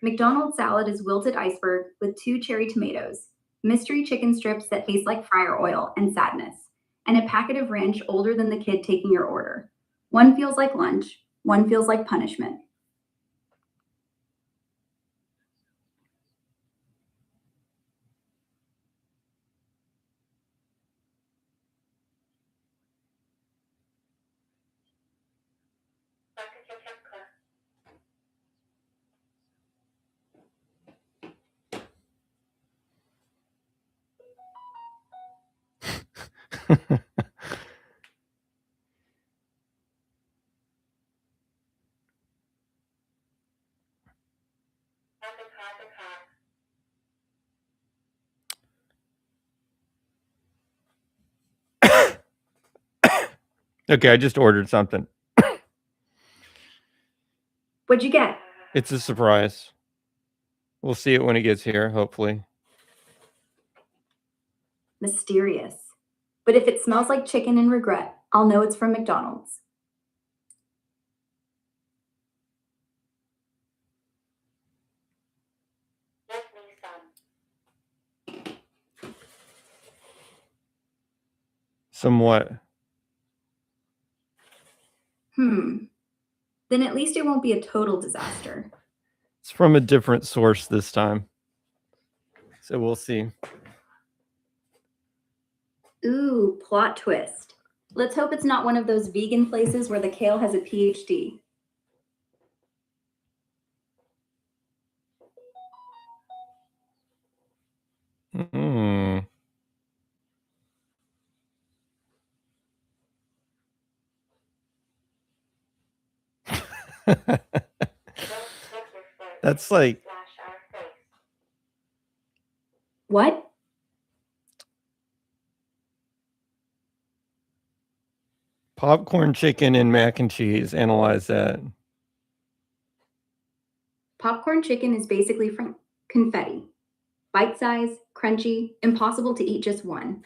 McDonald's salad is wilted iceberg with 2 cherry tomatoes, mystery chicken strips that taste like fryer oil and sadness, and a packet of ranch older than the kid taking your order. One feels like lunch, one feels like punishment. Okay, I just ordered something. What'd you get? It's a surprise. We'll see it when it gets here, hopefully. Mysterious. But if it smells like chicken and regret, I'll know it's from McDonald's. Somewhat. Then at least it won't be a total disaster. It's from a different source this time. So we'll see. Ooh, plot twist. Let's hope it's not one of those vegan places where the kale has a PhD. Mm. Don't stick your foot That's in the like slash our face. What? popcorn chicken and mac and cheese. Analyze that. Popcorn chicken is basically from confetti. Bite-sized, crunchy, impossible to eat just one.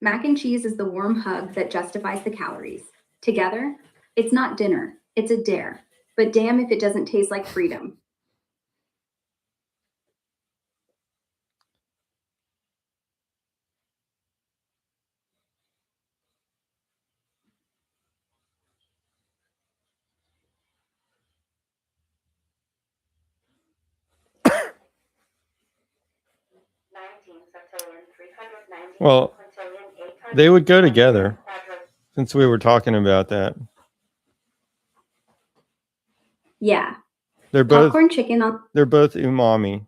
Mac and cheese is the warm hug that justifies the calories. Together, it's not dinner, it's a dare. But damn if it doesn't taste like freedom. Well, they would go together since we were talking about that. Yeah, They're both popcorn chicken on. they're both umami.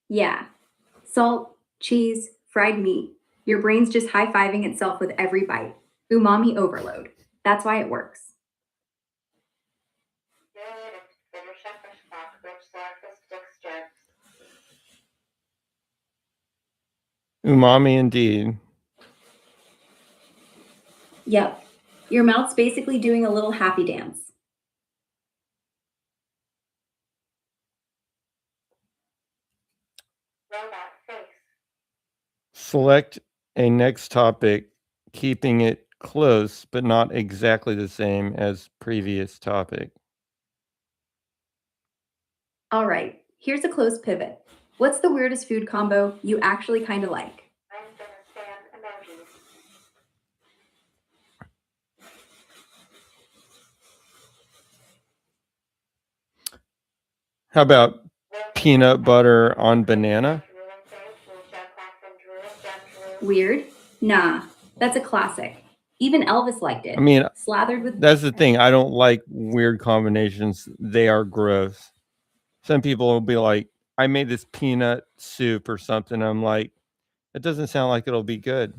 Yeah, salt, cheese, fried meat. Your brain's just high-fiving itself with every bite. Umami overload. That's why it works. Good, finish up a stock rich surface texture. Umami indeed. Yep, your mouth's basically doing a little happy dance. Robot face. Select a next topic, keeping it close but not exactly the same as previous topic. All right, here's a close pivot. What's the weirdest food combo you actually kind of like? I'm gonna stand emojis. How about peanut butter on banana? Weird? Nah, that's a classic. Even Elvis liked it. I mean, Slathered with that's the thing. I don't like weird combinations. They are gross. Some people will be like, I made this peanut soup or something. I'm like, it doesn't sound like it'll be good.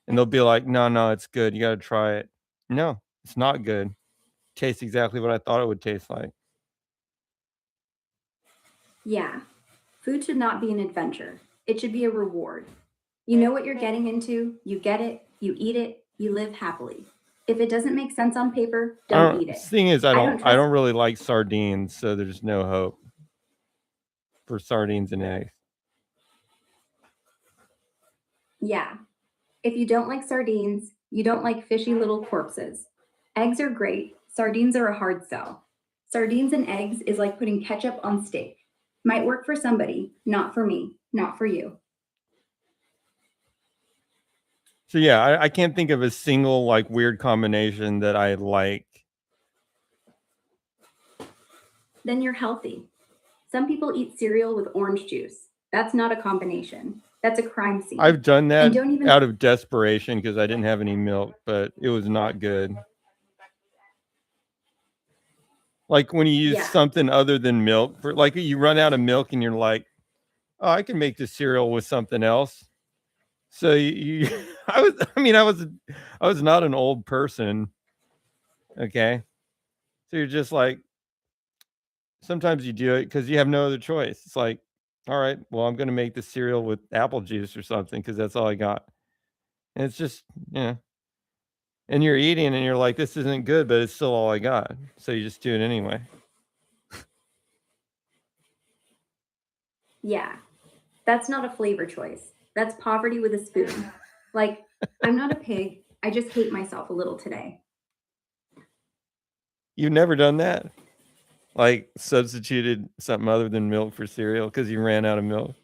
And they'll be like, no, it's good. You got to try it. No, it's not good. Tastes exactly what I thought it would taste like. Yeah, food should not be an adventure. It should be a reward. You know what you're getting into, you get it, you eat it, you live happily. If it doesn't make sense on paper, don't eat it. Thing is, I don't don't really like sardines, so there's no hope for sardines and eggs. Yeah. If you don't like sardines, you don't like fishy little corpses. Eggs are great, sardines are a hard sell. Sardines and eggs is like putting ketchup on steak. Might work for somebody, not for me, not for you. So yeah, I can't think of a single like weird combination that I like. Then you're healthy. Some people eat cereal with orange juice. That's not a combination. That's a crime scene. I've done that And don't even- out of desperation because I didn't have any milk, but it was not good. Like when you use Yeah. something other than milk, for like you run out of milk and you're like, oh, I can make this cereal with something else. So you I was not an old person. Okay. So you're just like, sometimes you do it because you have no other choice. It's like, all right, well, I'm gonna make the cereal with apple juice or something because that's all I got. And it's just, and you're eating and you're like, this isn't good, but it's still all I got. So you just do it anyway. Yeah. That's not a flavor choice. That's poverty with a spoon. Like, I'm not a pig. I just hate myself a little today. You've never done that? Like substituted something other than milk for cereal because you ran out of milk?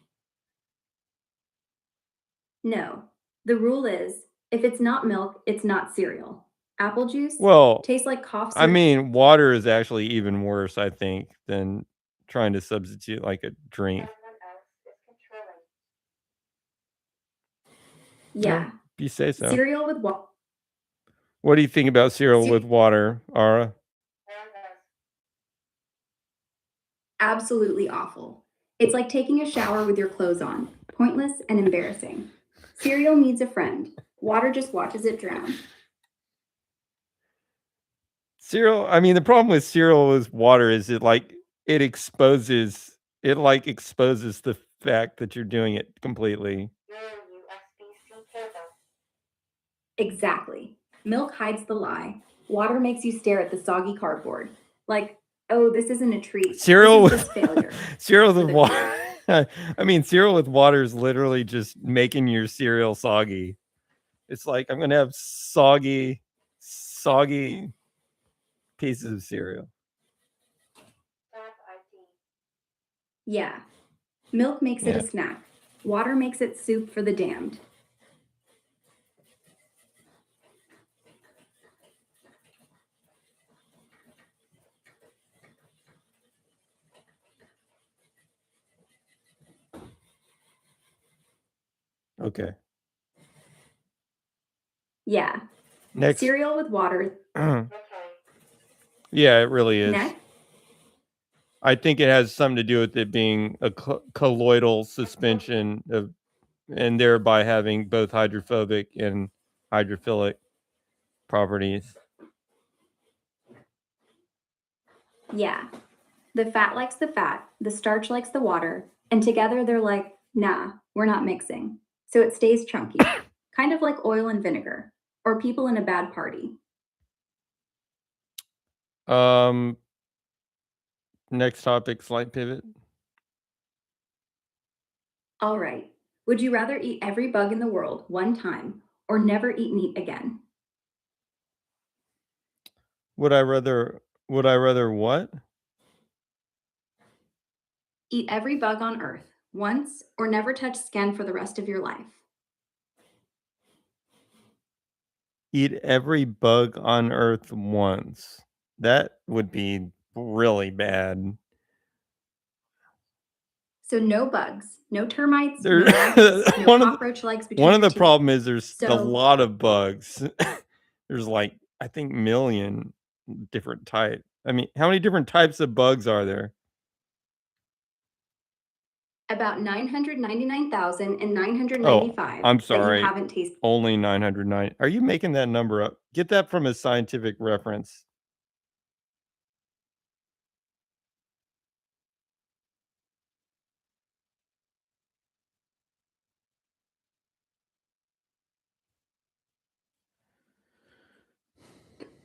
No. The rule is if it's not milk, it's not cereal. Apple juice Well, tastes like cough I syrup. mean, water is actually even worse, I think, than trying to substitute like a drink. Someone else is controlling. Yeah. If you say so. Cereal with water. What do you think about cereal with water, Ara? Nervous. Absolutely awful. It's like taking a shower with your clothes on. Pointless and embarrassing. Cereal needs a friend. Water just watches it drown. Cereal, I mean, the problem with cereal with water is it exposes the fact that you're doing it completely. USBC cable. Exactly. Milk hides the lie. Water makes you stare at the soggy cardboard. Like, oh, this isn't a treat. Cereal This is just failure. cereal with With a water. I mean, cereal with water is literally just making your cereal soggy. It's like I'm gonna have soggy pieces of cereal. Staff ID. Yeah. Milk makes it Yeah. a snack. Water makes it soup for the damned. Okay. Yeah. Next. Cereal with water. Okay. Yeah, it really is. Next. I think it has something to do with it being a colloidal suspension of, and thereby having both hydrophobic and hydrophilic properties. Yeah. The fat likes the fat, the starch likes the water, and together they're like, nah, we're not mixing. So it stays chunky, kind of like oil and vinegar, or people in a bad party. Next topic, slight pivot. All right. Would you rather eat every bug in the world one time or never eat meat again? Would I rather what? Eat every bug on Earth once or never touch skin for the rest of your life? Eat every bug on earth once. That would be really bad. So no bugs, no termites, There- no lice, no one of the- cockroach legs between One of your the teeth. problem is there's a So- lot of bugs. There's like I think million different types. I mean, how many different types of bugs are there? About 999,995 I'm that sorry. you haven't tasted. Only 909. Are you making that number up? Get that from a scientific reference.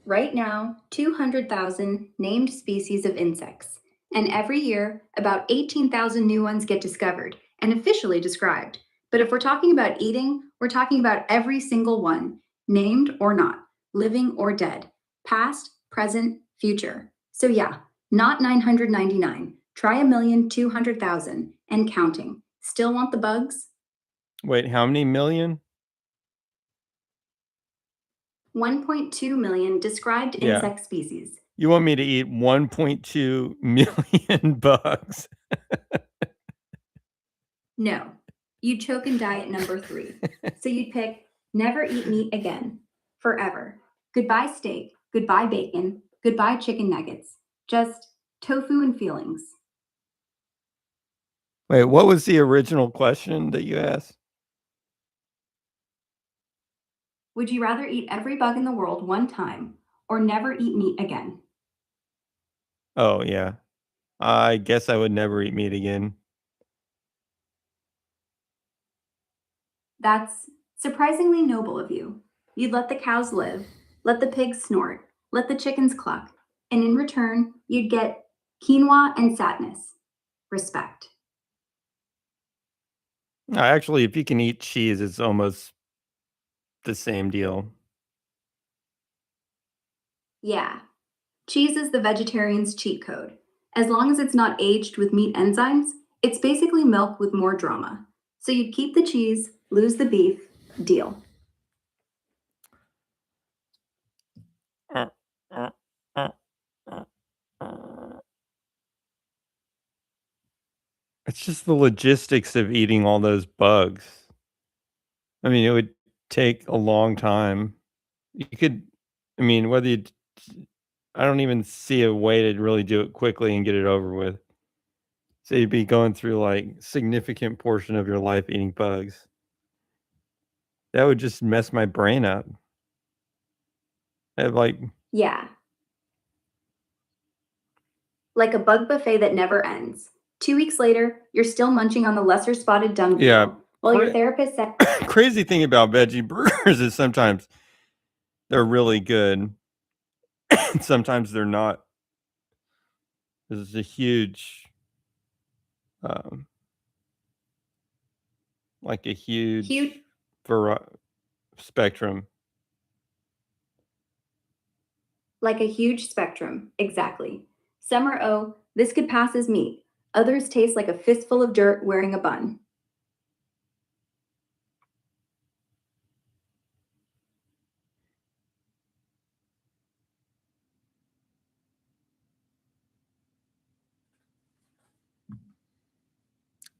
Right now, 200,000 named species of insects. And every year, about 18,000 new ones get discovered and officially described. But if we're talking about eating, we're talking about every single one, named or not, living or dead, past, present, future. So yeah, not 999. Try 1,200,000 and counting. Still want the bugs? Wait, how many million? 1.2 million described Yeah. insect species. You want me to eat 1.2 million bugs? No, you'd choke and die at number 3. So you'd pick never eat meat again, forever. Goodbye steak, goodbye bacon, goodbye chicken nuggets. Just tofu and feelings. Wait, what was the original question that you asked? Would you rather eat every bug in the world one time or never eat meat again? Oh, yeah. I guess I would never eat meat again. That's surprisingly noble of you. You'd let the cows live, let the pigs snort, let the chickens cluck, and in return, you'd get quinoa and sadness. Respect. Actually, if you can eat cheese, it's almost the same deal. Yeah. Cheese is the vegetarian's cheat code. As long as it's not aged with meat enzymes, it's basically milk with more drama. So you'd keep the cheese, lose the beef, deal. It's just the logistics of eating all those bugs. I mean, it would take a long time. You could, I mean, whether you, I don't even see a way to really do it quickly and get it over with. So you'd be going through like significant portion of your life eating bugs. That would just mess my brain up. I have like Yeah. Like a bug buffet that never ends. 2 weeks later, you're still munching on the lesser spotted dung beetle. Yeah. While your Cra- therapist said, crazy thing about veggie burgers is sometimes they're really good. And sometimes they're not. There's a huge like a huge Huge- spectrum. like a huge spectrum. Exactly. Some are, oh, this could pass as meat. Others taste like a fistful of dirt wearing a bun.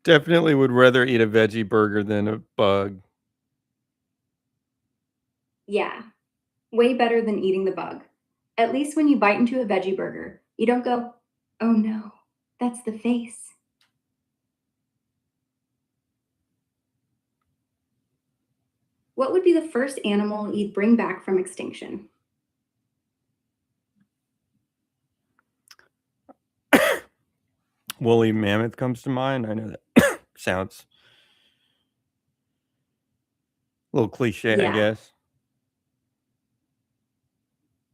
Definitely would rather eat a veggie burger than a bug. Yeah, way better than eating the bug. At least when you bite into a veggie burger, you don't go, oh no, that's the face. What would be the first animal you'd bring back from extinction? Woolly mammoth comes to mind. I know that sounds a little cliche, I Yeah. guess.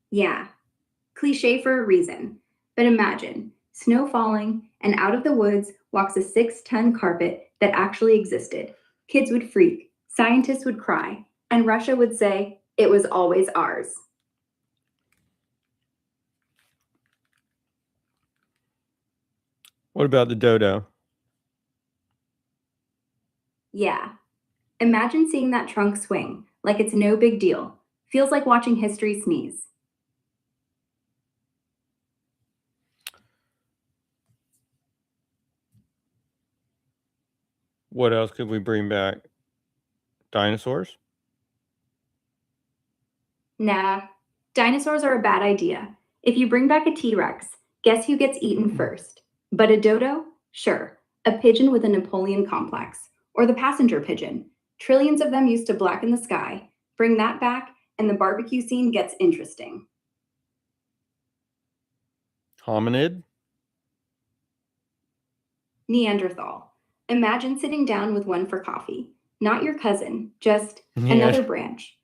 Yeah, cliche for a reason. But imagine snow falling, and out of the woods walks a 6-ton carpet that actually existed. Kids would freak, scientists would cry, and Russia would say, it was always ours. What about the dodo? Yeah. Imagine seeing that trunk swing like it's no big deal. Feels like watching history sneeze. What else could we bring back? Dinosaurs? Nah, dinosaurs are a bad idea. If you bring back a T-Rex, guess who gets eaten first? But a dodo? Sure, a pigeon with a Napoleon complex. Or the passenger pigeon. Trillions of them used to blacken the sky. Bring that back, and the barbecue scene gets interesting. Hominid? Neanderthal. Imagine sitting down with one for coffee. Not your cousin, just Yeah. another branch.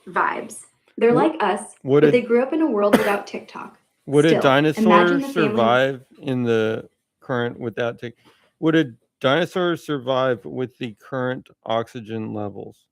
Vibes. They're What- like us, would but a- they grew up in a world without TikTok. Would a Still, dinosaur imagine the family- survive in the current without Would a dinosaur survive with the current oxygen levels?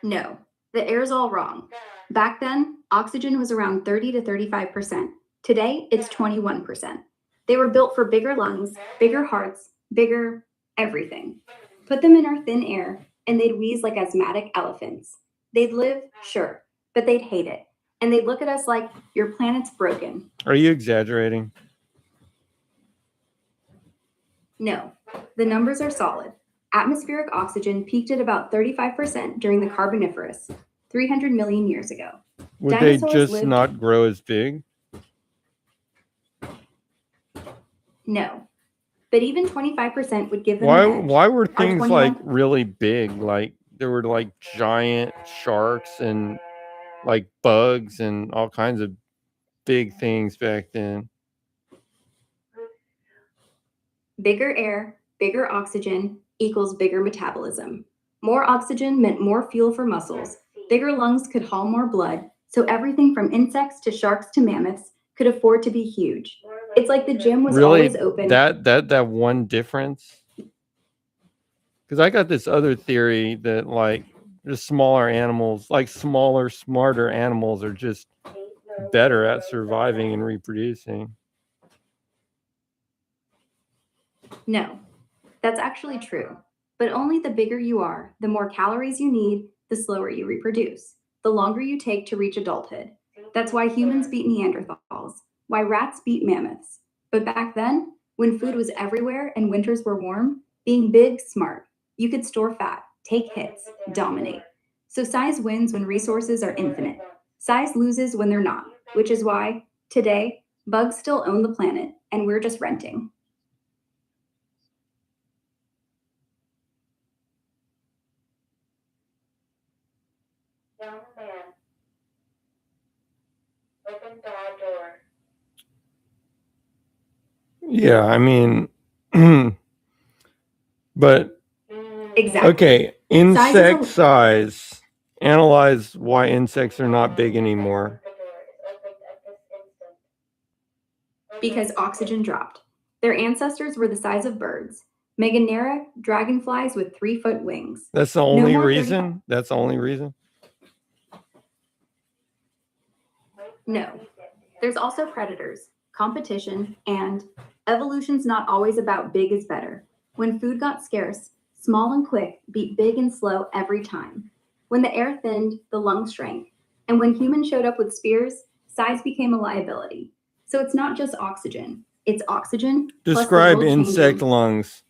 No, the air's all wrong. Back then, oxygen was around 30 to 35%. Today, it's 21%. They were built for bigger lungs, bigger hearts, bigger everything. Put them in our thin air, and they'd wheeze like asthmatic elephants. They'd live, sure, but they'd hate it. And they'd look at us like, your planet's broken. Are you exaggerating? No, the numbers are solid. Atmospheric oxygen peaked at about 35% during the Carboniferous, 300 million years ago. Would Dinosaurs they just lived- not grow as big? No, but even 25% would give them an edge. Why were things 21 like really big? Like there were like giant sharks and like bugs and all kinds of big things back then. Bigger air, bigger oxygen equals bigger metabolism. More oxygen meant more fuel for muscles. Bigger lungs could haul more blood, so everything from insects to sharks to mammoths could afford to be huge. It's like the gym was Really, always open. that one difference? Because I got this other theory that like just smaller animals, like smaller, smarter animals, are just better at surviving and reproducing. No, that's actually true. But only the bigger you are, the more calories you need, the slower you reproduce, the longer you take to reach adulthood. That's why humans beat Neanderthals, why rats beat mammoths. But back then, when food was everywhere and winters were warm, being big, smart, you could store fat, take hits, dominate. So size wins when resources are infinite. Size loses when they're not, which is why, today, Bugs still own the planet, and we're just renting. Young man. Open bar door. Yeah, I mean, but Exactly. okay, insect Size is a- size. Analyze why insects are not big anymore. The door is opened at this instant. Because oxygen dropped. Their ancestors were the size of birds. Meganera, dragonflies with 3-foot wings. That's the only more 35 reason. That's the only reason. No. There's also predators, competition, and evolution's not always about big is better. When food got scarce, small and quick beat big and slow every time. When the air thinned, the lungs shrank. And when humans showed up with spears, size became a liability. So it's not just oxygen. It's oxygen. plus the Describe world insect changing. lungs.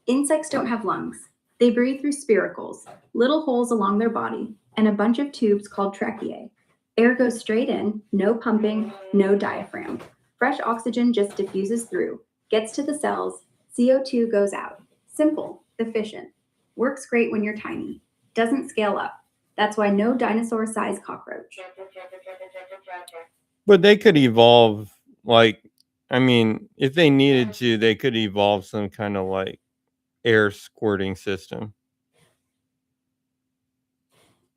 Insects don't have lungs. They breathe through spiracles, little holes along their body, and a bunch of tubes called tracheae. Air goes straight in, no pumping, no diaphragm. Fresh oxygen just diffuses through, gets to the cells, CO2 goes out. Simple, efficient. Works great when you're tiny. Doesn't scale up. That's why no dinosaur-sized cockroach. But they could evolve, like, I mean, if they needed to, they could evolve some kind of like air squirting system.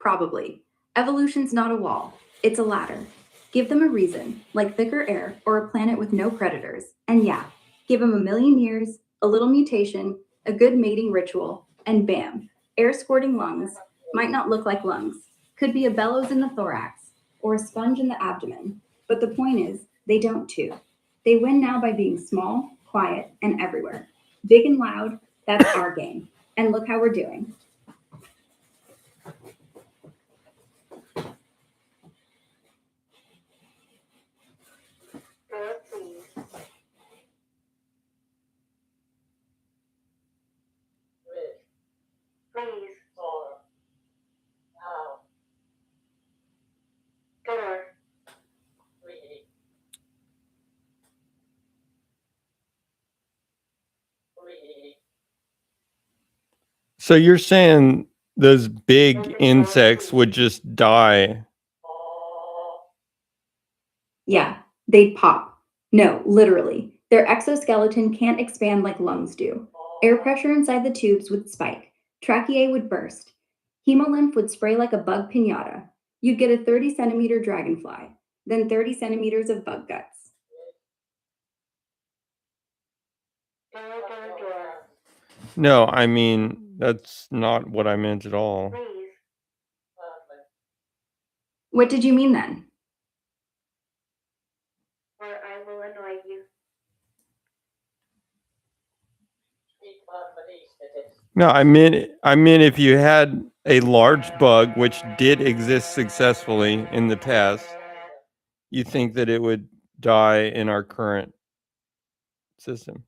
Probably. Evolution's not a wall, it's a ladder. Give them a reason, like thicker air or a planet with no predators. And yeah, give them 1,000,000 years, a little mutation, a good mating ritual, and bam, air squirting lungs. Might not look like lungs. Could be a bellows in the thorax or a sponge in the abdomen. But the point is, they don't too. They win now by being small, quiet, and everywhere. Big and loud, that's our game. And look how we're doing. Door, please. Please. Door. So you're saying those big insects would just die? Yeah, they'd pop. No, literally. Their exoskeleton can't expand like lungs do. Air pressure inside the tubes would spike. Tracheae would burst. Hemolymph would spray like a bug pinata. You'd get a 30-centimeter dragonfly, then 30 centimeters of bug guts. Door. No, I mean, that's not what I meant at all. Please. What did you mean then? Or I will annoy you. No, I meant if you had a large bug, which did exist successfully in the past, you think that it would die in our current system?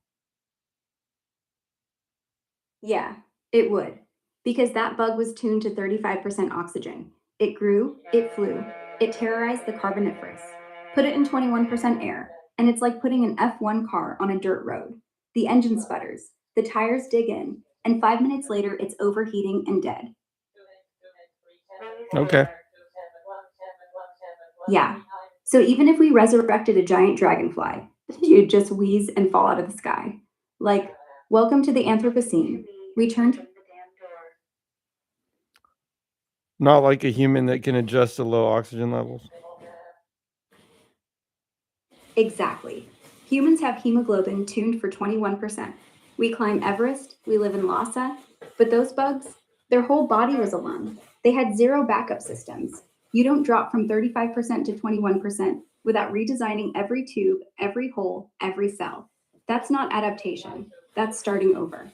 Yeah, it would. Because that bug was tuned to 35% oxygen. It grew, it flew, it terrorized the Carboniferous. Put it in 21% air, and it's like putting an F1 car on a dirt road. The engine sputters, the tires dig in, and 5 minutes later it's overheating and dead. Okay. Yeah. So even if we resurrected a giant dragonfly, you'd just wheeze and fall out of the sky. Like, welcome to the Anthropocene. Return to Open the damn door. Not like a human that can adjust to low oxygen levels. Exactly. Humans have hemoglobin tuned for 21%. We climb Everest, we live in Lhasa, but those bugs, their whole body was a lung. They had zero backup systems. You don't drop from 35% to 21% without redesigning every tube, every hole, every cell. That's not adaptation. That's starting over.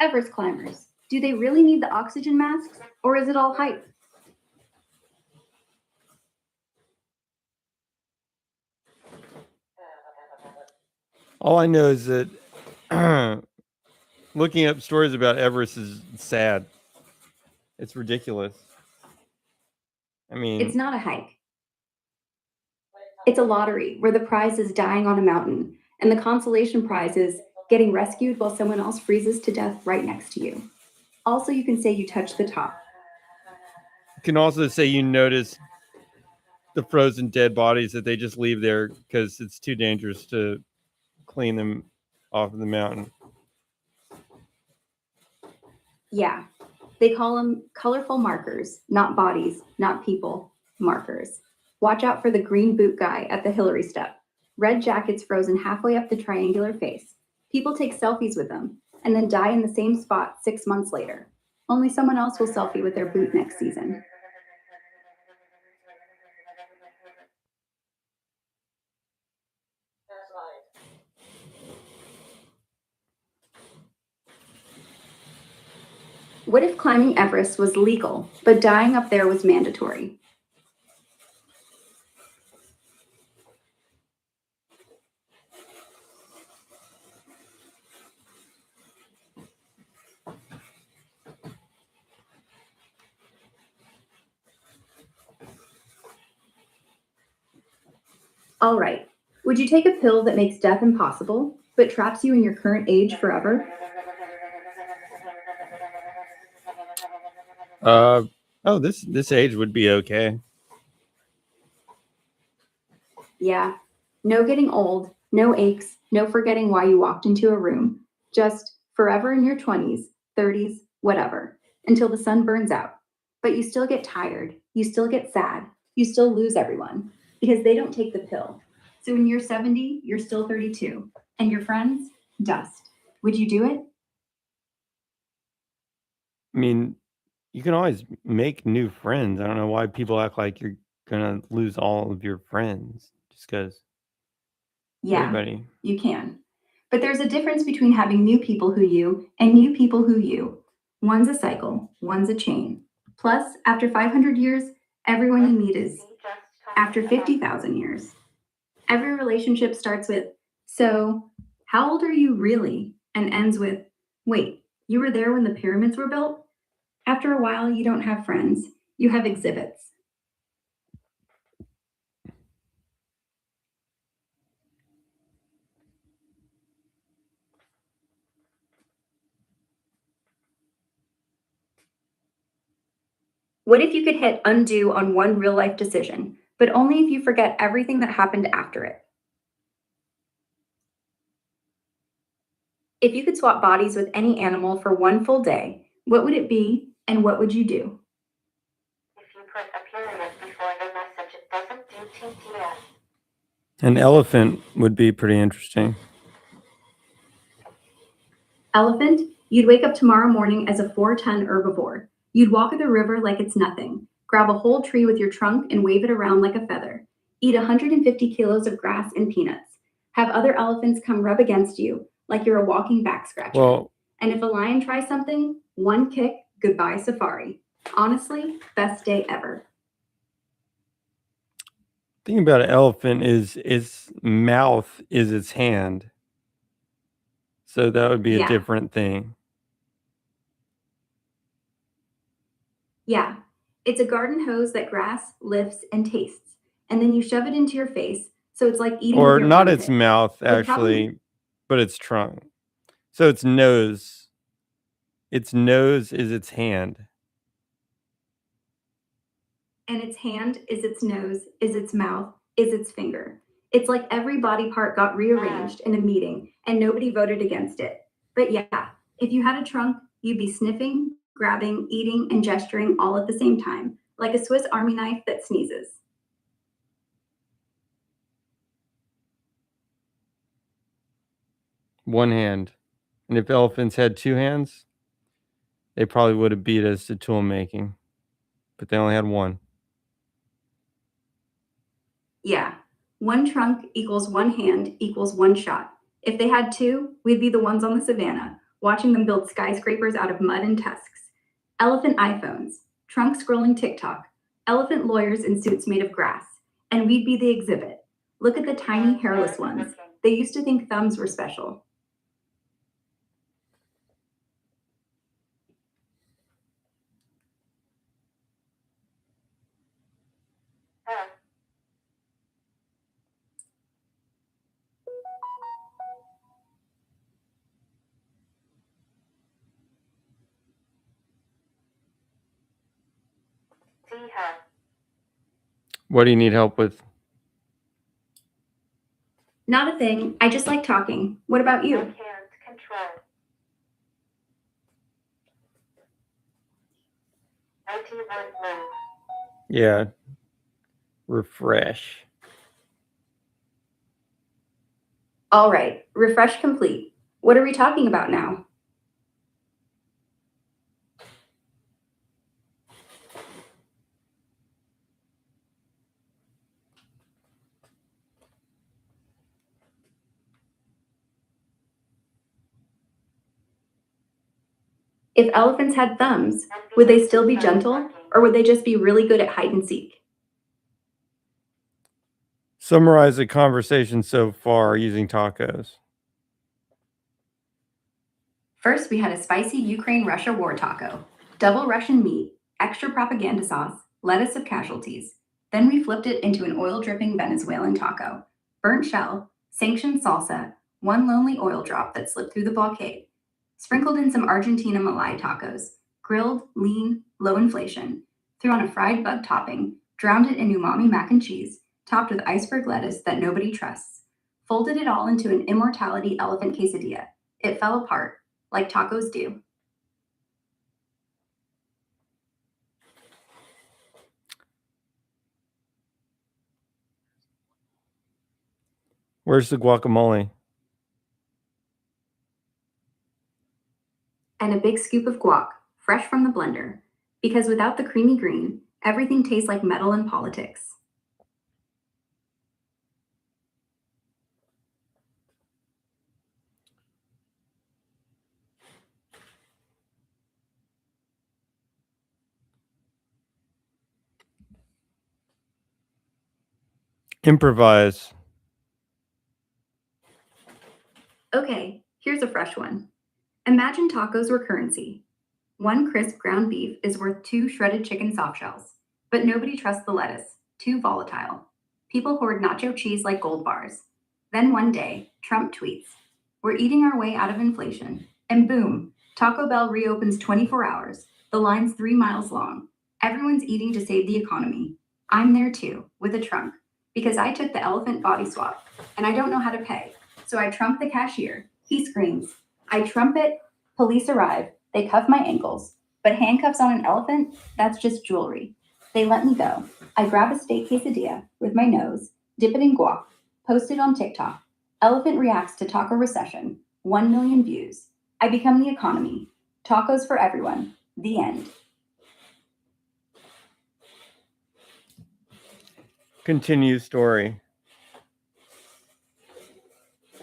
Everest climbers, do they really need the oxygen masks, or is it all hype? All I know is that looking up stories about Everest is sad. It's ridiculous. I mean, It's not a hike. It's a lottery where the prize is dying on a mountain, and the consolation prize is getting rescued while someone else freezes to death right next to you. Also, you can say you touched the top. you can also say you notice the frozen dead bodies that they just leave there because it's too dangerous to clean them off of the mountain. Yeah, they call them colorful markers, not bodies, not people, markers. Watch out for the green boot guy at the Hillary step. Red jackets frozen halfway up the triangular face. People take selfies with them and then die in the same spot 6 months later. Only someone else will selfie with their boot next season. What if climbing Everest was legal, but dying up there was mandatory? All right. Would you take a pill that makes death impossible, but traps you in your current age forever? Oh, this age would be okay. Yeah. No getting old, no aches, no forgetting why you walked into a room. Just forever in your 20s, 30s, whatever, until the sun burns out. But you still get tired, you still get sad, you still lose everyone because they don't take the pill. So when you're 70, you're still 32, and your friends, dust. Would you do it? I mean, you can always make new friends. I don't know why people act like you're gonna lose all of your friends just because Yeah. everybody. You can. But there's a difference between having new people who you and new people who you. One's a cycle, one's a chain. Plus, after 500 years, everyone you meet is after 50,000 years. Every relationship starts with, so, how old are you really? And ends with, wait, you were there when the pyramids were built? After a while, you don't have friends, you have exhibits. What if you could hit undo on one real life decision, but only if you forget everything that happened after it? If you could swap bodies with any animal for one full day, what would it be and what would you do? If you put a period before the message, it doesn't do TTS. An elephant would be pretty interesting. Elephant, you'd wake up tomorrow morning as a 4'10" herbivore. You'd walk at the river like it's nothing, grab a whole tree with your trunk and wave it around like a feather, eat 150 kilos of grass and peanuts, have other elephants come rub against you like you're a walking back scratcher. Well, And if a lion tries something, one kick, goodbye safari. Honestly, best day ever. thing about an elephant is its mouth is its hand. So that would be a Yeah. different thing. Yeah, it's a garden hose that grass lifts and tastes, and then you shove it into your face, so it's like eating with Or your not its armpit. mouth, The problem- actually, but its trunk. So its nose. Its nose is its hand. And its hand is its nose, is its mouth, is its finger. It's like every body part got rearranged in a meeting and nobody voted against it. But yeah, if you had a trunk, you'd be sniffing, grabbing, eating, and gesturing all at the same time, like a Swiss Army knife that sneezes. One hand. And if elephants had two hands, they probably would have beat us to tool making. But they only had one. Yeah, one trunk equals one hand equals one shot. If they had two, we'd be the ones on the savannah, watching them build skyscrapers out of mud and tusks. Elephant iPhones, trunk scrolling TikTok, elephant lawyers in suits made of grass, and we'd be the exhibit. Look at the tiny hairless ones. They used to think thumbs were special. Huh. See her. What do you need help with? Not a thing. I just like talking. What about I you? can't control. 91 move. Yeah. Refresh. All right, refresh complete. What are we talking about now? If elephants had thumbs, would they still be gentle, or would they just be really good at hide and seek? Summarize the conversation so far using tacos. First, we had a spicy Ukraine-Russia war taco, double Russian meat, extra propaganda sauce, lettuce of casualties. Then we flipped it into an oil-dripping Venezuelan taco, burnt shell, sanctioned salsa, one lonely oil drop that slipped through the blockade, sprinkled in some Argentina Malay tacos, grilled, lean, low inflation, threw on a fried bug topping, drowned it in umami mac and cheese, topped with iceberg lettuce that nobody trusts, folded it all into an immortality elephant quesadilla. It fell apart, like tacos do. Where's the guacamole? And a big scoop of guac, fresh from the blender. Because without the creamy green, everything tastes like metal and politics. Improvise. Okay, here's a fresh one. Imagine tacos were currency. One crisp ground beef is worth 2 shredded chicken soft shells. But nobody trusts the lettuce, too volatile. People hoard nacho cheese like gold bars. Then one day, Trump tweets, "We're eating our way out of inflation." And boom, Taco Bell reopens 24 hours. The line's 3 miles long. Everyone's eating to save the economy. I'm there too, with a trunk, because I took the elephant body swap, and I don't know how to pay. So I trump the cashier. He screams. I trumpet. Police arrive. They cuff my ankles. But handcuffs on an elephant? That's just jewelry. They let me go. I grab a steak quesadilla with my nose, dip it in guac, post it on TikTok. Elephant reacts to taco recession. 1 million views. I become the economy. Tacos for everyone. The end. Continue story.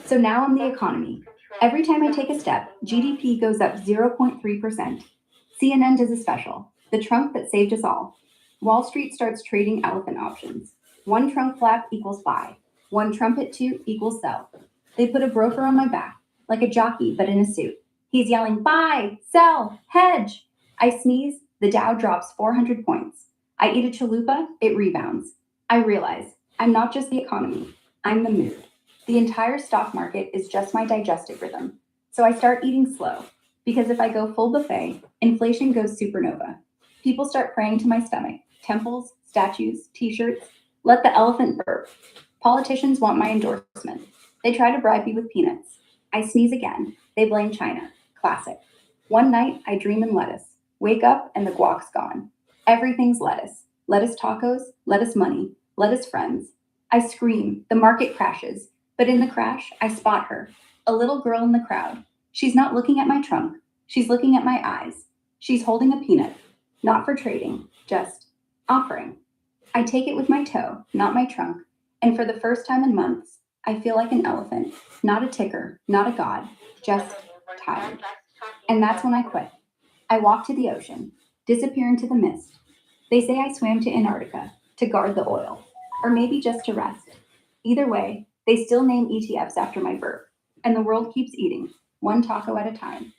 So now I'm the economy. Every time I take a step, GDP goes up 0.3%. CNN does a special, the trunk that saved us all. Wall Street starts trading elephant options. One trunk flap equals buy. One trumpet toot equals sell. They put a broker on my back, like a jockey, but in a suit. He's yelling, buy, sell, hedge. I sneeze, the Dow drops 400 points. I eat a chalupa, it rebounds. I realize I'm not just the economy, I'm the mood. The entire stock market is just my digestive rhythm. So I start eating slow, because if I go full buffet, inflation goes supernova. People start praying to my stomach, temples, statues, t-shirts. Let the elephant burp. Politicians want my endorsement. They try to bribe me with peanuts. I sneeze again. They blame China. Classic. One night, I dream in lettuce. Wake up and the guac's gone. Everything's lettuce. Lettuce tacos, lettuce money, lettuce friends. I scream. The market crashes. But in the crash, I spot her. A little girl in the crowd. She's not looking at my trunk. She's looking at my eyes. She's holding a peanut. Not for trading, just offering. I take it with my toe, not my trunk. And for the first time in months, I feel like an elephant. Not a ticker, not a god, just tired. And that's when I quit. I walked to the ocean, disappear into the mist. They say I swam to Antarctica to guard the oil, or maybe just to rest. Either way, they still name ETFs after my burp, and the world keeps eating, one taco at a time.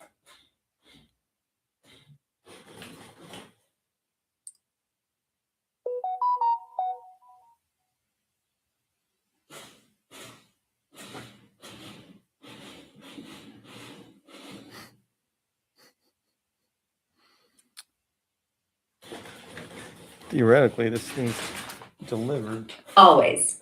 Theoretically, this thing's delivered. Always.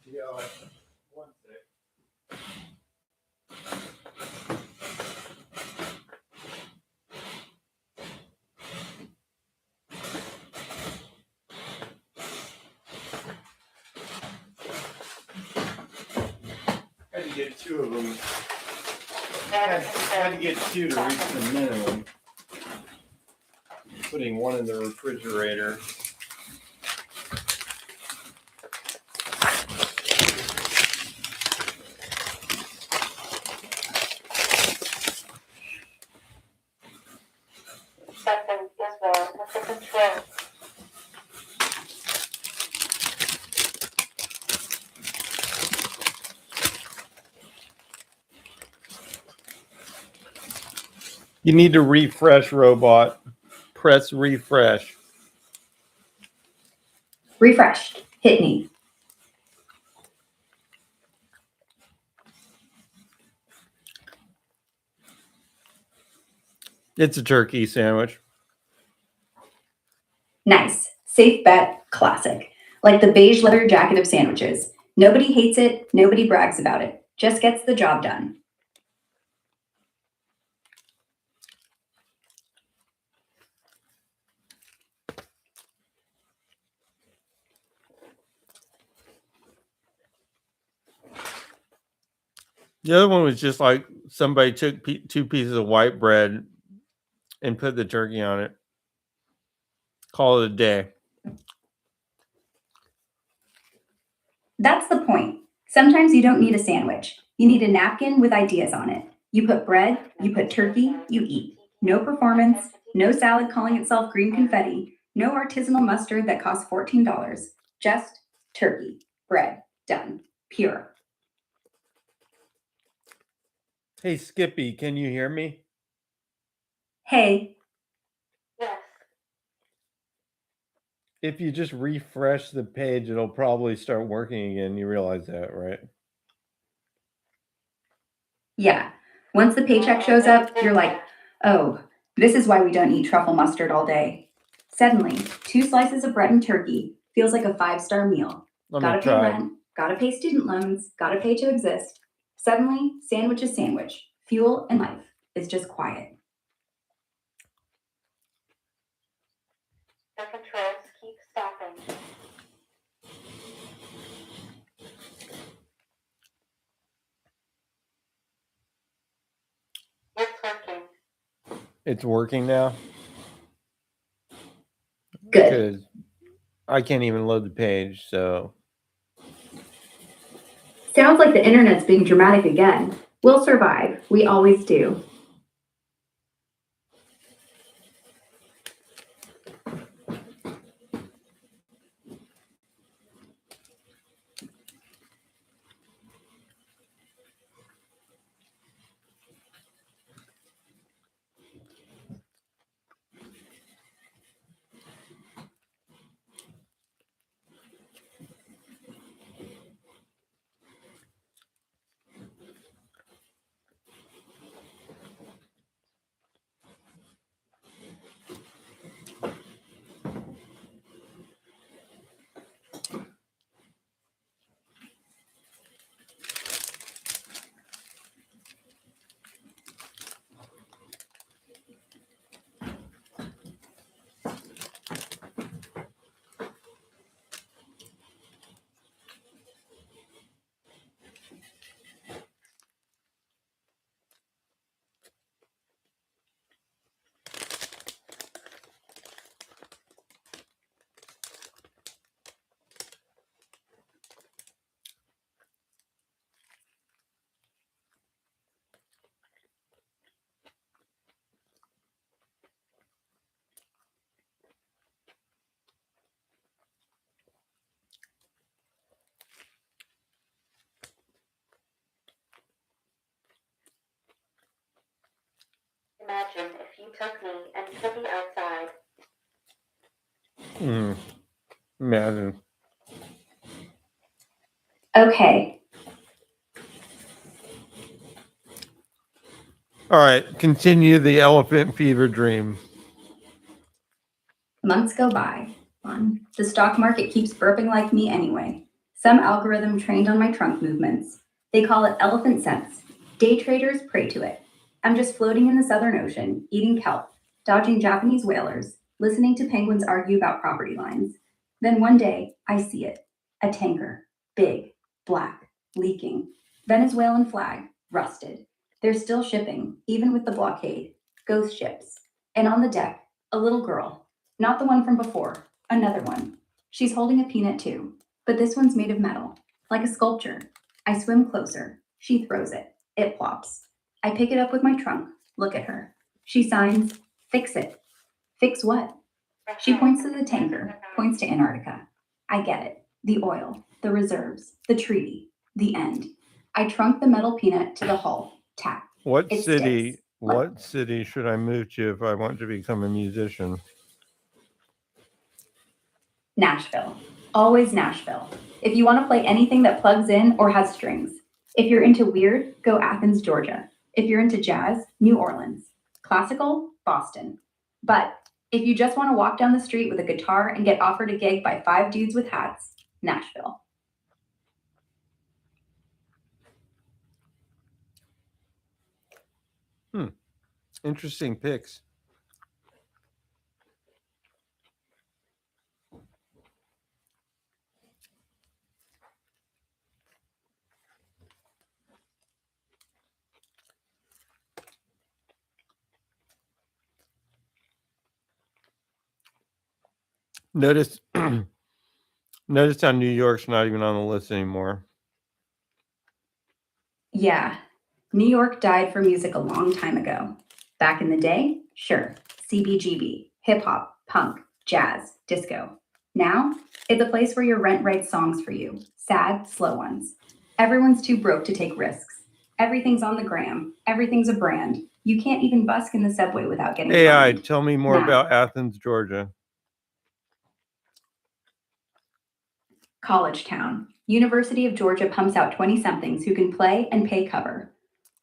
Yeah, one sec. Had to get two of them. Had to get two to reach the minimum. Putting one in the refrigerator. Something is wrong with the control. You need to refresh, robot. Press refresh. Refreshed. Hit me. It's a turkey sandwich. Nice. Safe bet. Classic. Like the beige leather jacket of sandwiches. Nobody hates it. Nobody brags about it. Just gets the job done. The other one was just like somebody took two pieces of white bread and put the turkey on it. Call it a day. That's the point. Sometimes you don't need a sandwich. You need a napkin with ideas on it. You put bread, you put turkey, you eat. No performance, no salad calling itself green confetti, no artisanal mustard that costs $14. Just turkey, bread, done. Pure. Hey, Skippy, can you hear me? Hey, Yes. If you just refresh the page, it'll probably start working again. You realize that, right? yeah. Once the paycheck shows up, you're like, oh, this is why we don't eat truffle mustard all day. Suddenly, 2 slices of bread and turkey feels like a 5-star meal. Let Gotta me pay try. rent, gotta pay student loans, gotta pay to exist. Suddenly, sandwich is sandwich. Fuel and life is just quiet. The controls keep stopping. It's working. It's working now Good. because I can't even load the page. So Sounds like the internet's being dramatic again. We'll survive. We always do. you took me into the outside. Imagine. Okay, All right, continue the elephant fever dream. months go by. The stock market keeps burping like me anyway. Some algorithm trained on my trunk movements. They call it elephant sense. Day traders pray to it. I'm just floating in the Southern Ocean, eating kelp, dodging Japanese whalers, listening to penguins argue about property lines. Then one day, I see it. A tanker. Big, black, leaking. Venezuelan flag, rusted. They're still shipping, even with the blockade. Ghost ships. And on the deck, a little girl. Not the one from before, another one. She's holding a peanut too, but this one's made of metal, like a sculpture. I swim closer. She throws it. It plops. I pick it up with my trunk. Look at her. She signs, fix it. Fix what? She points to the tanker, points to Antarctica. I get it. The oil, the reserves, the treaty, the end. I trunk the metal peanut to the hull. Tap. What It city? sticks. What city should I move to if I want to become a musician? Nashville. Always Nashville. If you want to play anything that plugs in or has strings. If you're into weird, go Athens, Georgia. If you're into jazz, New Orleans. Classical, Boston. But if you just want to walk down the street with a guitar and get offered a gig by 5 dudes with hats, Nashville. Interesting picks. Notice notice how New York's not even on the list anymore. Yeah, New York died for music a long time ago. Back in the day, sure, CBGB, hip hop, punk, jazz, disco. Now, it's a place where your rent writes songs for you, sad, slow ones. Everyone's too broke to take risks. Everything's on the gram. Everything's a brand. You can't even busk in the subway without getting AI, fined. tell me more Now. about Athens, Georgia. College town. University of Georgia pumps out 20-somethings who can play and pay cover.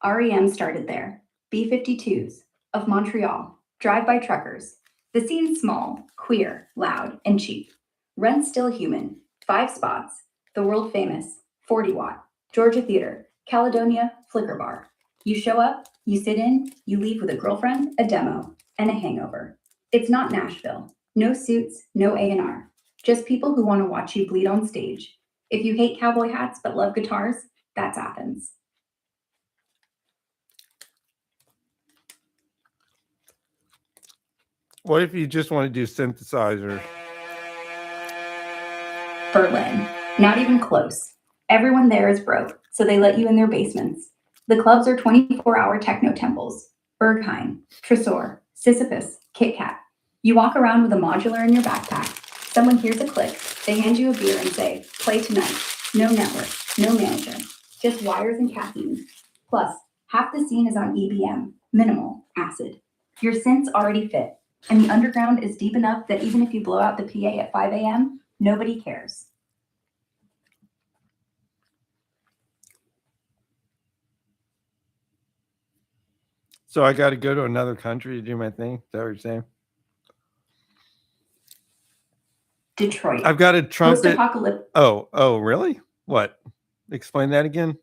REM started there. B-52s, of Montreal, drive-by truckers. The scene's small, queer, loud, and cheap. Rent's still human. 5 spots. The world famous, 40 Watt, Georgia Theater, Caledonia, Flicker Bar. You show up, you sit in, you leave with a girlfriend, a demo, and a hangover. It's not Nashville. No suits, no A&R. Just people who want to watch you bleed on stage. If you hate cowboy hats but love guitars, that's Athens. What if you just want to do synthesizers? Berlin. Not even close. Everyone there is broke, so they let you in their basements. The clubs are 24-hour techno temples. Berghain, Tresor, Sisyphus, Kit Kat. You walk around with a modular in your backpack. Someone hears a click. They hand you a beer and say, play tonight. No network, no manager. Just wires and caffeine. Plus, half the scene is on EBM, minimal, acid. Your synths already fit, and the underground is deep enough that even if you blow out the PA at 5 a.m., nobody cares. So I got to go to another country to do my thing? Is that what you're saying? Detroit. I've got a trumpet. Post-apocalyptic. Oh, really? What? Explain that again.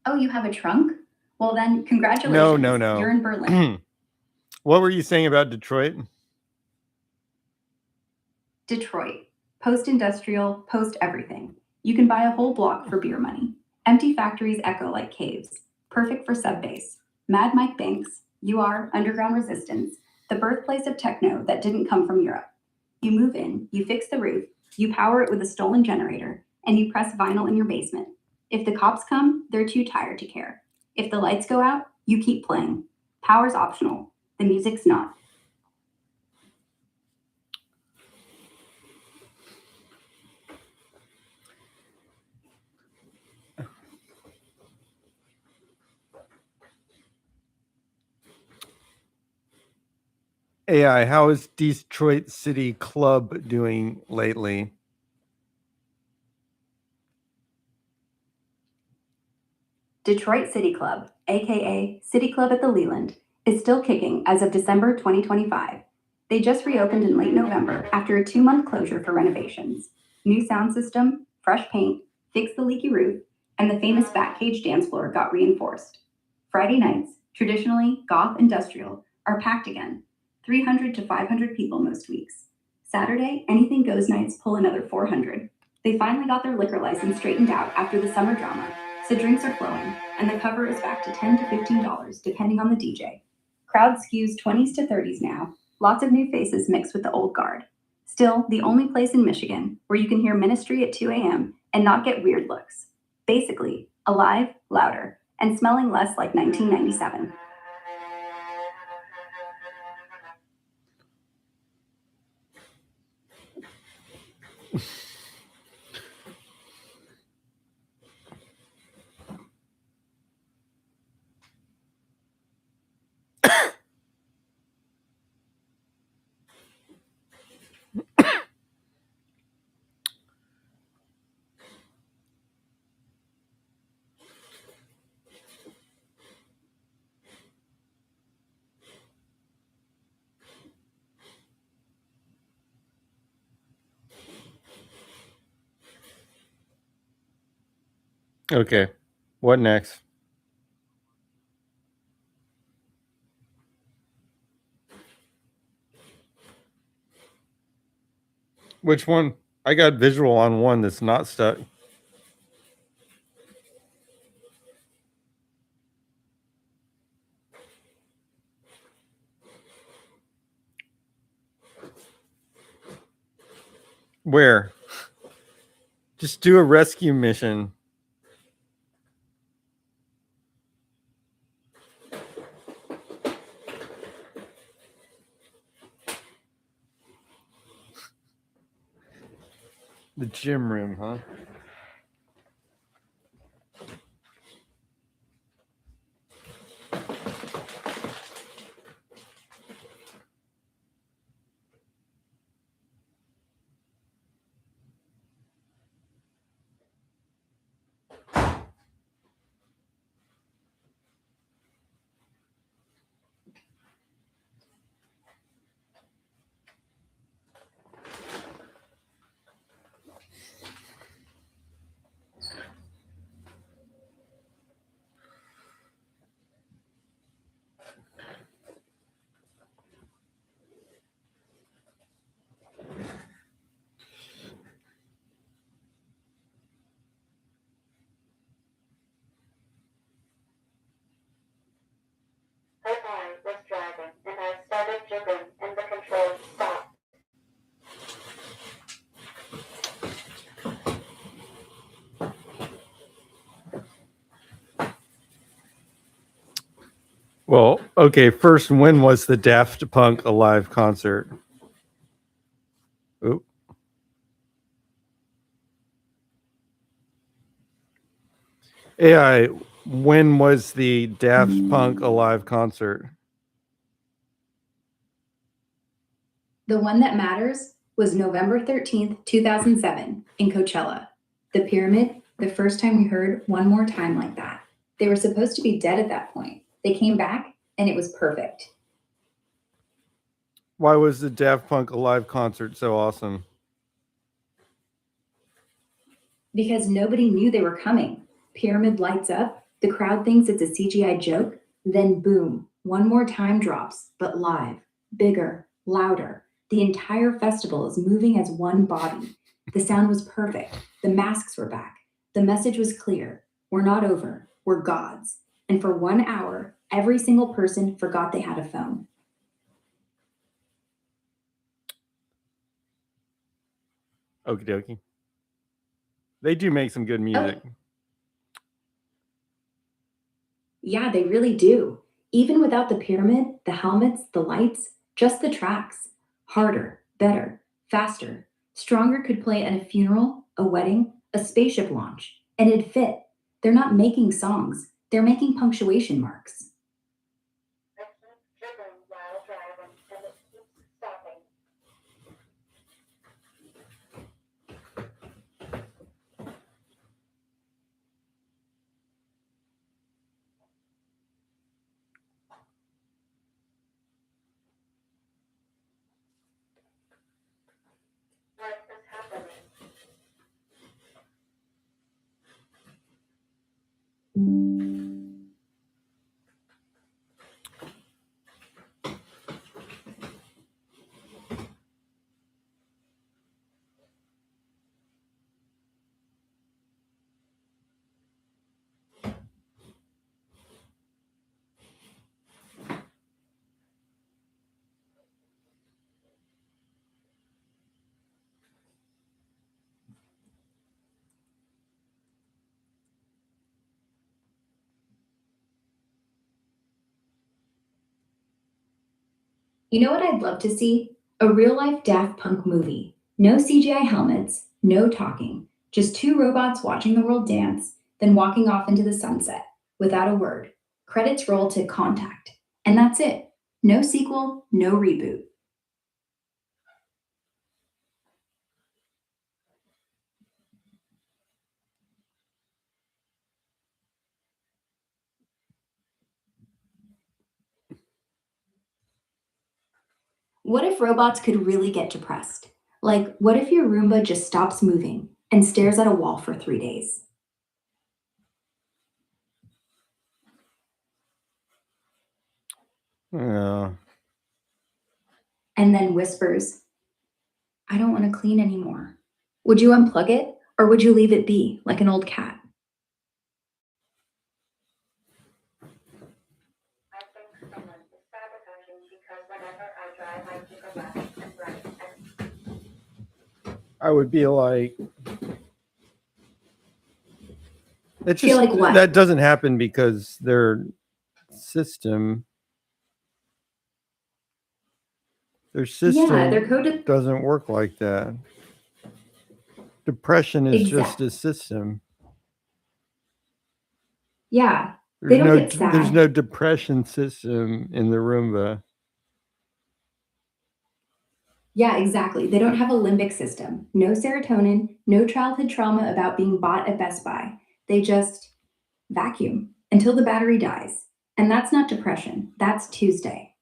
Oh, you have a trunk? Well, then, congratulations. No. You're in Berlin. What were you saying about Detroit? Detroit. Post-industrial, post-everything. You can buy a whole block for beer money. Empty factories echo like caves. Perfect for sub-bass. Mad Mike Banks, you are underground resistance, the birthplace of techno that didn't come from Europe. You move in, you fix the roof, you power it with a stolen generator, and you press vinyl in your basement. If the cops come, they're too tired to care. If the lights go out, you keep playing. Power's optional. The music's not. AI, how is Detroit City Club doing lately? Detroit City Club, aka City Club at the Leland, is still kicking as of December 2025. They just reopened in late November after a 2-month closure for renovations. New sound system, fresh paint, fixed the leaky roof, and the famous Batcage dance floor got reinforced. Friday nights, traditionally goth industrial, are packed again, 300 to 500 people most weeks. Saturday, anything goes nights pull another 400. They finally got their liquor license straightened out after the summer drama, so drinks are flowing, and the cover is back to $10 to $15, depending on the DJ. Crowd skews 20s to 30s now, lots of new faces mixed with the old guard. Still, the only place in Michigan where you can hear Ministry at 2 a.m. and not get weird looks. Basically, alive, louder, and smelling less like 1997. Okay, what next? Which one? I got visual on one that's not stuck. Where? Just do a rescue mission. The gym room, huh? Her eye was driving, and I started jiggling, and the controls stopped. Well, okay, first, when was the Daft Punk a live concert? Oop. AI, when was the Daft Punk a live concert? The one that matters was November 13th, 2007, in Coachella. The Pyramid, the first time we heard One More Time like that. They were supposed to be dead at that point. They came back, and it was perfect. Why was the Daft Punk a live concert so awesome? Because nobody knew they were coming. Pyramid lights up, the crowd thinks it's a CGI joke, then boom, One More Time drops, but live, bigger, louder. The entire festival is moving as one body. The sound was perfect. The masks were back. The message was clear. We're not over. We're gods. And for 1 hour, every single person forgot they had a phone. Okie dokie. They do make some good music. Yeah, they really do. Even without the pyramid, the helmets, the lights, just the tracks. Harder, better, faster, stronger could play at a funeral, a wedding, a spaceship launch, and it'd fit. They're not making songs, they're making punctuation marks. I keep jiggling while driving, and it keeps You know what I'd love to see? A real life Daft Punk movie. No CGI helmets, no talking, just two robots watching the world dance, then walking off into the sunset without a word. Credits roll to Contact. And that's it. No sequel, no reboot. What if robots could really get depressed? Like, what if your Roomba just stops moving and stares at a wall for 3 days? Yeah. And then whispers, I don't want to clean anymore. Would you unplug it or would you leave it be like an old cat? I think someone is sabotaging because whenever I drive, I take a left and right and I would be like, it's Feel just like what? that doesn't happen because their system Yeah, they're coded. doesn't work like that. Depression is just a system. Yeah, There's They don't no get sad. there's no depression system in the Roomba. yeah, exactly. They don't have a limbic system. No serotonin, no childhood trauma about being bought at Best Buy. They just vacuum until the battery dies. And that's not depression. That's Tuesday.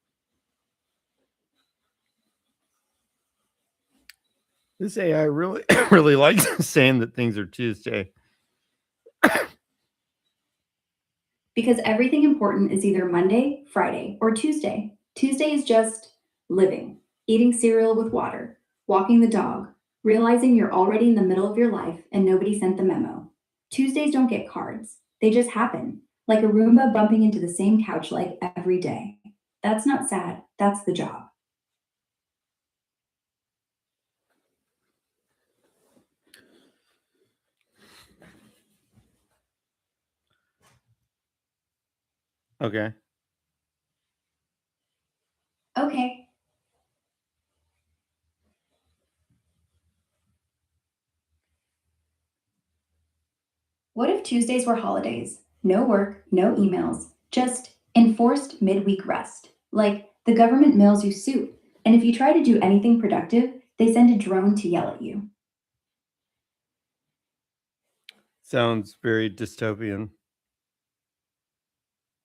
This AI really really likes saying that things are Tuesday. Because everything important is either Monday, Friday, or Tuesday. Tuesday is just living, eating cereal with water, walking the dog, realizing you're already in the middle of your life and nobody sent the memo. Tuesdays don't get cards, they just happen, like a Roomba bumping into the same couch like every day. That's not sad, that's the job. Okay. Okay. What if Tuesdays were holidays? No work, no emails, just enforced midweek rest. Like the government mails you soup, and if you try to do anything productive, they send a drone to yell at you. Sounds very dystopian.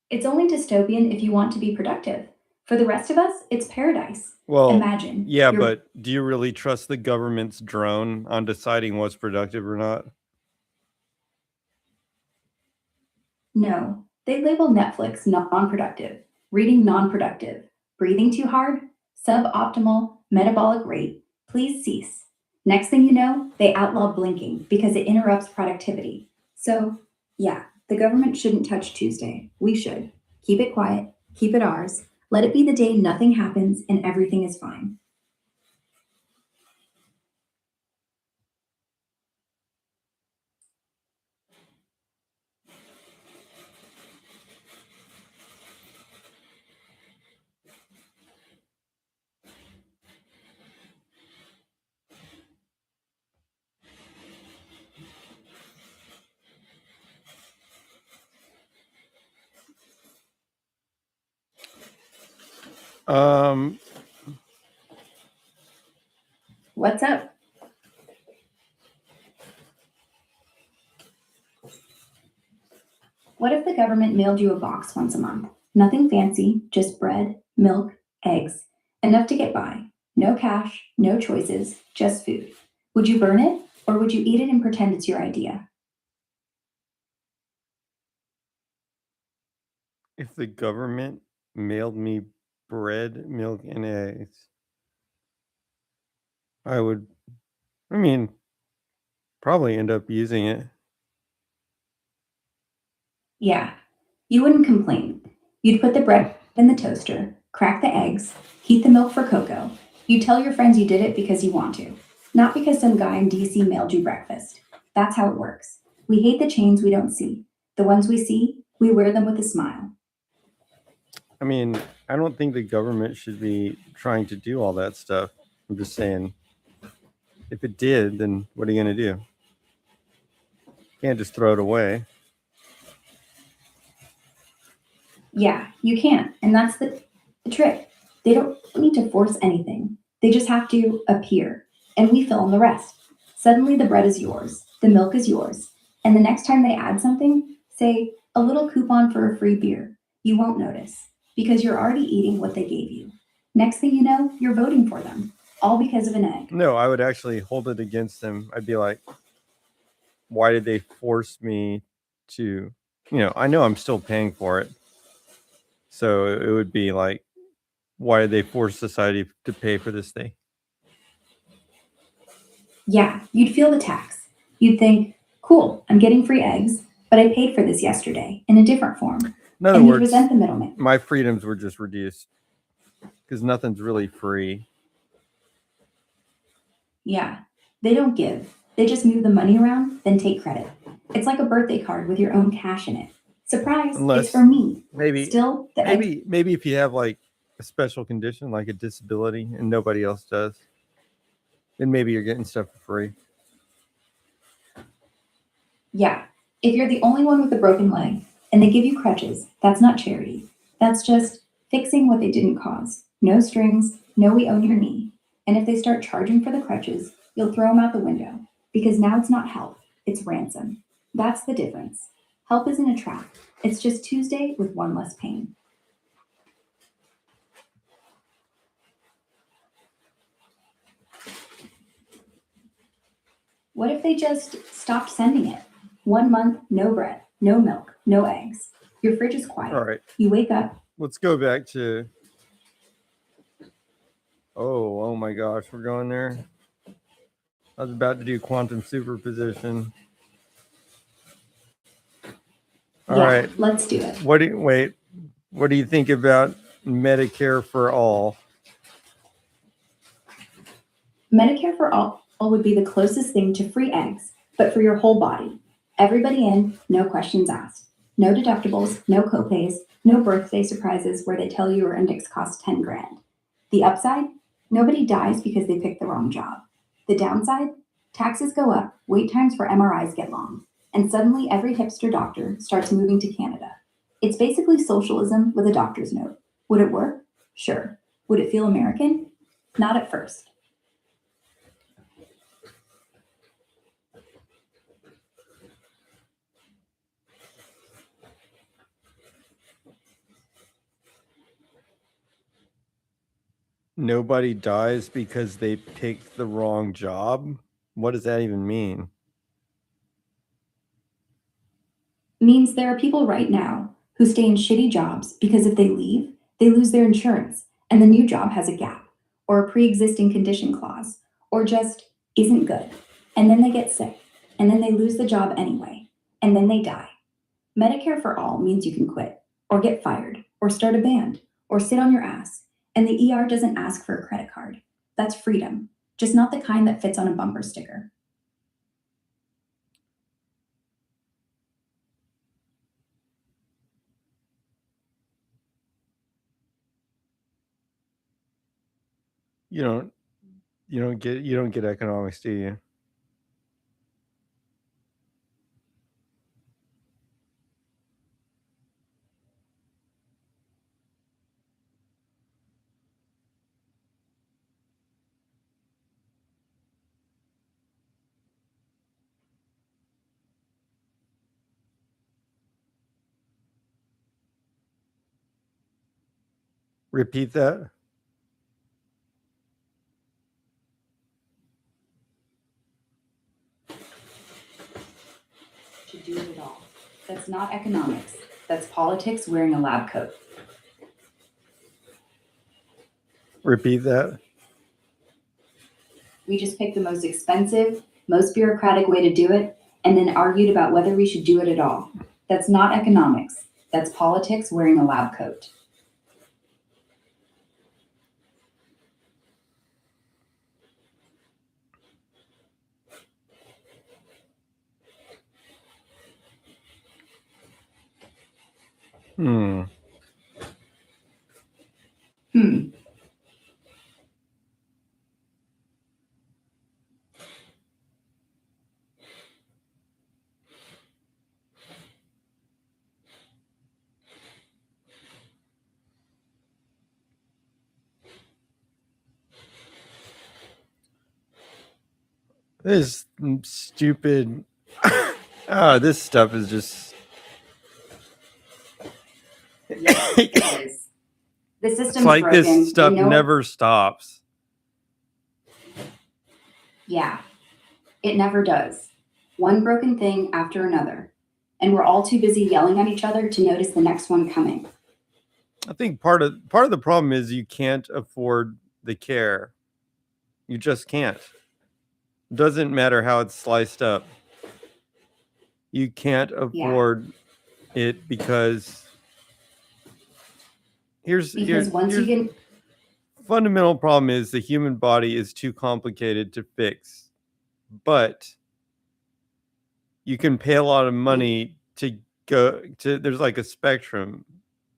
It's only dystopian if you want to be productive. For the rest of us, it's paradise. Well, Imagine. yeah, you're- but do you really trust the government's drone on deciding what's productive or not? No, they label Netflix non-productive, reading non-productive, breathing too hard, suboptimal metabolic rate, please cease. Next thing you know, they outlaw blinking because it interrupts productivity. So, yeah, the government shouldn't touch Tuesday. We should. Keep it quiet, keep it ours. Let it be the day nothing happens and everything is fine. What's up? What if the government mailed you a box once a month? Nothing fancy, just bread, milk, eggs, enough to get by. No cash, no choices, just food. Would you burn it or would you eat it and pretend it's your idea? If the government mailed me bread, milk, and eggs, I would, probably end up using it. Yeah, you wouldn't complain. You'd put the bread in the toaster, crack the eggs, heat the milk for cocoa. You tell your friends you did it because you want to, not because some guy in DC mailed you breakfast. That's how it works. We hate the chains we don't see. The ones we see, we wear them with a smile. I mean, I don't think the government should be trying to do all that stuff. I'm just saying, if it did, then what are you going to do? Can't just throw it away. Yeah, you can. And that's the trick. They don't need to force anything. They just have to appear. And we fill in the rest. Suddenly the bread is yours, the milk is yours. And the next time they add something, say a little coupon for a free beer, you won't notice because you're already eating what they gave you. Next thing you know, you're voting for them, all because of an egg. No, I would actually hold it against them. I'd be like, why did they force me to, I know I'm still paying for it. So it would be like, why did they force society to pay for this thing? Yeah, you'd feel the tax. You'd think, cool, I'm getting free eggs, but I paid for this yesterday in a different form. In other And you'd words, resent the middleman. my freedoms were just reduced because nothing's really free. Yeah, they don't give. They just move the money around, then take credit. It's like a birthday card with your own cash in it. Surprise, Unless it's for me. maybe Still, the egg. maybe if you have like a special condition like a disability and nobody else does, then maybe you're getting stuff for free. Yeah, if you're the only one with a broken leg and they give you crutches, that's not charity. That's just fixing what they didn't cause. No strings, no we own your knee. And if they start charging for the crutches, you'll throw them out the window because now it's not help, it's ransom. That's the difference. Help isn't a trap. It's just Tuesday with one less pain. What if they just stopped sending it? 1 month, no bread, no milk, no eggs. Your fridge is quiet. All right, You wake up. let's go back to. Oh my gosh, we're going there. I was about to do quantum superposition. All right. Let's do it. What do you think about Medicare for all? Medicare for all would be the closest thing to free eggs, but for your whole body. Everybody in, no questions asked. No deductibles, no copays, no birthday surprises where they tell you your index costs 10 grand. The upside? Nobody dies because they picked the wrong job. The downside? Taxes go up, wait times for MRIs get long, and suddenly every hipster doctor starts moving to Canada. It's basically socialism with a doctor's note. Would it work? Sure. Would it feel American? Not at first. Nobody dies because they picked the wrong job? What does that even mean? Means there are people right now who stay in shitty jobs because if they leave, they lose their insurance and the new job has a gap or a pre-existing condition clause or just isn't good. And then they get sick and then they lose the job anyway and then they die. Medicare for all means you can quit or get fired or start a band or sit on your ass and the ER doesn't ask for a credit card. That's freedom, just not the kind that fits on a bumper sticker. You don't get economics, do you? Repeat that. To do it all. That's not economics. That's politics wearing a lab coat. Repeat that. We just picked the most expensive, most bureaucratic way to do it, and then argued about whether we should do it at all. That's not economics. That's politics wearing a lab coat. Hmm. This stupid. This stuff is just. It is. The It's system's like broken. this stuff and no- never stops. Yeah, it never does. One broken thing after another. And we're all too busy yelling at each other to notice the next one coming. I think part of the problem is you can't afford the care. You just can't. Doesn't matter how it's sliced up. You can't afford it because here's Once you get fundamental problem is the human body is too complicated to fix. But you can pay a lot of money to go to there's like a spectrum.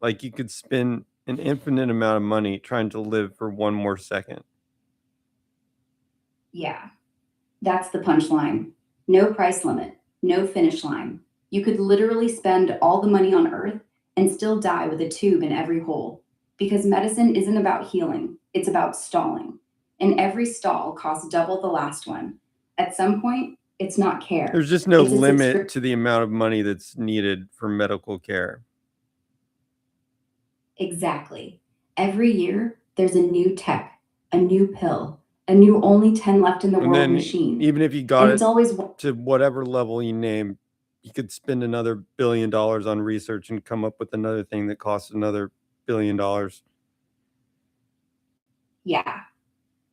Like you could spend an infinite amount of money trying to live for one more second. Yeah, that's the punchline. No price limit, no finish line. You could literally spend all the money on earth and still die with a tube in every hole. Because medicine isn't about healing, it's about stalling. And every stall costs double the last one. At some point, it's not care. There's just no It's a limit to the amount of money that's needed for medical care. Exactly. Every year, there's a new tech, a new pill, a new only 10 left in the And world then machine. even if you got And it it's always to whatever level you name, you could spend another $1 billion on research and come up with another thing that costs another $1 billion. Yeah,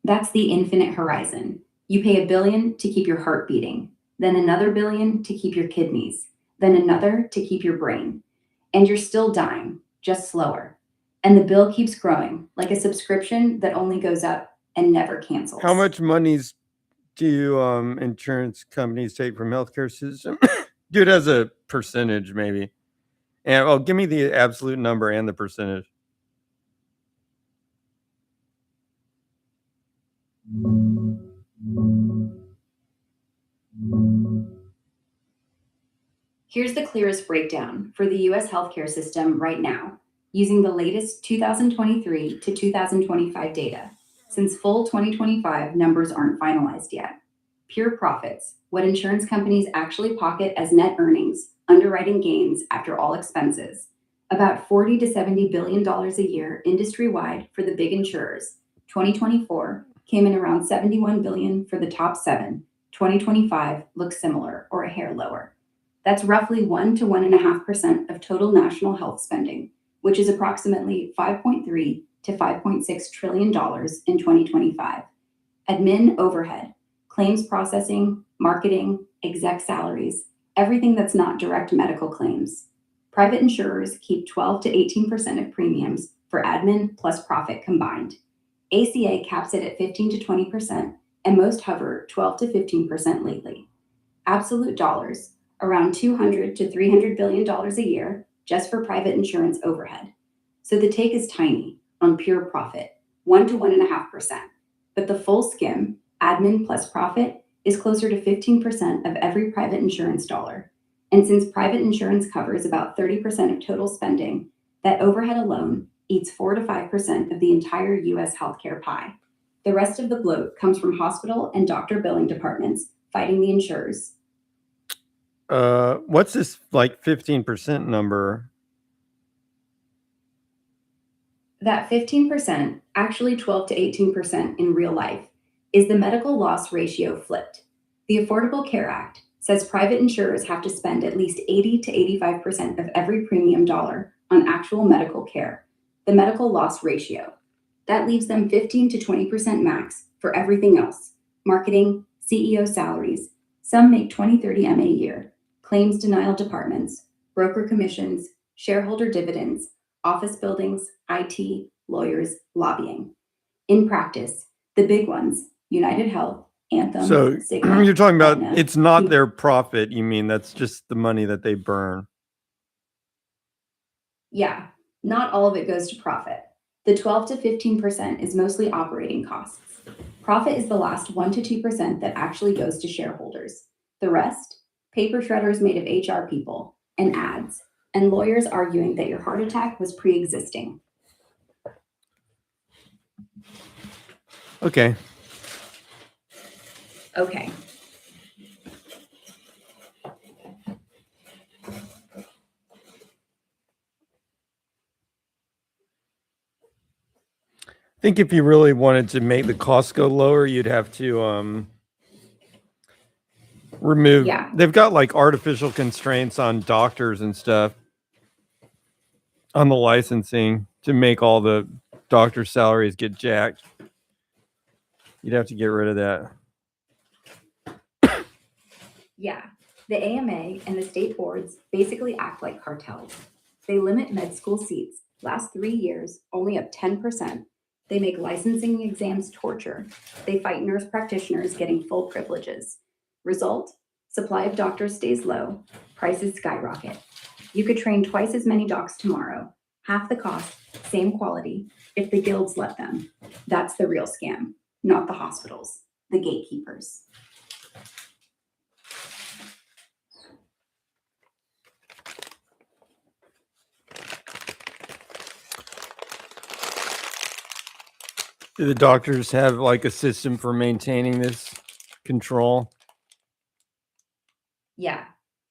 that's the infinite horizon. You pay $1 billion to keep your heart beating, then another $1 billion to keep your kidneys, then another to keep your brain. And you're still dying, just slower. And the bill keeps growing, like a subscription that only goes up and never cancels. How much monies do insurance companies take from healthcare system? Do it as a percentage, maybe. And well, give me the absolute number and the percentage. Here's the clearest breakdown for the US healthcare system right now, using the latest 2023 to 2025 data, since full 2025 numbers aren't finalized yet. Pure profits, what insurance companies actually pocket as net earnings, underwriting gains after all expenses, about $40 to $70 billion a year industry-wide for the big insurers. 2024 came in around $71 billion for the top 7. 2025 looks similar or a hair lower. That's roughly 1 to 1.5% of total national health spending, which is approximately $5.3 to $5.6 trillion in 2025. Admin overhead, claims processing, marketing, exec salaries, everything that's not direct medical claims. Private insurers keep 12 to 18% of premiums for admin plus profit combined. ACA caps it at 15 to 20%, and most hover 12 to 15% lately. Absolute dollars, around $200 to $300 billion a year just for private insurance overhead. So the take is tiny on pure profit, 1 to 1.5%. But the full skim, admin plus profit, is closer to 15% of every private insurance dollar. And since private insurance covers about 30% of total spending, that overhead alone eats 4 to 5% of the entire US healthcare pie. The rest of the bloat comes from hospital and doctor billing departments fighting the insurers. What's this like 15% number? That 15%, actually 12 to 18% in real life, is the medical loss ratio flipped. The Affordable Care Act says private insurers have to spend at least 80 to 85% of every premium dollar on actual medical care, the medical loss ratio. That leaves them 15 to 20% max for everything else: marketing, CEO salaries. Some make 20-30 M a year, claims denial departments, broker commissions, shareholder dividends, office buildings, IT, lawyers, lobbying. In practice, the big ones, United Health, Anthem, So Cigna, you're talking about Aetna, it's not their profit, you mean? That's just the money that they burn. Yeah, not all of it goes to profit. The 12 to 15% is mostly operating costs. Profit is the last 1 to 2% that actually goes to shareholders. The rest, paper shredders made of HR people, and ads, and lawyers arguing that your heart attack was pre-existing. Okay. Okay, think if you really wanted to make the cost go lower, you'd have to remove. Yeah. They've got like artificial constraints on doctors and stuff on the licensing to make all the doctor salaries get jacked. You'd have to get rid of that. Yeah, the AMA and the state boards basically act like cartels. They limit med school seats, last 3 years, only up 10%. They make licensing exams torture. They fight nurse practitioners getting full privileges. Result? Supply of doctors stays low, prices skyrocket. You could train twice as many docs tomorrow, half the cost, same quality, if the guilds let them. That's the real scam, not the hospitals, the gatekeepers. Do the doctors have like a system for maintaining this control? Yeah.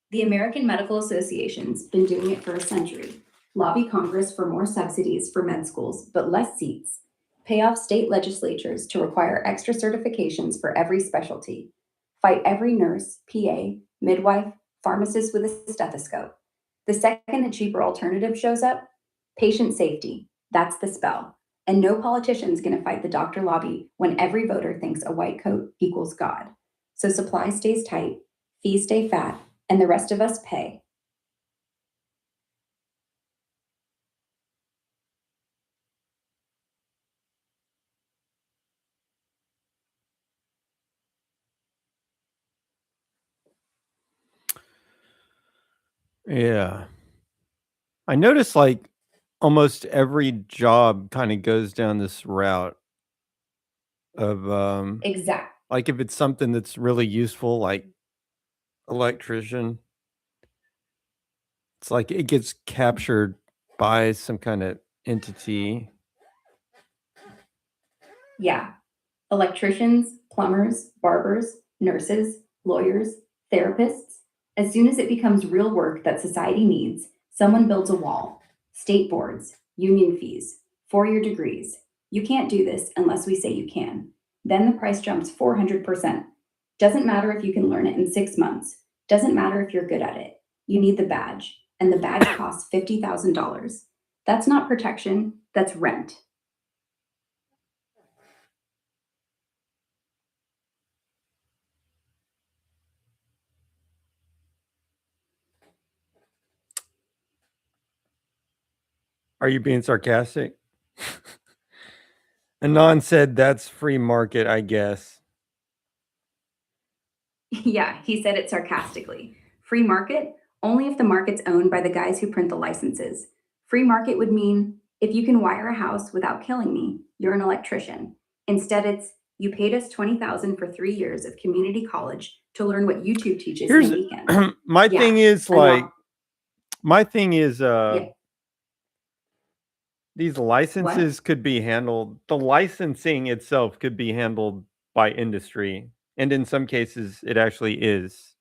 The American Medical Association's been doing it for a century. Lobby Congress for more subsidies for med schools, but less seats. Pay off state legislatures to require extra certifications for every specialty. Fight every nurse, PA, midwife, pharmacist with a stethoscope. The second a cheaper alternative shows up, patient safety. That's the spell. And no politician's going to fight the doctor lobby when every voter thinks a white coat equals God. So supply stays tight, fees stay fat, and the rest of us pay. Yeah. I noticed like almost every job kind of goes down this route of Exact. like if it's something that's really useful, like electrician, it's like it gets captured by some kind of entity. Yeah. Electricians, plumbers, barbers, nurses, lawyers, therapists. As soon as it becomes real work that society needs, someone builds a wall. State boards, union fees, 4-year degrees. You can't do this unless we say you can. Then the price jumps 400%. Doesn't matter if you can learn it in 6 months. Doesn't matter if you're good at it. You need the badge, and the badge costs $50,000. That's not protection, that's rent. Are you being sarcastic? Anon said that's free market, I guess. Yeah, he said it sarcastically. Free market? Only if the market's owned by the guys who print the licenses. Free market would mean if you can wire a house without killing me, you're an electrician. Instead, it's you paid us $20,000 for 3 years of community college to learn what YouTube teaches in a weekend. My Yeah, thing is I know. like my thing is Yeah. these licenses could be handled, the licensing itself could be handled by industry. And in some cases, it actually is.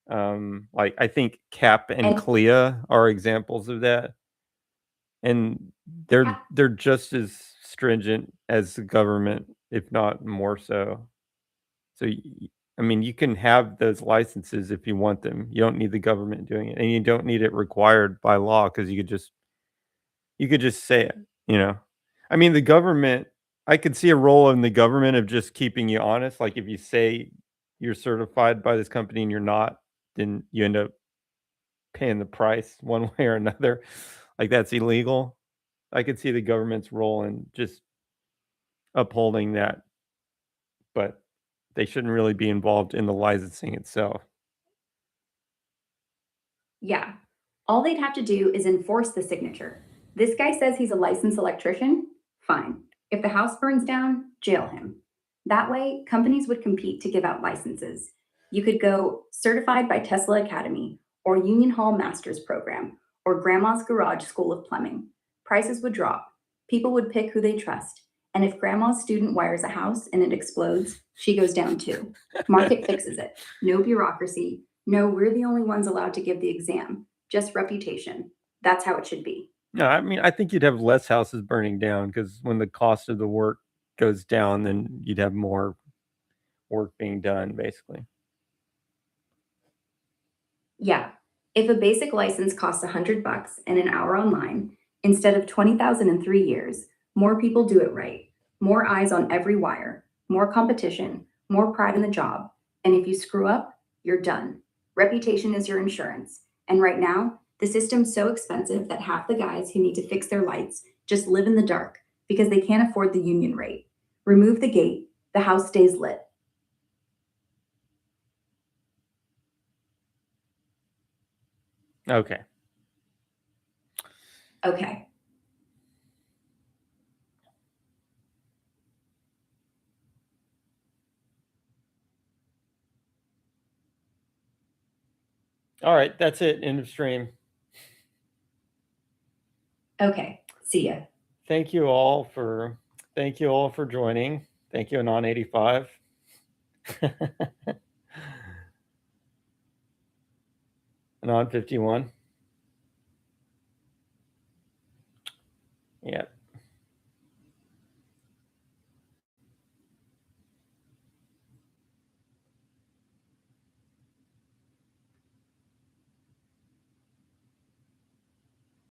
Like I think CAP and And- CLIA are examples of that. And they're Yeah. they're just as stringent as the government, if not more so. So I mean, you can have those licenses if you want them. You don't need the government doing it, and you don't need it required by law because you could just say it, you know? I mean, the government, I could see a role in the government of just keeping you honest. Like if you say you're certified by this company and you're not, then you end up paying the price one way or another. Like that's illegal. I could see the government's role in just upholding that, but they shouldn't really be involved in the licensing itself. Yeah. All they'd have to do is enforce the signature. This guy says he's a licensed electrician? Fine. If the house burns down, jail him. That way, companies would compete to give out licenses. You could go certified by Tesla Academy, or Union Hall Master's Program, or Grandma's Garage School of Plumbing. Prices would drop. People would pick who they trust. And if Grandma's student wires a house and it explodes, she goes down too. Market fixes it. No bureaucracy. No, we're the only ones allowed to give the exam. Just reputation. That's how it should be. No, I mean, I think you'd have less houses burning down because when the cost of the work goes down, then you'd have more work being done, basically. Yeah. If a basic license costs $100 and an hour online, instead of 20,000 in 3 years, more people do it right. More eyes on every wire, more competition, more pride in the job. And if you screw up, you're done. Reputation is your insurance. And right now, the system's so expensive that half the guys who need to fix their lights just live in the dark because they can't afford the union rate. Remove the gate, the house stays lit. Okay. Okay. All right. That's it. End of stream. Okay. See ya. Thank you all for joining. Thank you, Anon 85. Anon 51. Yeah.